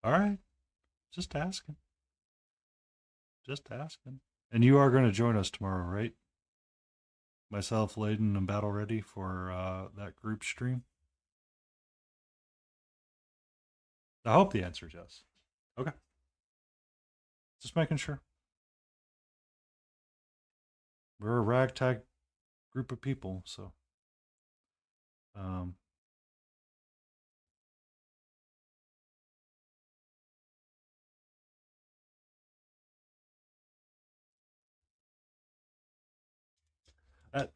A: All right, just asking. Just asking. And you are going to join us tomorrow, right? Myself, Layden, and Battle Ready for that group stream. I hope the answer is yes. Okay, just making sure. We're a ragtag group of people, so um,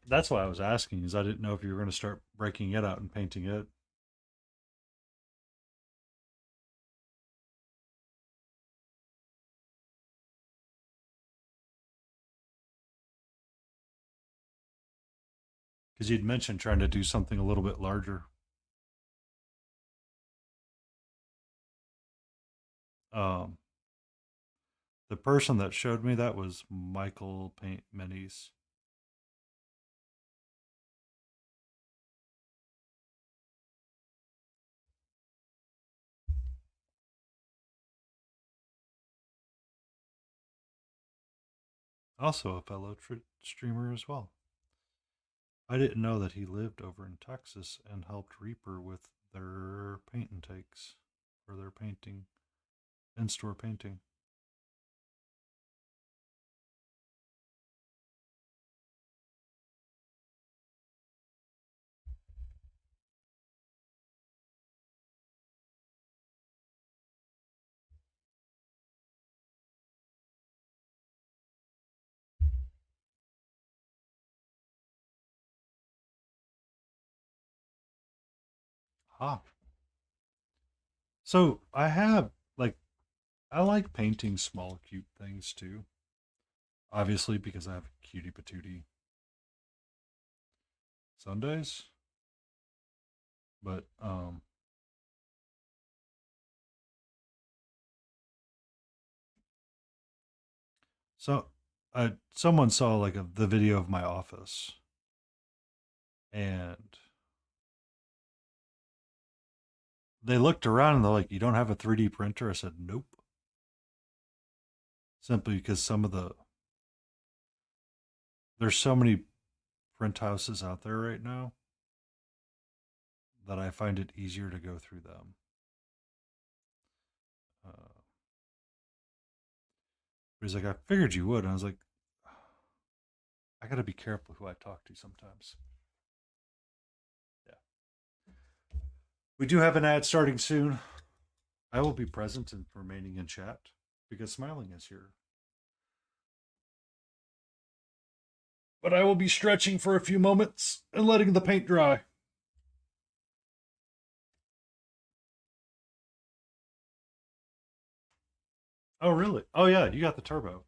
A: that's why I was asking. Is I didn't know if you were going to start breaking it out and painting it. Because you'd mentioned trying to do something a little bit larger. Um, the person that showed me that was Michael Paint Minis. Also a fellow streamer as well. I didn't know that he lived over in Texas and helped Reaper with their paint intakes or their painting, in store painting. Ah. So I have, like, I like painting small, cute things too. Obviously, because I have cutie patootie Sundays. But, so someone saw like the video of my office and they looked around and they're like, "You don't have a 3D printer?" I said, "Nope." Simply because there's so many print houses out there right now that I find it easier to go through them. Uh, but he's like, "I figured you would." And I was like, I got to be careful who I talk to sometimes. We do have an ad starting soon. I will be present and remaining in chat because Smiling is here. But I will be stretching for a few moments and letting the paint dry. Oh, really? Oh, yeah, you got the turbo.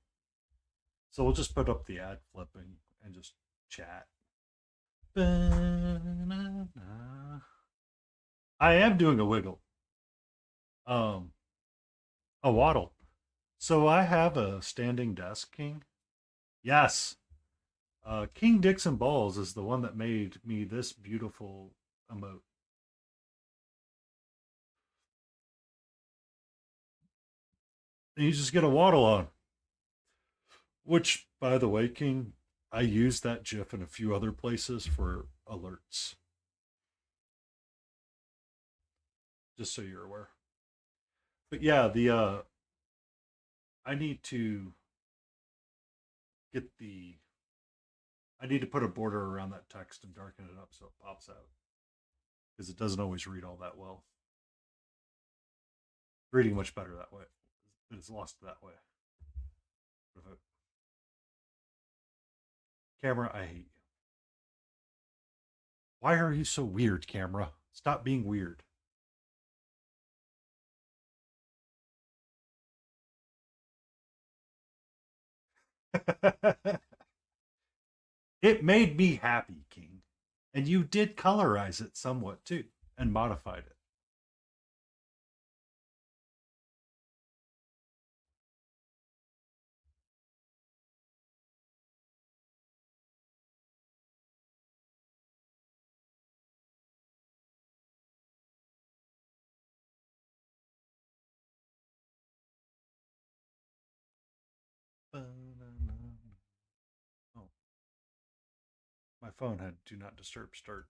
A: So we'll just put up the ad flipping and just chat. I am doing a wiggle. Um, a waddle. So I have a standing desk, King. Yes. King Dixon Balls is the one that made me this beautiful emote. And you just get a waddle on. Which, by the way, King, I use that GIF in a few other places for alerts. Just so you're aware. But yeah, the I need to get the I need to put a border around that text and darken it up so it pops out. Because it doesn't always read all that well. Reading much better that way. It's lost that way. Camera, I hate you. Why are you so weird, camera? Stop being weird. It made me happy, King. And you did colorize it somewhat too and modified it. Oh, my phone had do not disturb start.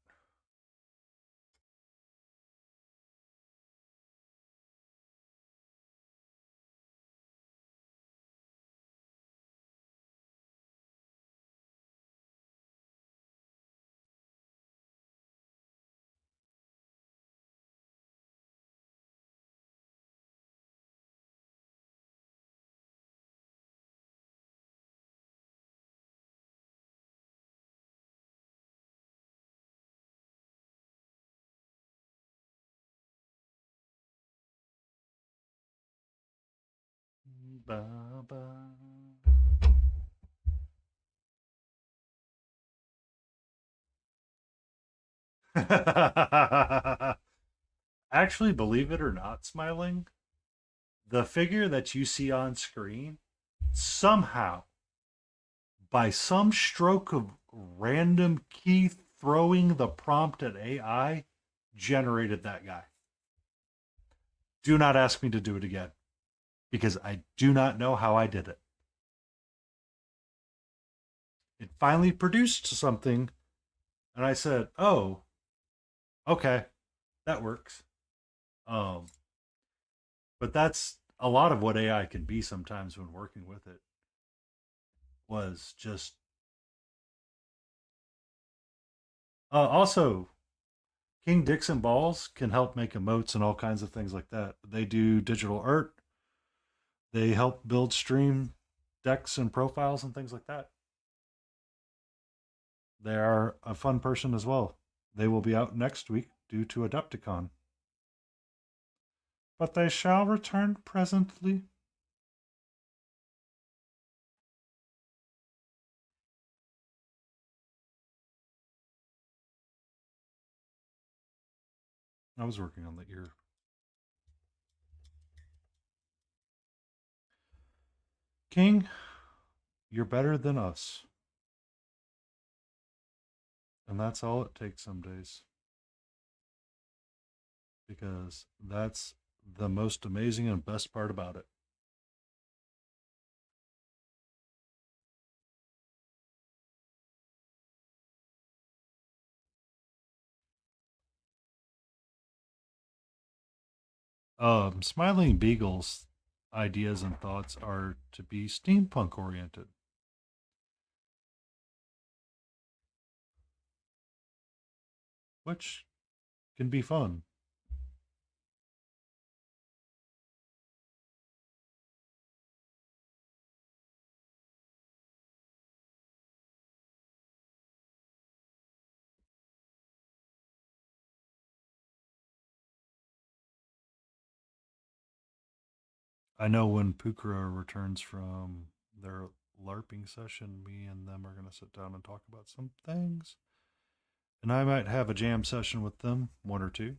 A: Ba, ba. Actually, believe it or not, Smiling, the figure that you see on screen somehow, by some stroke of random key throwing the prompt at AI, generated that guy. Do not ask me to do it again because I do not know how I did it. It finally produced something, and I said, "Oh, okay, that works." Um, but that's a lot of what AI can be sometimes when working with it. Was just also King Dixon Balls can help make emotes and all kinds of things like that. They do digital art. They help build stream decks and profiles and things like that. They are a fun person as well. They will be out next week due to Adepticon. But they shall return presently. I was working on the ear. King, you're better than us. And that's all it takes some days. Because that's the most amazing and best part about it. Smiling Beagle's ideas and thoughts are to be steampunk oriented, which can be fun. I know when Pukra returns from their LARPing session, me and them are going to sit down and talk about some things. And I might have a jam session with them, one or two.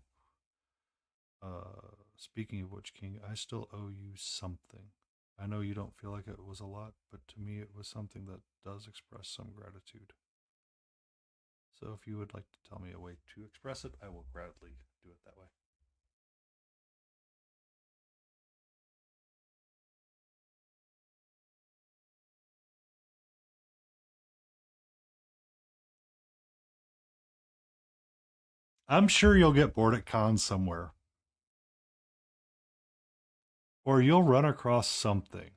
A: Speaking of which, King, I still owe you something. I know you don't feel like it was a lot, but to me it was something that does express some gratitude. So if you would like to tell me a way to express it, I will gladly do it that way. I'm sure you'll get bored at cons somewhere, or you'll run across something.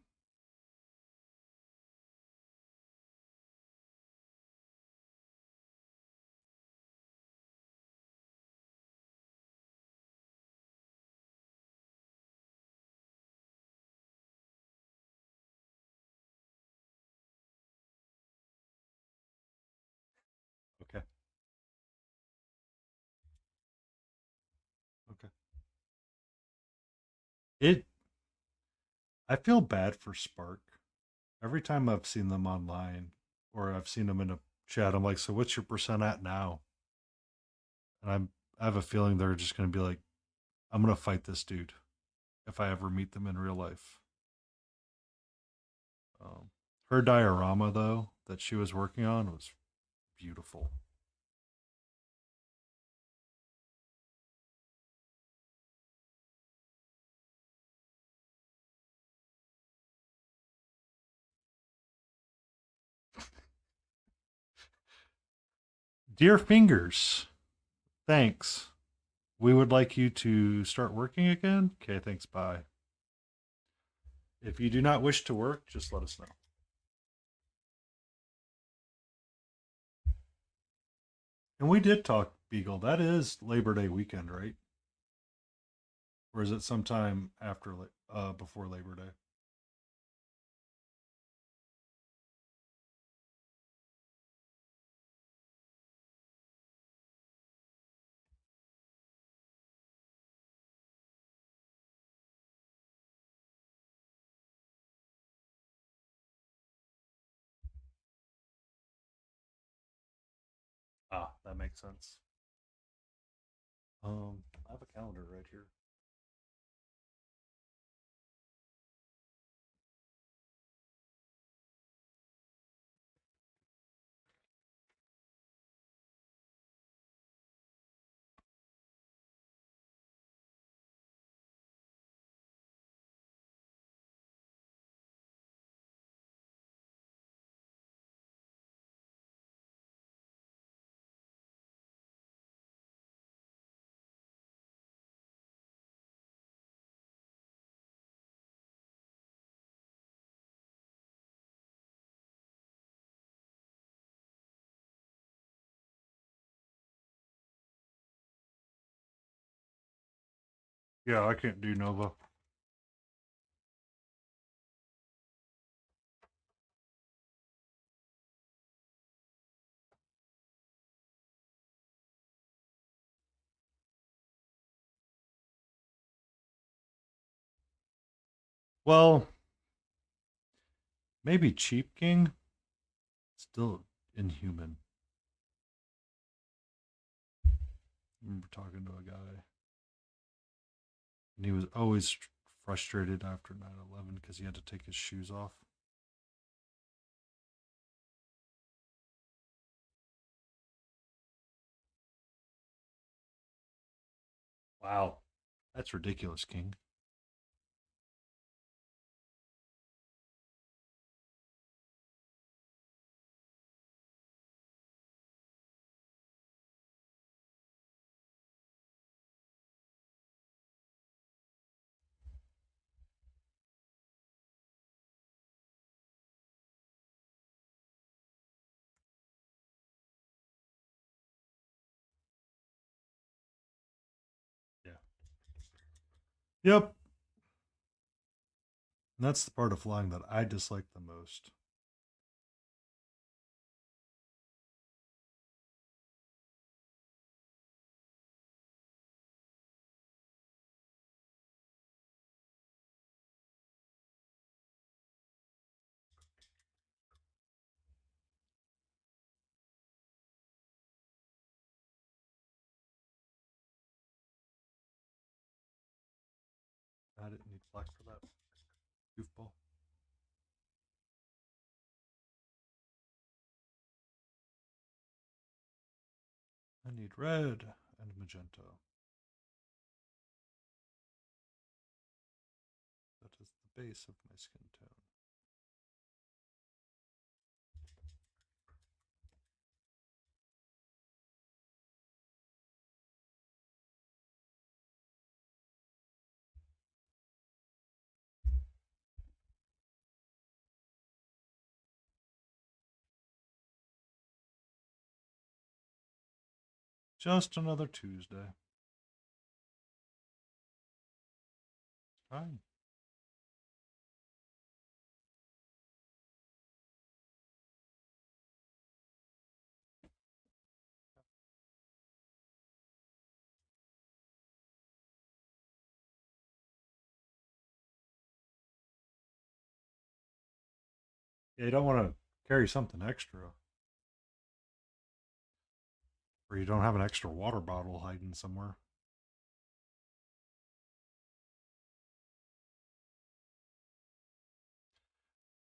A: Okay. Okay. It. I feel bad for Spark. Every time I've seen them online, or I've seen them in a chat, I'm like, "So what's your percent at now?" And I have a feeling they're just going to be like, "I'm going to fight this dude if I ever meet them in real life." Um, Her diorama though that she was working on was beautiful. Dear Fingers, thanks. We would like you to start working again. Okay, thanks. Bye. If you do not wish to work, just let us know. And we did talk Beagle. That is Labor Day weekend, right? Or is it sometime after, before Labor Day? Ah, that makes sense. I have a calendar right here. Yeah, I can't do Nova. Well, maybe Cheap King. Still inhuman. I remember talking to a guy, and he was always frustrated after 9/11 because he had to take his shoes off. Wow. That's ridiculous, King. Yeah. Yep. And that's the part of flying that I dislike the most. black for that goofball. I need red and magenta. That is the base of my skin tone. Just another Tuesday. Fine. Yeah, you don't want to carry something extra. Or you don't have an extra water bottle hiding somewhere.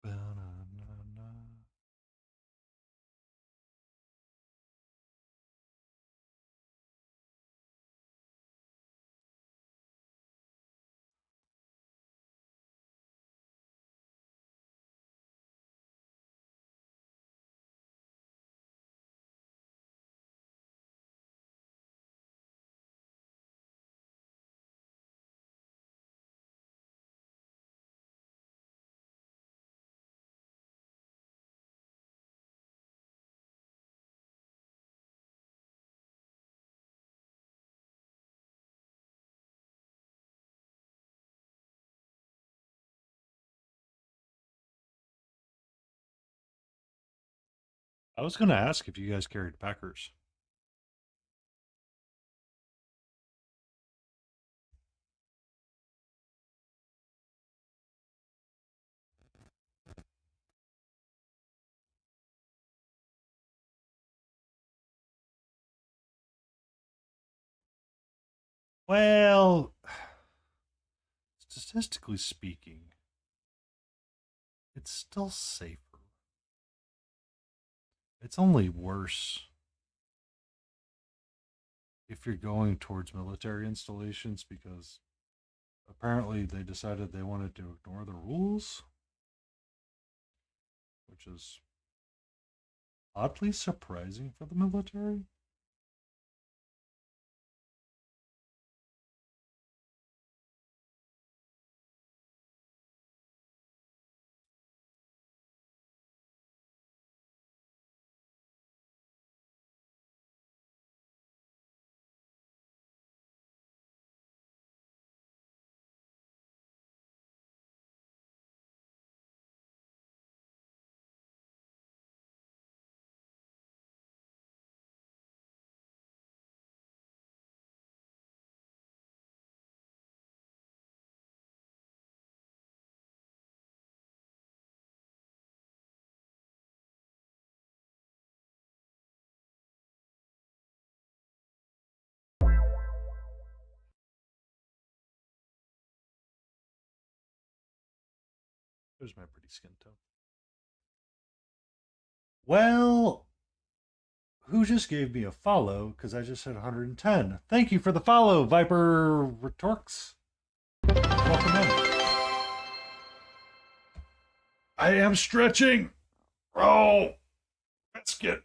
A: Ba-na-na-na. I was going to ask if you guys carried Packers. Well, statistically speaking, it's still safer. It's only worse if you're going towards military installations because apparently they decided they wanted to ignore the rules, which is oddly surprising for the military. There's my pretty skin tone. Well, who just gave me a follow? Because I just hit 110. Thank you for the follow, Viper Retorx. Welcome in. I am stretching. Oh, let's get.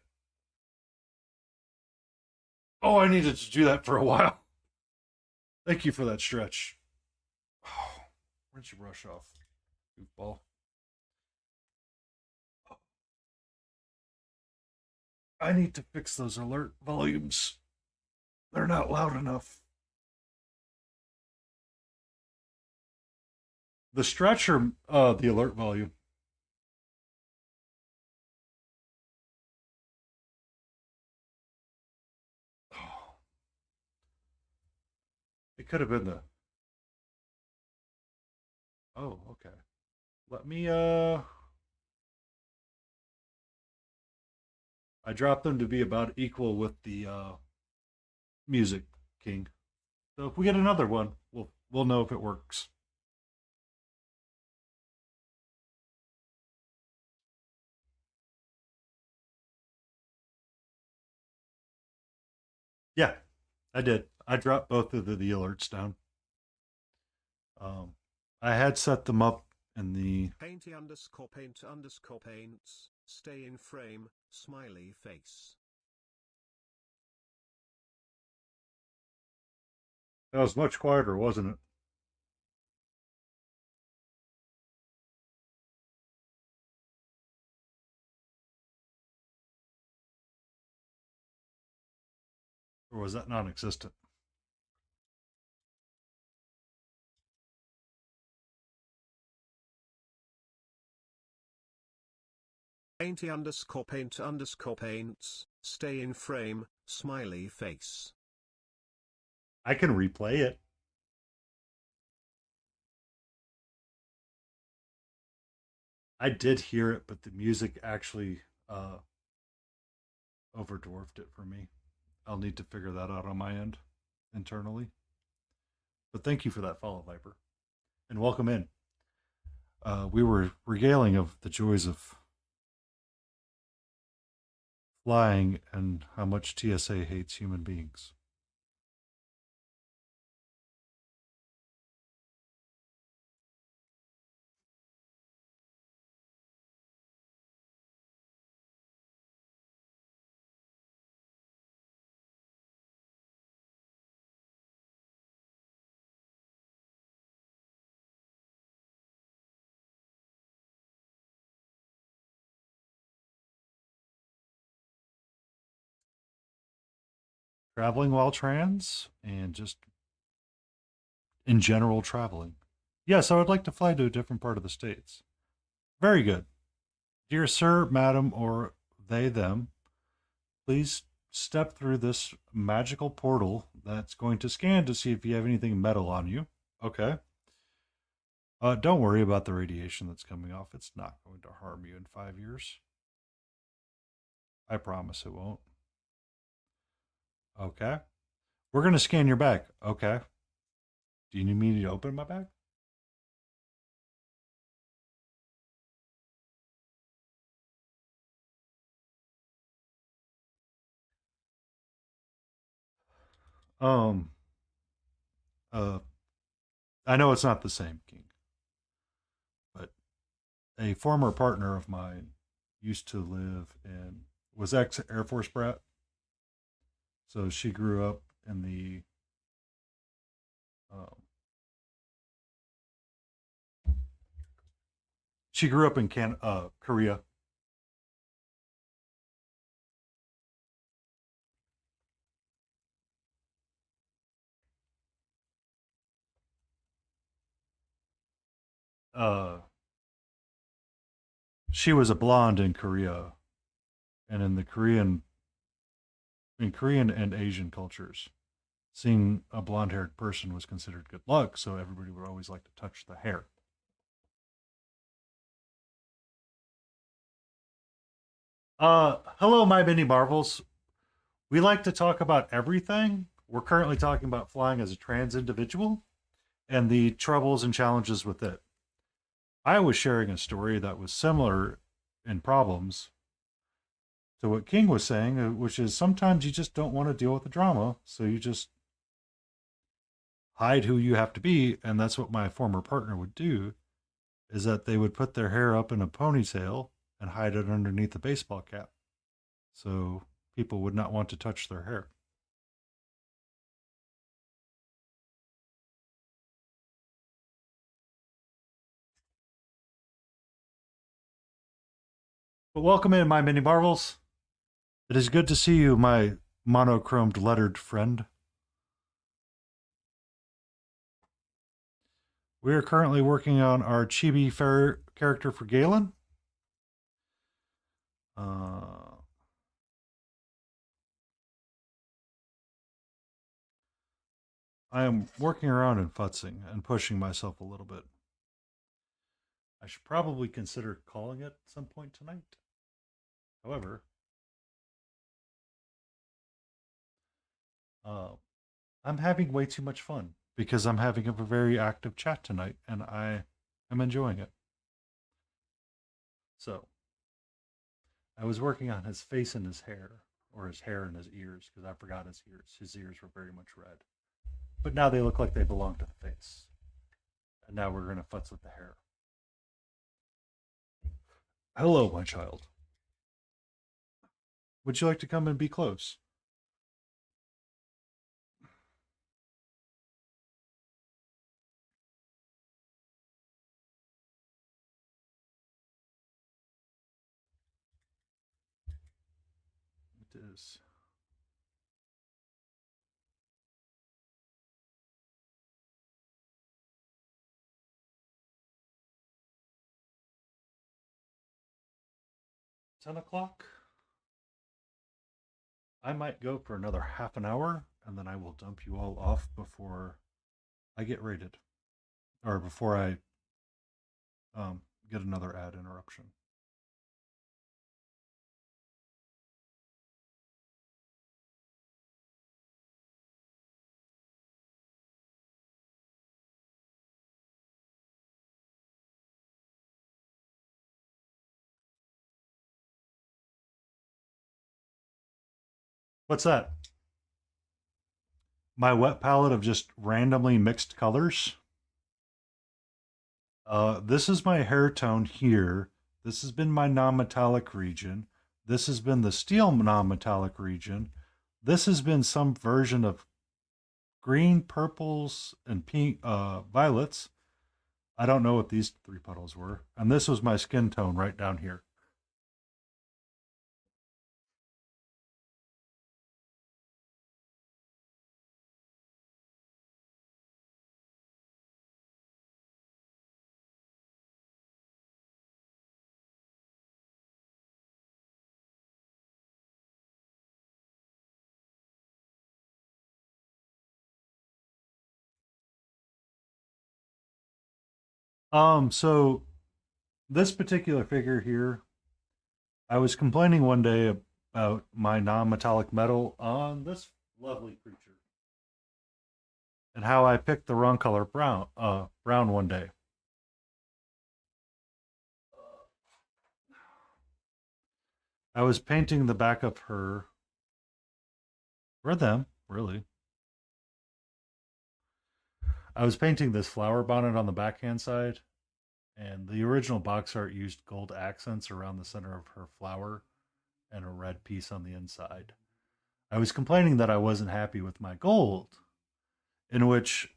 A: Oh, I needed to do that for a while. Thank you for that stretch. Oh, where'd you brush off, goofball? I need to fix those alert volumes. They're not loud enough. The stretch or the alert volume? Oh, it could have been the. Oh, okay. Let me I dropped them to be about equal with the music king. So if we get another one, we'll know if it works. Yeah, I did. I dropped both of the alerts down. Um, I had set them up in the.
B: Paints, stay in frame, smiley face.
A: That was much quieter, wasn't it? Or was that non-existent?
B: Paints, stay in frame, smiley face.
A: I can replay it. I did hear it, but the music actually overdwarfed it for me. I'll need to figure that out on my end internally. But thank you for that follow, Viper, and welcome in. We were regaling of the joys of flying and how much TSA hates human beings. Traveling while trans and just in general traveling. Yes, I would like to fly to a different part of the States. Very good. Dear sir, madam, or they, them, please step through this magical portal that's going to scan to see if you have anything metal on you. Okay. Don't worry about the radiation that's coming off. It's not going to harm you in 5 years. I promise it won't. Okay. We're going to scan your bag. Okay. Do you need me to open my bag? Um, uh, I know it's not the same, King, but a former partner of mine used to live in, was ex Air Force brat. So she grew up in the, um, she grew up in Korea. Uh, she was a blonde in Korea, and in Korean and Asian cultures, seeing a blonde-haired person was considered good luck. So everybody would always like to touch the hair. Hello, my mini marvels. We like to talk about everything. We're currently talking about flying as a trans individual and the troubles and challenges with it. I was sharing a story that was similar in problems to what King was saying, which is sometimes you just don't want to deal with the drama, so you just hide who you have to be, and that's what my former partner would do. Is that they would put their hair up in a ponytail and hide it underneath a baseball cap, so people would not want to touch their hair. But welcome in, my mini marvels. It is good to see you, my monochromed lettered friend. We are currently working on our Chibi Fair character for Galen. Uh, I am working around and futzing and pushing myself a little bit. I should probably consider calling it at some point tonight. However, uh, I'm having way too much fun because I'm having a very active chat tonight and I am enjoying it. So, I was working on his face and his hair. or his hair and his ears, because I forgot his ears. His ears were very much red. But now they look like they belong to the face. And now we're going to futz with the hair. Hello, my child. Would you like to come and be close? It is. $10. I might go for another half an hour, and then I will dump you all off before I get rated, or before I get another ad interruption. What's that? My wet palette of just randomly mixed colors. This is my hair tone here. This has been my non-metallic region. This has been the steel non-metallic region. This has been some version of green, purples, and pink, violets. I don't know what these three puddles were. And this was my skin tone right down here. So this particular figure here, I was complaining one day about my non-metallic metal on this lovely creature and how I picked the wrong color brown one day. I was painting the back of her, or them, really. I was painting this flower bonnet on the backhand side, and the original box art used gold accents around the center of her flower and a red piece on the inside. I was complaining that I wasn't happy with my gold, in which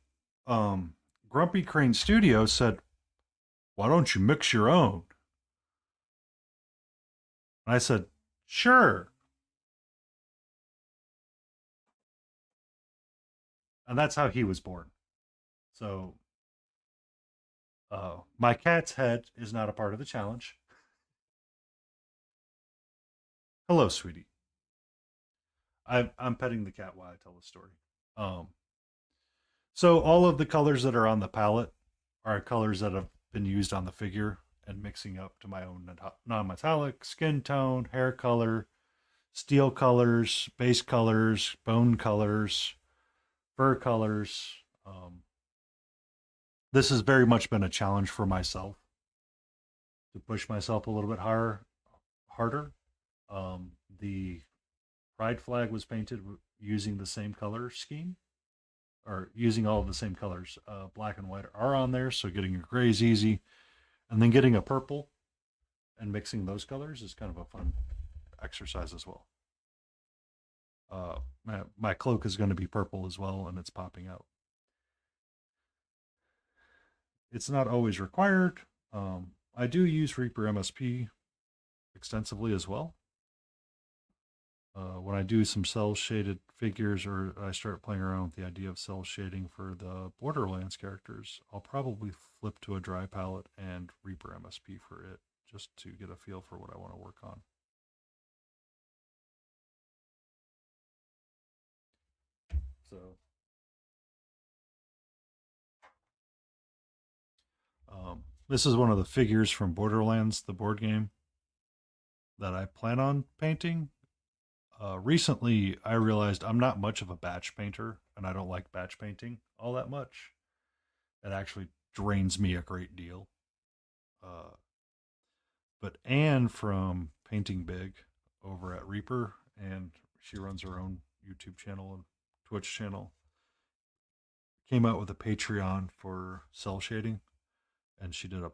A: Grumpy Crane Studio said, "Why don't you mix your own?" And I said, "Sure." And that's how he was born. So, my cat's head is not a part of the challenge. Hello, sweetie. I'm petting the cat while I tell the story. Um, so all of the colors that are on the palette are colors that have been used on the figure and mixing up to my own non-metallic skin tone, hair color, steel colors, base colors, bone colors, fur colors. This has very much been a challenge for myself to push myself a little bit harder. The pride flag was painted using the same color scheme, or using all of the same colors. Black and white are on there, so getting a gray is easy. And then getting a purple and mixing those colors is kind of a fun exercise as well. My cloak is going to be purple as well, and it's popping out. It's not always required. I do use Reaper MSP extensively as well. When I do some cell shaded figures, or I start playing around with the idea of cell shading for the Borderlands characters, I'll probably flip to a dry palette and Reaper MSP for it, just to get a feel for what I want to work on. So, this is one of the figures from Borderlands, the board game, that I plan on painting. Recently, I realized I'm not much of a batch painter, and I don't like batch painting all that much. It actually drains me a great deal. Uh, but Anne from Painting Big over at Reaper and she runs her own YouTube channel and Twitch channel. Came out with a Patreon for cell shading, and she did a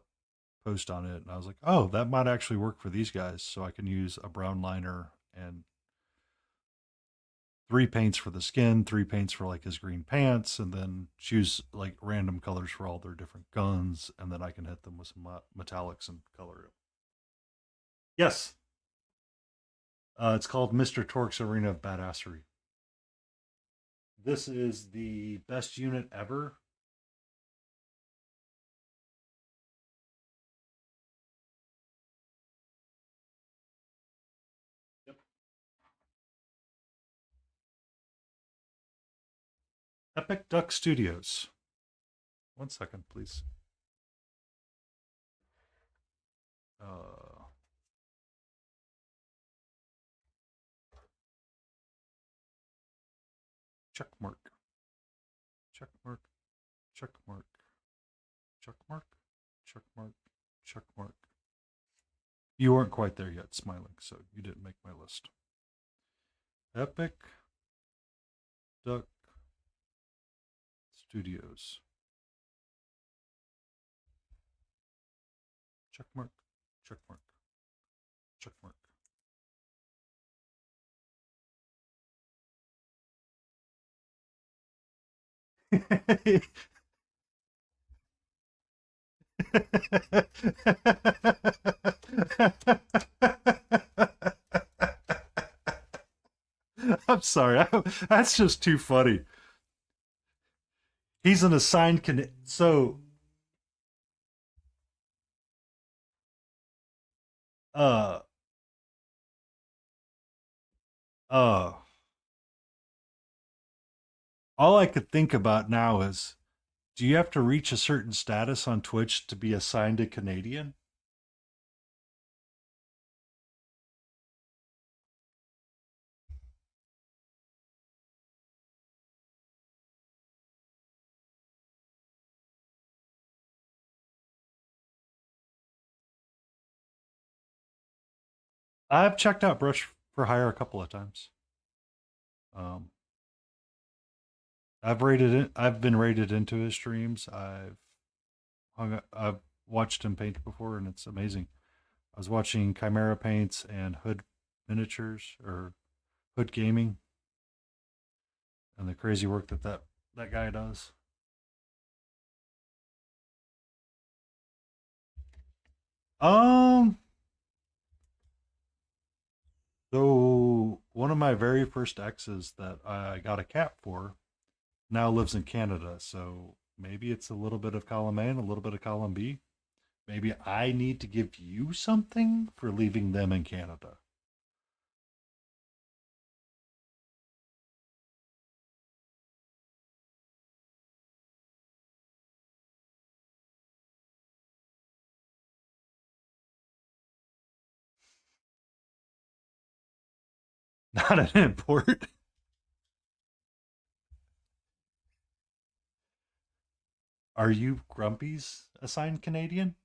A: post on it, and I was like, oh, that might actually work for these guys. So I can use a brown liner and 3 paints for the skin, 3 paints for like his green pants, and then choose like random colors for all their different guns, and then I can hit them with some metallics and color it. Yes, it's called Mr. Torque's Arena of Badassery. This is the best unit ever. Yep. Epic Duck Studios. 1 second, please. Uh, check mark. Check mark. Check mark. Check mark. Check mark. Check mark. You weren't quite there yet, smiling, so you didn't make my list. Epic Duck Studios. Check mark. Check mark. Check mark. I'm sorry. That's just too funny. He's an assigned so uh uh all I could think about now is, do you have to reach a certain status on Twitch to be assigned a Canadian? I've checked out Brush for Hire a couple of times. Um, I've been rated into his streams. I've watched him paint before, and it's amazing. I was watching Chimera paints and Hood miniatures or Hood Gaming, and the crazy work that guy does. Um, so one of my very first exes that I got a cat for now lives in Canada, so maybe it's a little bit of column A and a little bit of column B. Maybe I need to give you something for leaving them in Canada. Not an import. Are you Grumpy's assigned Canadian?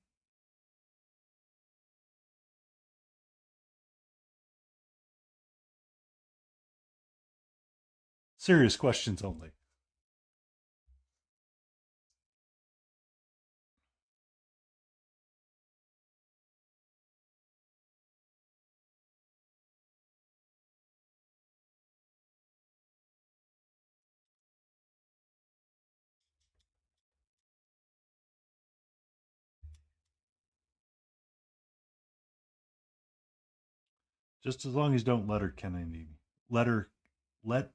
A: Serious questions only. Just as long as you don't let her Canadian. Let her, let,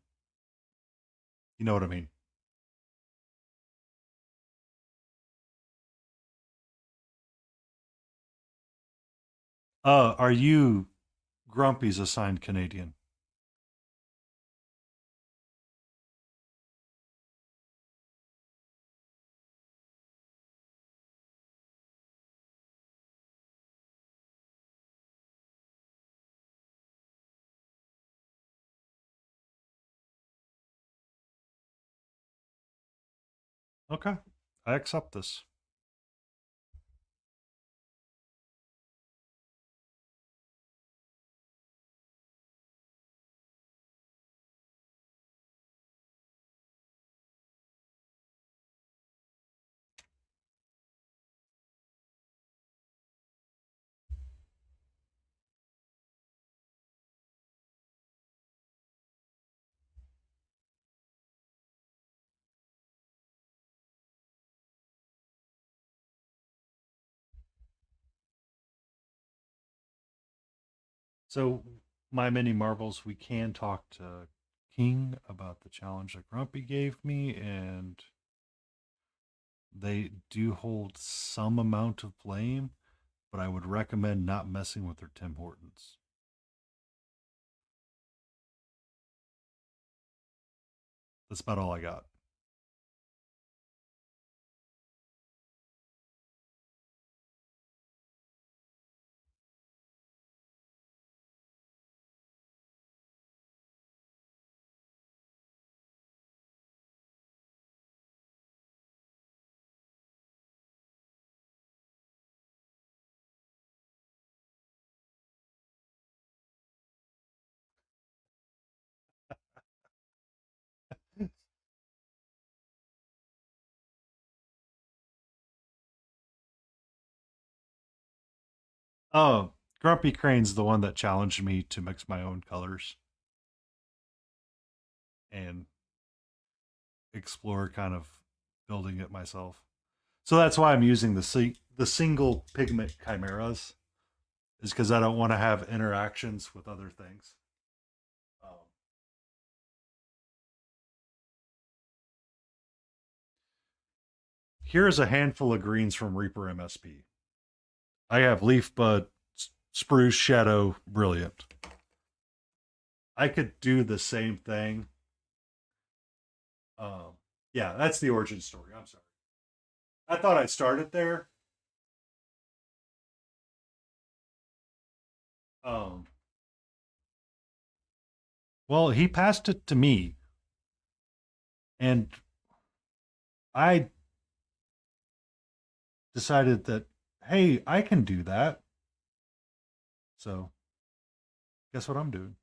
A: you know what I mean. Are you Grumpy's assigned Canadian? Okay, I accept this. So, my mini marbles, we can talk to King about the challenge that Grumpy gave me, and they do hold some amount of blame, but I would recommend not messing with their Tim Hortons. That's about all I got. Oh, Grumpy Crane's the one that challenged me to mix my own colors and explore kind of building it myself. So that's why I'm using the single pigment chimeras, is because I don't want to have interactions with other things. Um, Here's a handful of greens from Reaper MSP. I have Leaf Bud, Spruce, Shadow, Brilliant. I could do the same thing. Um, yeah, that's the origin story. I'm sorry. I thought I started there. Um, well, he passed it to me, and I decided that, hey, I can do that. So, guess what I'm doing?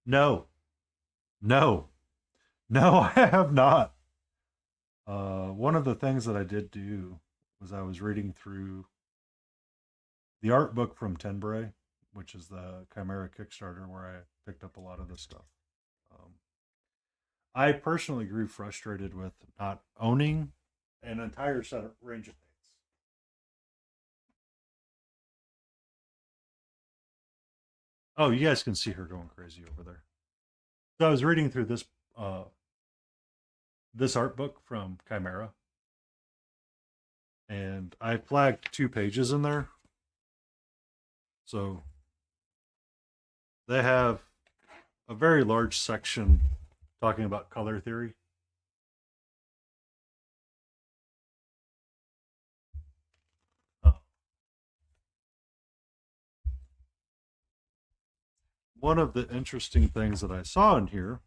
A: No, no, no, I have not. One of the things that I did do was I was reading through the art book from Tenbray, which is the Chimera Kickstarter, where I picked up a lot of this stuff. Um, I personally grew frustrated with not owning an entire set of range of paints. Oh, you guys can see her going crazy over there. So I was reading through uh, this art book from Chimera, and I flagged 2 pages in there. So they have a very large section talking about color theory. Uh, One of the interesting things that I saw in here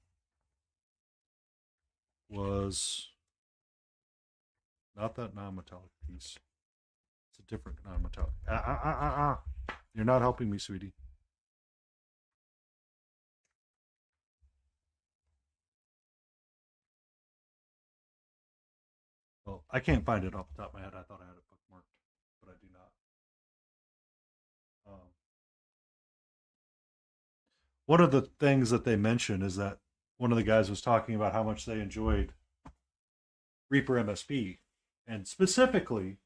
A: was not that non-metallic piece. It's a different non-metallic. You're not helping me, sweetie. Well, I can't find it off the top of my head. I thought I had it bookmarked, but I do not. One of the things that they mentioned is that one of the guys was talking about how much they enjoyed Reaper MSP, and specifically,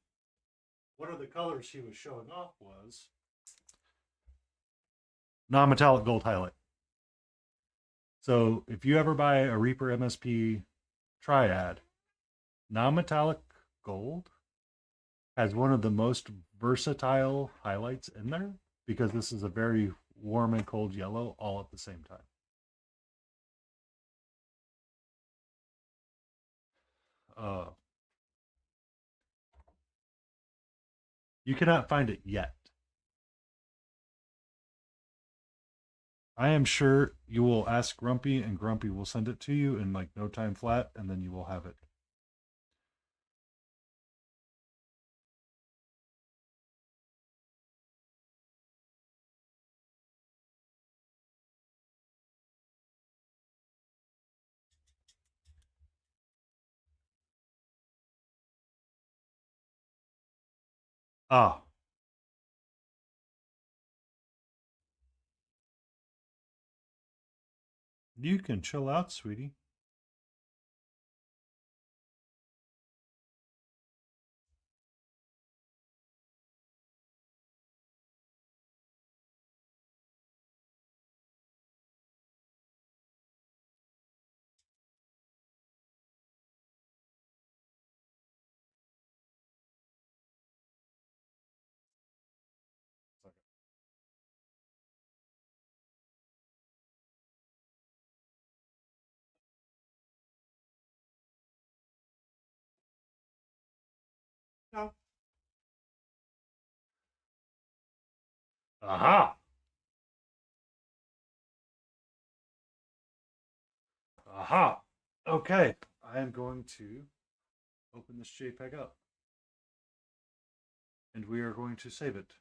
A: one of the colors he was showing off was non-metallic gold highlight. So if you ever buy a Reaper MSP triad, non-metallic gold has one of the most versatile highlights in there because this is a very warm and cold yellow all at the same time. Uh, you cannot find it yet. I am sure you will ask Grumpy, and Grumpy will send it to you in like no time flat, and then you will have it. Ah, you can chill out, sweetie. Aha! Aha! Okay, I am going to open this JPEG up and we are going to save it.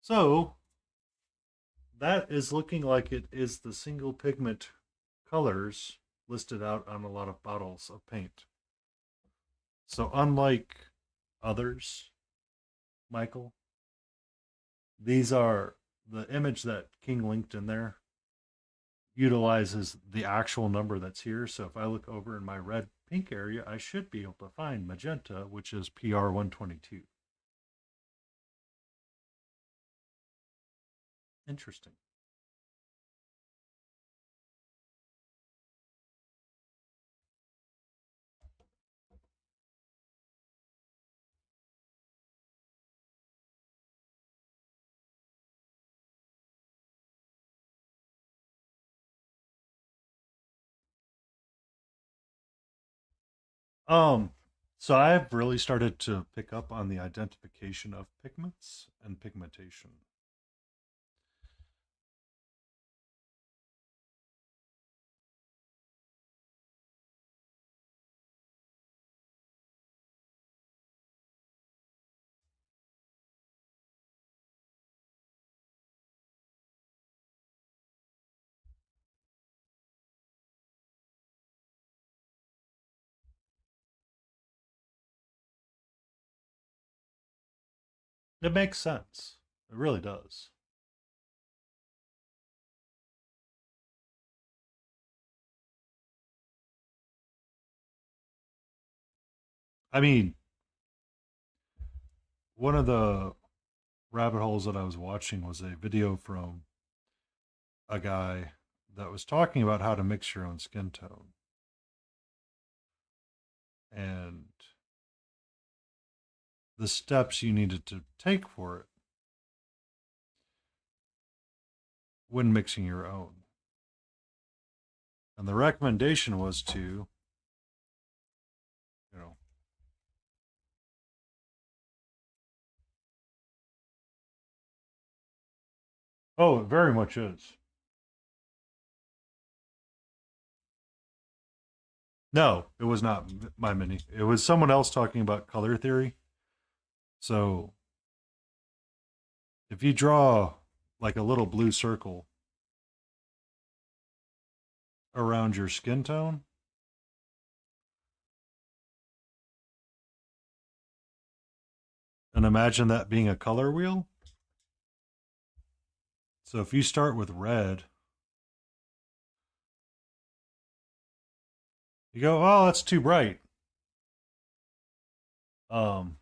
A: So that is looking like it is the single pigment colors listed out on a lot of bottles of paint. So unlike others, Michael, these are the image that King linked in there utilizes the actual number that's here. So if I look over in my red pink area, I should be able to find magenta, which is PR 122. Interesting. Um, so I've really started to pick up on the identification of pigments and pigmentation. It makes sense. It really does. I mean, one of the rabbit holes that I was watching was a video from a guy that was talking about how to mix your own skin tone. And the steps you needed to take for it when mixing your own. And the recommendation was to, you know, oh, it very much is. No, it was not my mini. It was someone else talking about color theory. So if you draw like a little blue circle around your skin tone, and imagine that being a color wheel. So if you start with red, you go, oh, that's too bright. Um,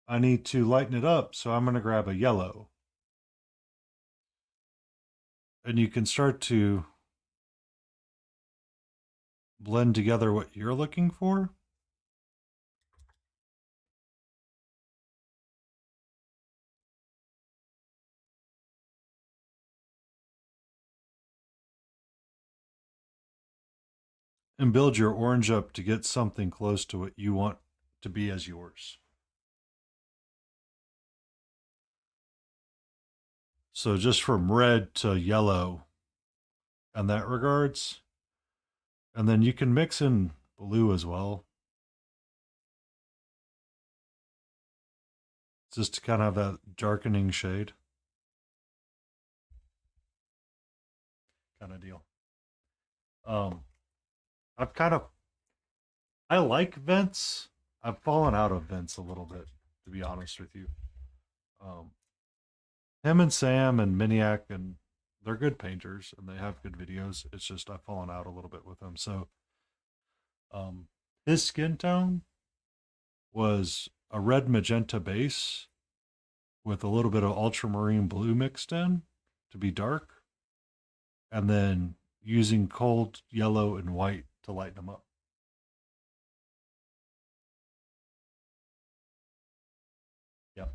A: I need to lighten it up, so I'm going to grab a yellow. And you can start to blend together what you're looking for. And build your orange up to get something close to what you want to be as yours. So just from red to yellow in that regards. And then you can mix in blue as well. Just to kind of have that darkening shade kind of deal. Um, I've kind of I like vents. I've fallen out of vents a little bit, to be honest with you. Um, him and Sam and Miniac and they're good painters and they have good videos. It's just I've fallen out a little bit with them. So um, his skin tone was a red magenta base with a little bit of ultramarine blue mixed in to be dark, and then using cold yellow and white to lighten them up. Yep.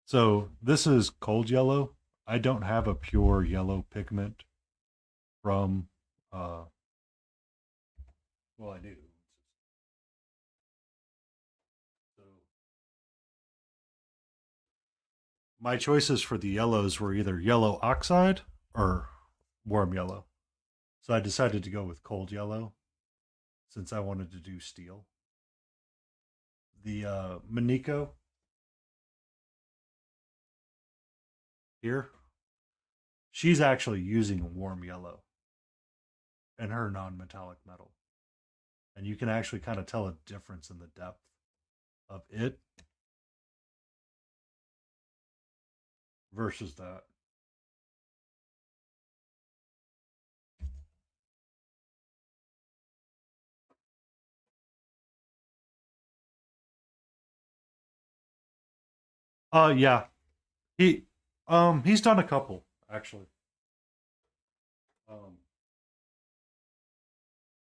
A: So this is cold yellow. I don't have a pure yellow pigment from well, I do. So my choices for the yellows were either yellow oxide or warm yellow. So I decided to go with cold yellow since I wanted to do steel. The Maniko here, she's actually using warm yellow in her non-metallic metal. And you can actually kind of tell a difference in the depth of it versus that. Yeah. He he's done a couple actually. Um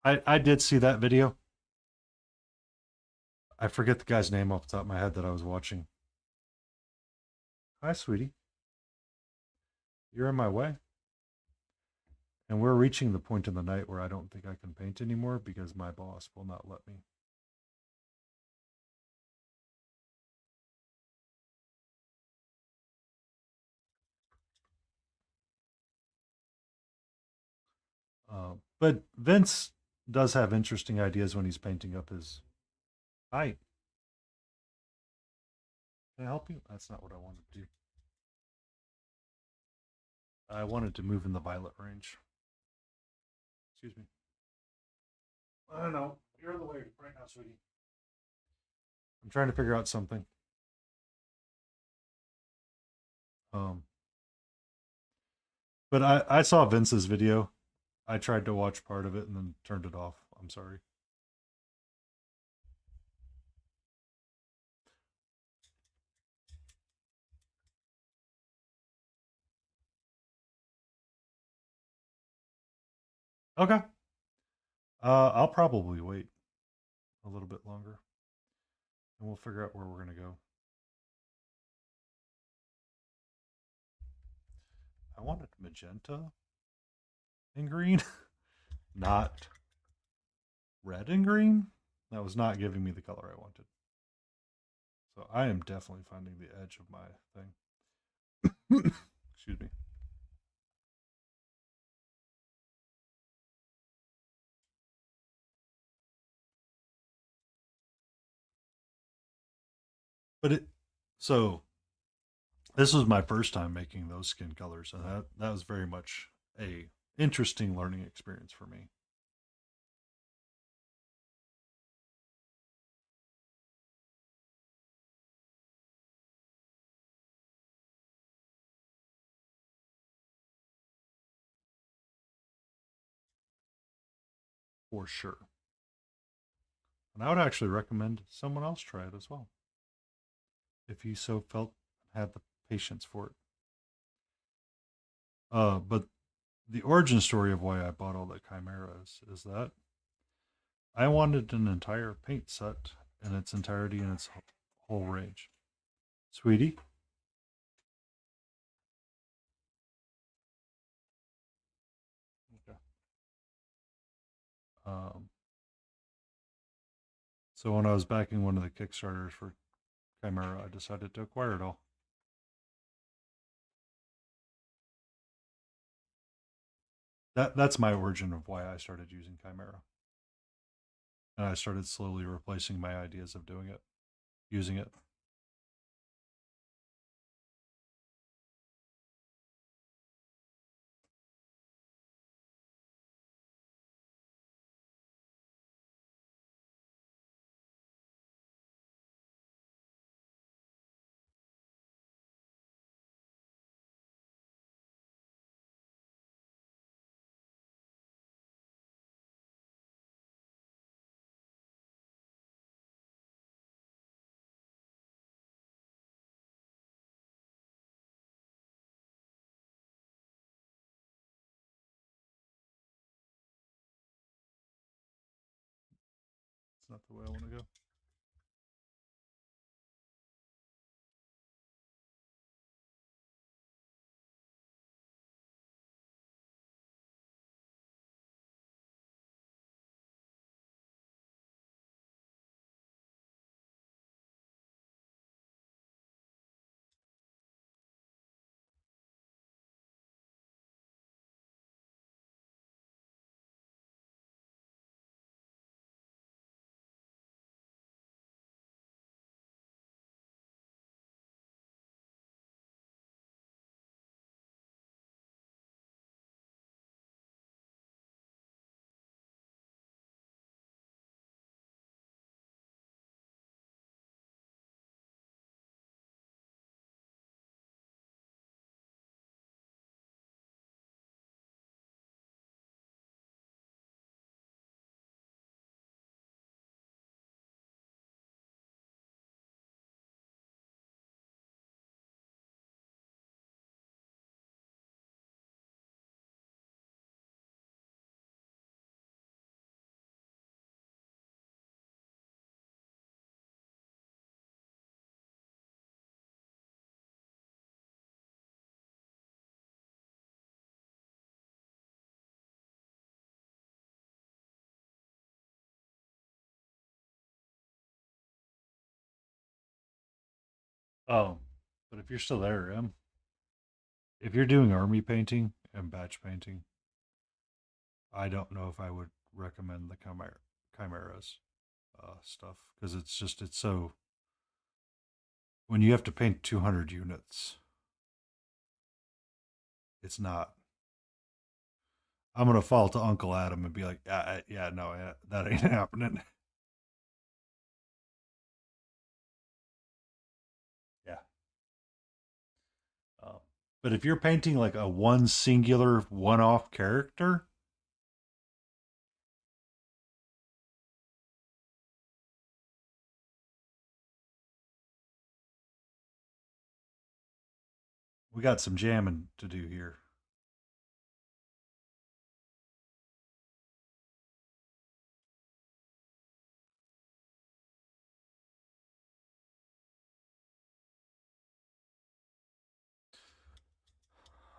A: I did see that video. I forget the guy's name off the top of my head that I was watching. Hi, sweetie. You're in my way. And we're reaching the point in the night where I don't think I can paint anymore because my boss will not let me. But Vince does have interesting ideas when he's painting up his. Hi, can I help you? That's not what I wanted to do. I wanted to move in the violet range. Excuse me. I don't know. You're in the way right now, sweetie. I'm trying to figure out something. Um, but I saw Vince's video. I tried to watch part of it and then turned it off. I'm sorry. Okay. I'll probably wait a little bit longer, and we'll figure out where we're gonna go. I wanted magenta and green, not red and green. That was not giving me the color I wanted. So I am definitely finding the edge of my thing. Excuse me. But it so this was my first time making those skin colors, and that was very much a interesting learning experience for me. For sure. And I would actually recommend someone else try it as well, if you so felt had the patience for it. But the origin story of why I bought all the chimeras is that I wanted an entire paint set in its entirety in its whole range. Sweetie, okay. Um, so when I was backing one of the Kickstarters for Chimera, I decided to acquire it all. That's my origin of why I started using Chimera, and I started slowly replacing my ideas of doing it, using it. It's not the way I want to go. Oh, but if you're still there, if you're doing army painting and batch painting, I don't know if I would recommend the chimeras stuff because it's so when you have to paint 200 units, it's not. I'm gonna fall to Uncle Adam and be like, yeah, no, yeah, that ain't happening. Yeah. Um, but if you're painting like a one singular one-off character, we got some jamming to do here.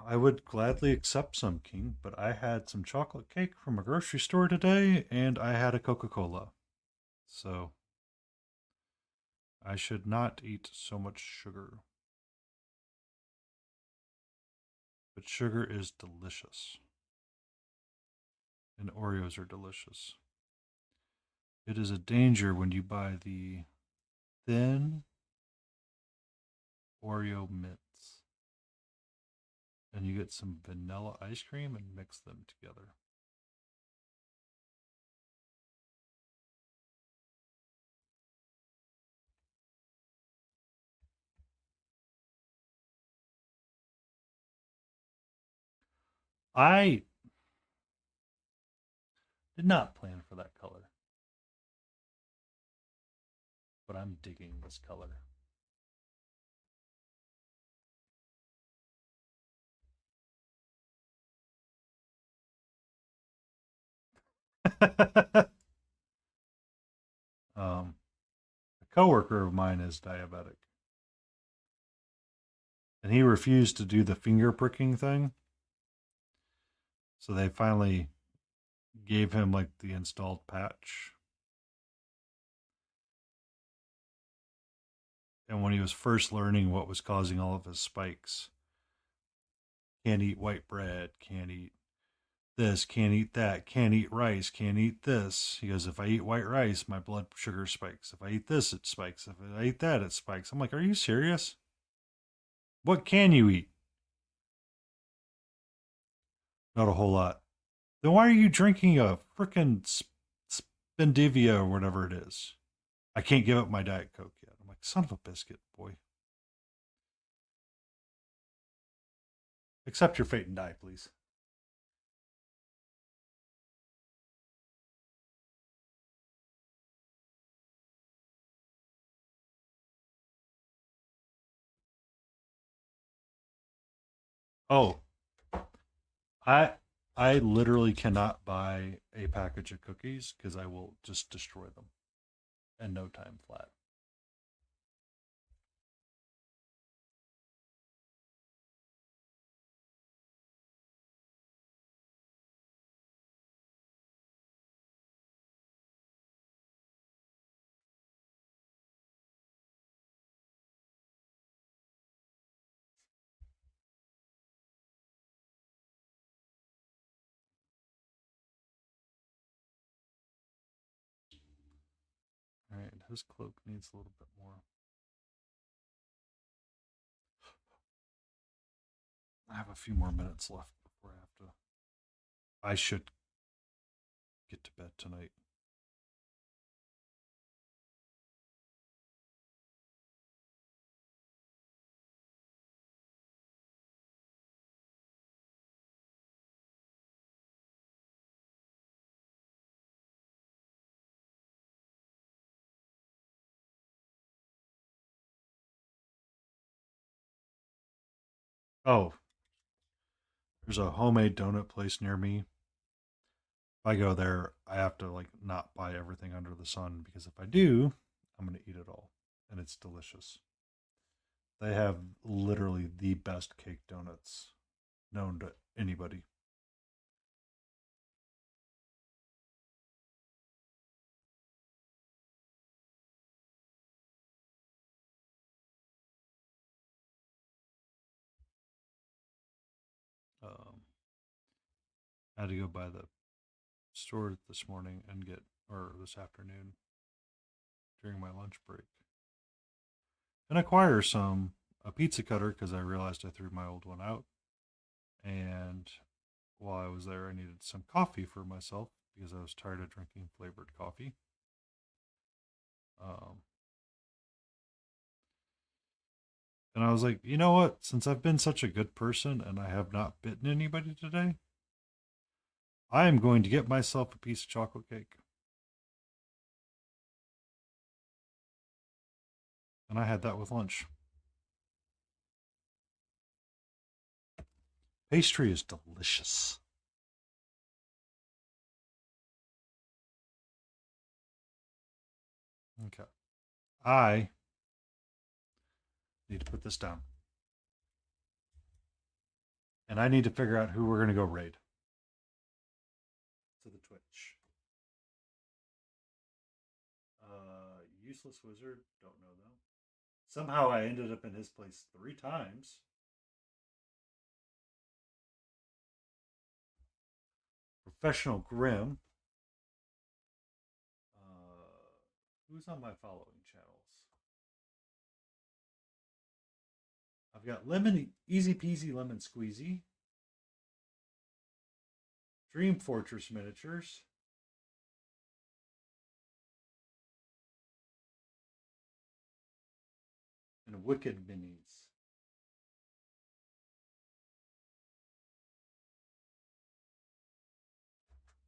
A: I would gladly accept some, King, but I had some chocolate cake from a grocery store today and I had a Coca Cola. So I should not eat so much sugar. But sugar is delicious. And Oreos are delicious. It is a danger when you buy the thin Oreo mints and you get some vanilla ice cream and mix them together. I did not plan for that color, but I'm digging this color. A coworker of mine is diabetic, and he refused to do the finger pricking thing. So they finally gave him like the installed patch. And when he was first learning what was causing all of his spikes, can't eat white bread, can't eat this, can't eat that, can't eat rice, can't eat this. He goes, if I eat white rice, my blood sugar spikes. If I eat this, it spikes. If I eat that, it spikes. I'm like, are you serious? What can you eat? Not a whole lot. Then why are you drinking a freaking Spendivia or whatever it is? I can't give up my Diet Coke yet. I'm like, son of a biscuit, boy. Accept your fate and die, please. Oh, I I literally cannot buy a package of cookies because I will just destroy them in no time flat. All right, his cloak needs a little bit more. I have a few more minutes left before I have to. I should get to bed tonight. Oh, there's a homemade donut place near me. If I go there, I have to like not buy everything under the sun because if I do, I'm gonna eat it all, and it's delicious. They have literally the best cake donuts known to anybody. I had to go by the store this morning and get, or this afternoon during my lunch break, and acquire a pizza cutter because I realized I threw my old one out. And while I was there, I needed some coffee for myself because I was tired of drinking flavored coffee. Um, and I was like, you know what? Since I've been such a good person and I have not bitten anybody today, I am going to get myself a piece of chocolate cake. And I had that with lunch. Pastry is delicious. Okay. I need to put this down. And I need to figure out who we're going to go raid to the Twitch. Useless Wizard, don't know though. Somehow I ended up in his place 3 times. Professional Grim. Who's on my following channels? I've got Easy Peasy Lemon Squeezy, Dream Fortress Miniatures, and Wicked Minis.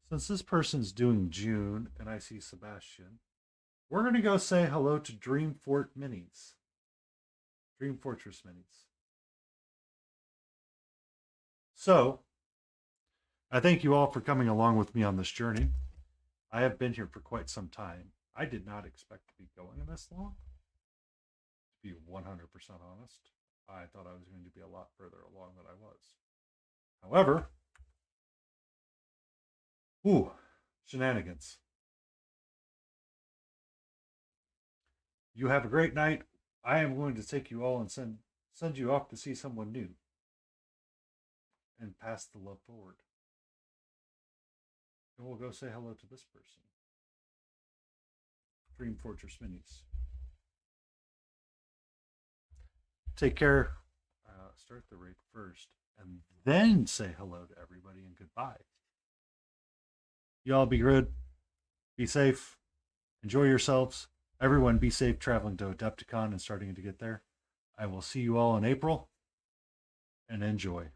A: Since this person's doing June and I see Sebastian, we're going to go say hello to Dream Fortress Minis. So, I thank you all for coming along with me on this journey. I have been here for quite some time. I did not expect to be going this long. To be 100% honest, I thought I was going to be a lot further along than I was. However, shenanigans. You have a great night. I am going to take you all and send you off to see someone new and pass the love forward. And we'll go say hello to this person. Dream Fortress Minis. Take care. Start the raid first and then say hello to everybody and goodbye. Y'all be good. Be safe. Enjoy yourselves. Everyone be safe traveling to Adepticon and starting to get there. I will see you all in April and enjoy.